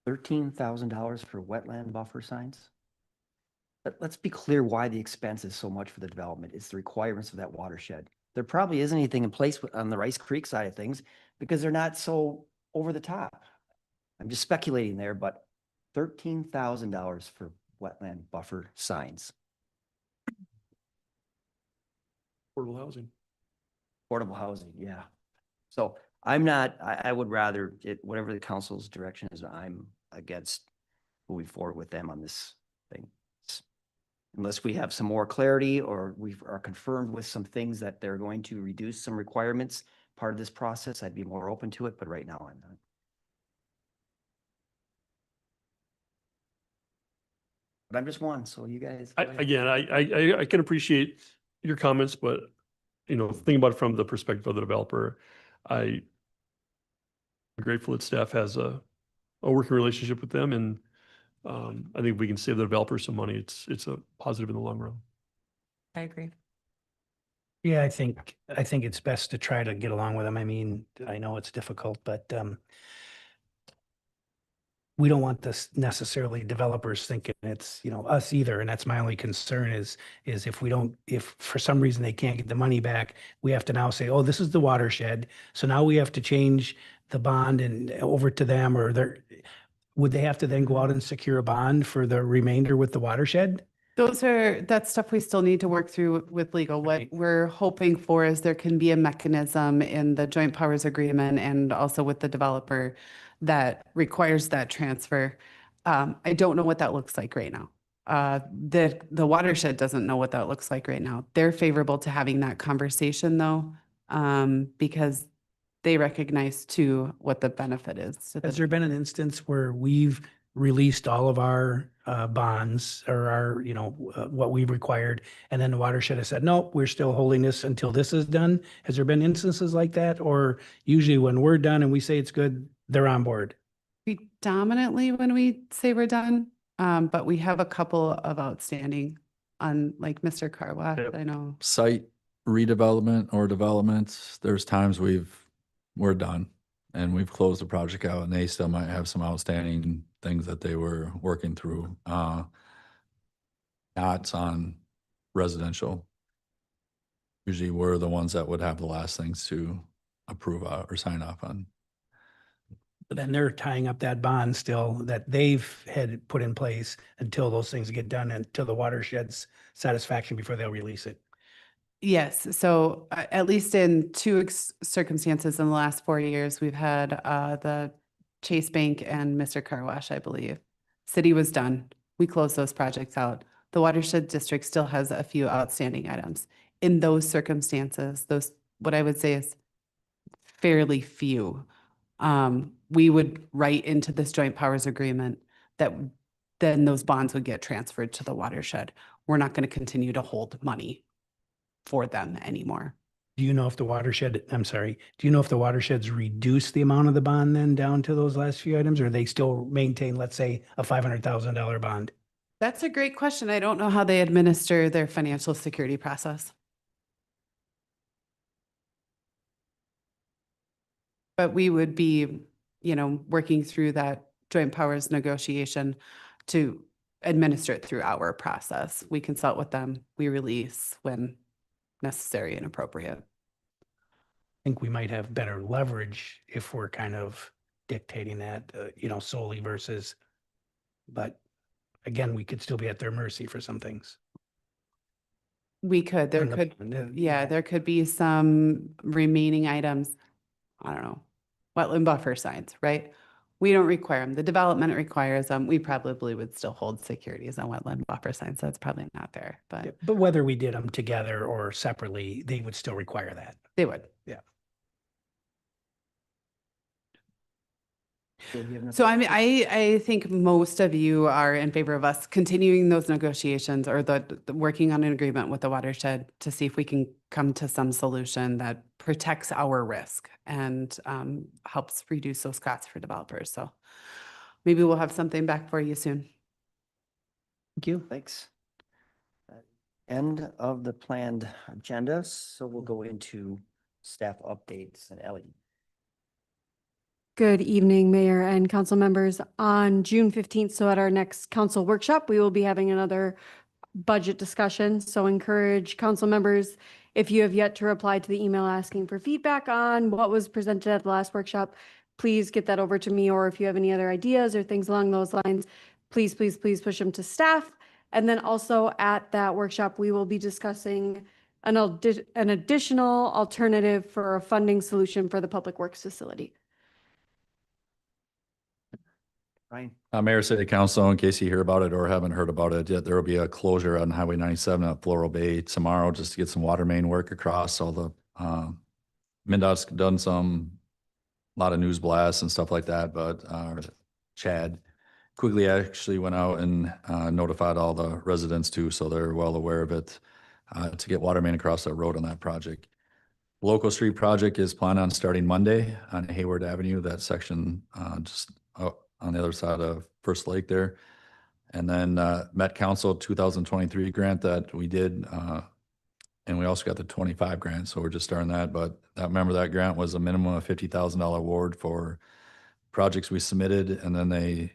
$13,000 for wetland buffer signs? Let's be clear why the expense is so much for the development. It's the requirements of that watershed. There probably isn't anything in place on the Rice Creek side of things because they're not so over the top. I'm just speculating there, but $13,000 for wetland buffer signs. Affordable housing. Affordable housing, yeah. So I'm not, I would rather whatever the council's direction is, I'm against moving forward with them on this thing. Unless we have some more clarity or we are confirmed with some things that they're going to reduce some requirements, part of this process, I'd be more open to it, but right now I'm not. But I'm just one, so you guys. go ahead. Again, I can appreciate your comments, but think about it from the perspective of the developer. I'm grateful that staff has a working relationship with them, and I think if we can save the developer some money, it's a positive in the long run. I agree. Yeah, I think it's best to try to get along with them. I mean, I know it's difficult, but we don't want this necessarily developers thinking it's, us either. And that's my only concern is if for some reason they can't get the money back, we have to now say, oh, this is the watershed. So now we have to change the bond and over to them, or would they have to then go out and secure a bond for the remainder with the watershed? That's stuff we still need to work through with legal. What Right. we're hoping for is there can be a mechanism in the joint powers agreement and also with the developer that requires that transfer. I don't know what that looks like right now. The watershed doesn't know what that looks like right now. They're favorable to having that conversation though, because they recognize too what the benefit is. to the Has there been an instance where we've released all of our bonds or our, what we've required, and then the watershed has said, no, we're still holding this until this is done? Has there been instances like that? Or usually when we're done and we say it's good, they're on board? Predominantly when we say we're done, but we have a couple of outstanding on like Mr. Carwath, Yep. I know. Site redevelopment or developments, there's times we're done and we've closed the project out and they still might have some outstanding things that they were working through. Not on residential. Usually we're the ones that would have the last things to approve or sign off on. But then they're tying up that bond still that they've had put in place until those things get done, until the watershed's satisfaction before they'll release it. Yes, so at least in two circumstances in the last 4 years, we've had the Chase Bank and Mr. Car Wash, I believe. City was done. We closed those projects out. The watershed district still has a few outstanding items. In those circumstances, what I would say is fairly few. We would write into this joint powers agreement that then those bonds would get transferred to the watershed. We're not going to continue to hold money for them anymore. Do you know if the watershed's reduced the amount of the bond then down to those last few items, or they still maintain, let's say, a $500,000 bond? That's a great question. I don't know how they administer their financial security process. But we would be, working through that joint powers negotiation to administer it through our process. We consult with them, we release when necessary and appropriate. I think we might have better leverage if we're kind of dictating that, solely versus, but again, we could still be at their mercy for some things. We could, there could be some remaining items. I don't know, wetland buffer signs, right? We don't require them. The development requires them. We probably would still hold securities on wetland buffer signs. That's probably not fair, but But whether we did them together or separately, they would still require that. they would. Yeah. So I think most of you are in favor of us continuing those negotiations or the working on an agreement with the watershed to see if we can come to some solution that protects our risk and helps reduce those costs for developers. So maybe we'll have something back for you soon. Thank you. Thanks. end of the planned agenda, so we'll go into staff updates and Ellie. Good evening, Mayor and council members. On June 15th, so at our next council workshop, we will be having another budget discussion. So encourage council members, if you have yet to reply to the email asking for feedback on what was presented at the last workshop, please get that over to me. Or if you have any other ideas or things along those lines, please push them to staff. And then also at that workshop, we will be discussing an additional alternative for a funding solution for the Public Works facility. Ryan? Mayor, City Council, in case you hear about it or haven't heard about it yet, there will be a closure on Highway 97 at Floral Bay tomorrow just to get some water main work across. All the MnDOT's done a lot of news blasts and stuff like that, but Chad Quigley actually went out and notified all the residents too, so they're well aware of it, to get water main across that road on that project. Local Street project is planned on starting Monday on Hayward Avenue, that section just on the other side of First Lake there. And then Met Council 2023 grant that we did, and we also got the 25 grant, so we're just starting that. But remember, that grant was a minimum of $50,000 award for projects we submitted, and then they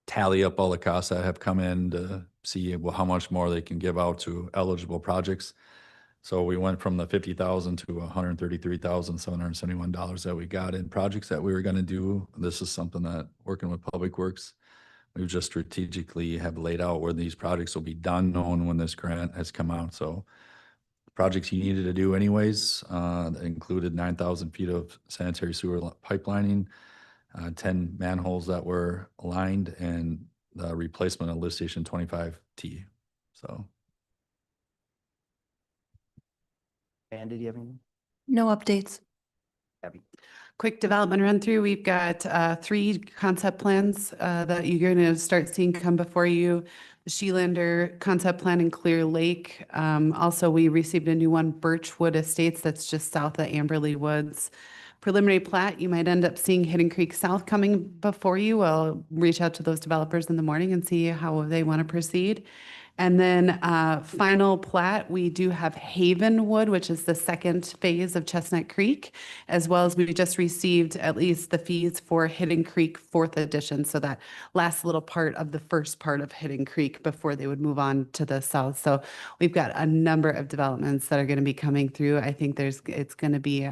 tally up all the costs that have come in to see how much more they can give out to eligible projects. So we went from the $50,000 to $133,771 that we got in projects that we were going to do. This is something that, working with Public Works, we've just strategically have laid out where these projects will be done, knowing when this grant has come out. So projects you needed to do anyways, that included 9,000 feet of sanitary sewer pipelining, 10 manholes that were aligned, and the replacement of lift station 25T. So. And did you have anything? No updates. Abby? Quick development run through. We've got 3 concept plans that you're going to start seeing come before you. The Sheelander concept plan in Clear Lake. Also, we received a new one, Birchwood Estates, that's just south of Amberley Woods. Preliminary plat, you might end up seeing Hidden Creek South coming before you. I'll reach out to those developers in the morning and see how they want to proceed. And then final plat, we do have Havenwood, which is the second phase of Chestnut Creek, as well as we just received at least the fees for Hidden Creek 4th edition. So that last little part of the first part of Hidden Creek before they would move on to the south. So we've got a number of developments that are going to be coming through. I think it's going to be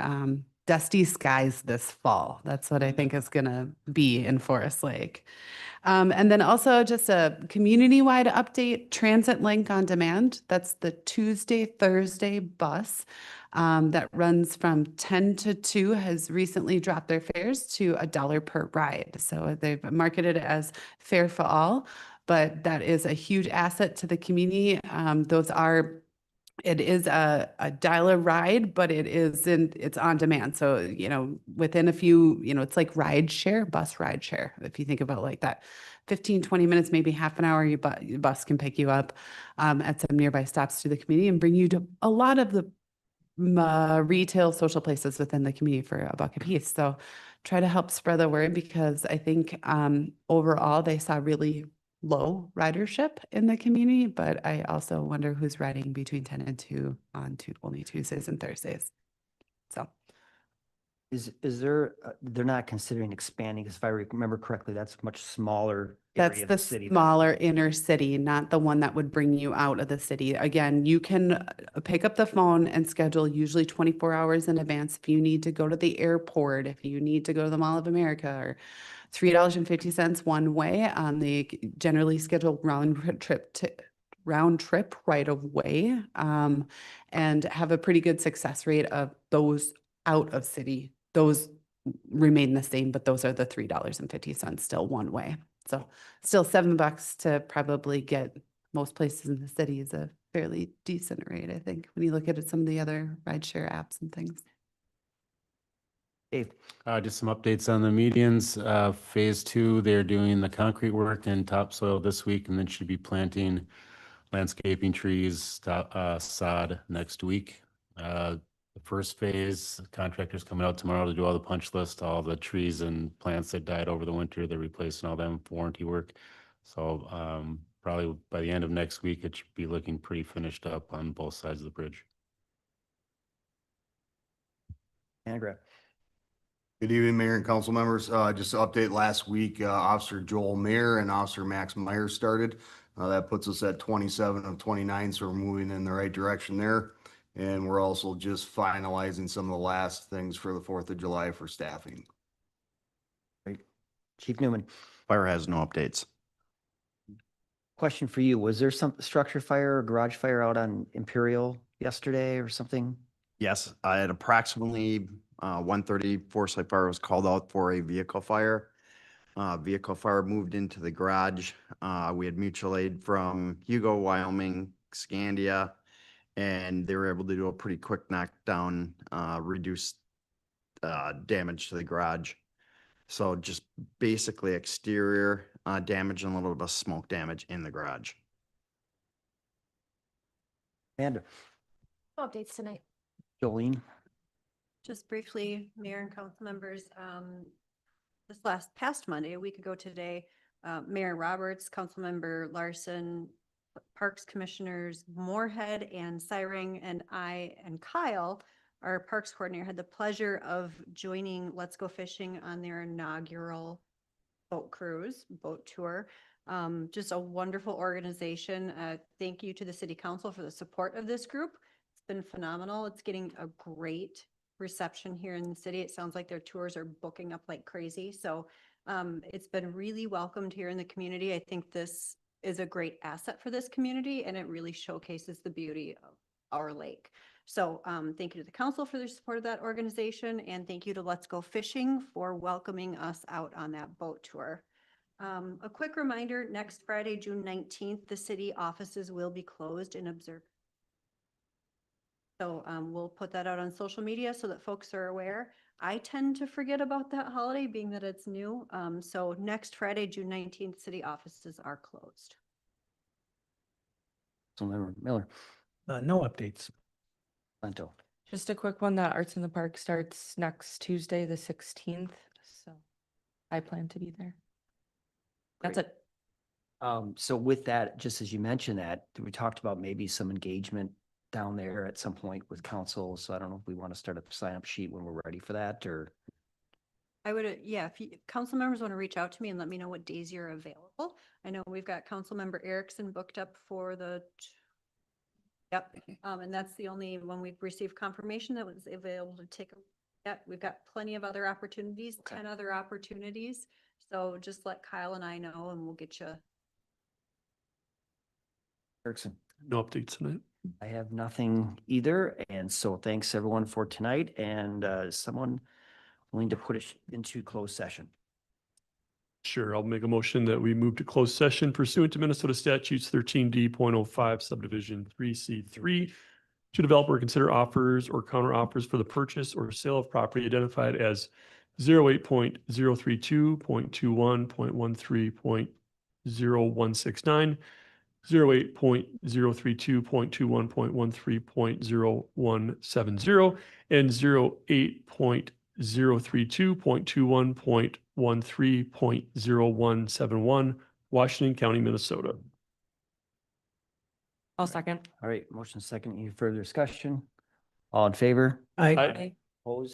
dusty skies this fall. That's what I think is going to be in Forest Lake. And then also just a community-wide update, Transit Link on Demand. That's the Tuesday, Thursday bus that runs from 10 to 2, has recently dropped their fares to $1 per ride. So they've marketed it as Fare for All, but that is a huge asset to the community. It is a dial-a ride, but it's on demand. So, within a few, it's like bus ride share. If you think about like that, 15, 20 minutes, maybe half an hour, your bus can pick you up at some nearby stops to the community and bring you to a lot of the retail social places within the community for $1 a piece. So try to help spread the word, because I think overall they saw really low ridership in the community, but I also wonder who's riding between 10 and 2 on only Tuesdays and Thursdays. So Is there, they're not considering expanding, because if I remember correctly, that's a much smaller that's area of the the city. smaller inner city, not the one that would bring you out of the city. Again, you can pick up the phone and schedule usually 24 hours in advance if you need to go to the airport, if you need to go to the Mall of America, or $3.50 one way. They generally schedule round trip right away, and have a pretty good success rate of those out of city. Those remain the same, but those are the $3.50 still one way. So still $7 to probably get most places in the city is a fairly decent rate, I think, when you look at some of the other rideshare apps and things. Dave? Just some updates on the medians. Phase 2, they're doing the concrete work and topsoil this week, and then should be planting landscaping trees, sod next week. The first phase, contractor's coming out tomorrow to do all the punch list, all the trees and plants that died over the winter. They're replacing all them for warranty work. So probably by the end of next week, it should be looking pretty finished up on both sides of the bridge. Andrea. Good evening, Mayor and council members. Just to update last week, Officer Joel Mayer and Officer Max Meyer started. That puts us at 27 of 29, so we're moving in the right direction there. And we're also just finalizing some of the last things for the 4th of July for staffing. Great. Chief Newman, Fire has no updates. question for you. Was there some structure fire or garage fire out on Imperial yesterday or something? Yes, at approximately 1:30, Foresight Fire was called out for a vehicle fire. Vehicle fire moved into the garage. We had mutual aid from Hugo, Wyoming, Scandia, and they were able to do a pretty quick knockdown, reduce damage to the garage. So just basically exterior damage and a little bit of smoke damage in the garage. Amanda, No updates tonight. Jolene, Just briefly, Mayor and council members, this past Monday, a week ago today, Mayor Roberts, Councilmember Larson, Parks Commissioners Moorhead and Syring, and I and Kyle, our Parks Coordinator, had the pleasure of joining Let's Go Fishing on their inaugural boat cruise, boat tour. Just a wonderful organization. Thank you to the City Council for the support of this group. It's been phenomenal. It's getting a great reception here in the city. It sounds like their tours are booking up like crazy. So it's been really welcomed here in the community. I think this is a great asset for this community, and it really showcases the beauty of our lake. So thank you to the council for their support of that organization, and thank you to Let's Go Fishing for welcoming us out on that boat tour. A quick reminder, next Friday, June 19th, the city offices will be closed and observed. So we'll put that out on social media so that folks are aware. I tend to forget about that holiday, being that it's new. So next Friday, June 19th, city offices are closed. Councilmember Miller, No updates. Lento. Just a quick one, that Arts in the Park starts next Tuesday, the 16th. So I plan to be there. That's Great. it. So with that, just as you mentioned that, we talked about maybe some engagement down there at some point with council. So I don't know if we want to start a sign up sheet when we're ready for that, or I would, yeah, if council members want to reach out to me and let me know what days you're available. I know we've got Councilmember Erickson booked up for the, yep. And that's the only one we've received confirmation that was available to take. Yeah, we've got plenty of other opportunities, 10 other opportunities. So just let Kyle and I know and we'll get you. Erickson. No updates tonight. I have nothing either. And so thanks everyone for tonight, and someone willing to put it into closed session. Sure, I'll make a motion that we move to closed session pursuant to Minnesota statutes 13D.05 subdivision 3C3 to develop or consider offers or counter offers for the purchase or sale of property identified as 08.032.21.13.0169, 08.032.21.13.0170, and 08.032.21.13.0171, Washington County, Minnesota. I'll second. All right, motion second. Any further discussion? All in favor? I. Aye. Opposed?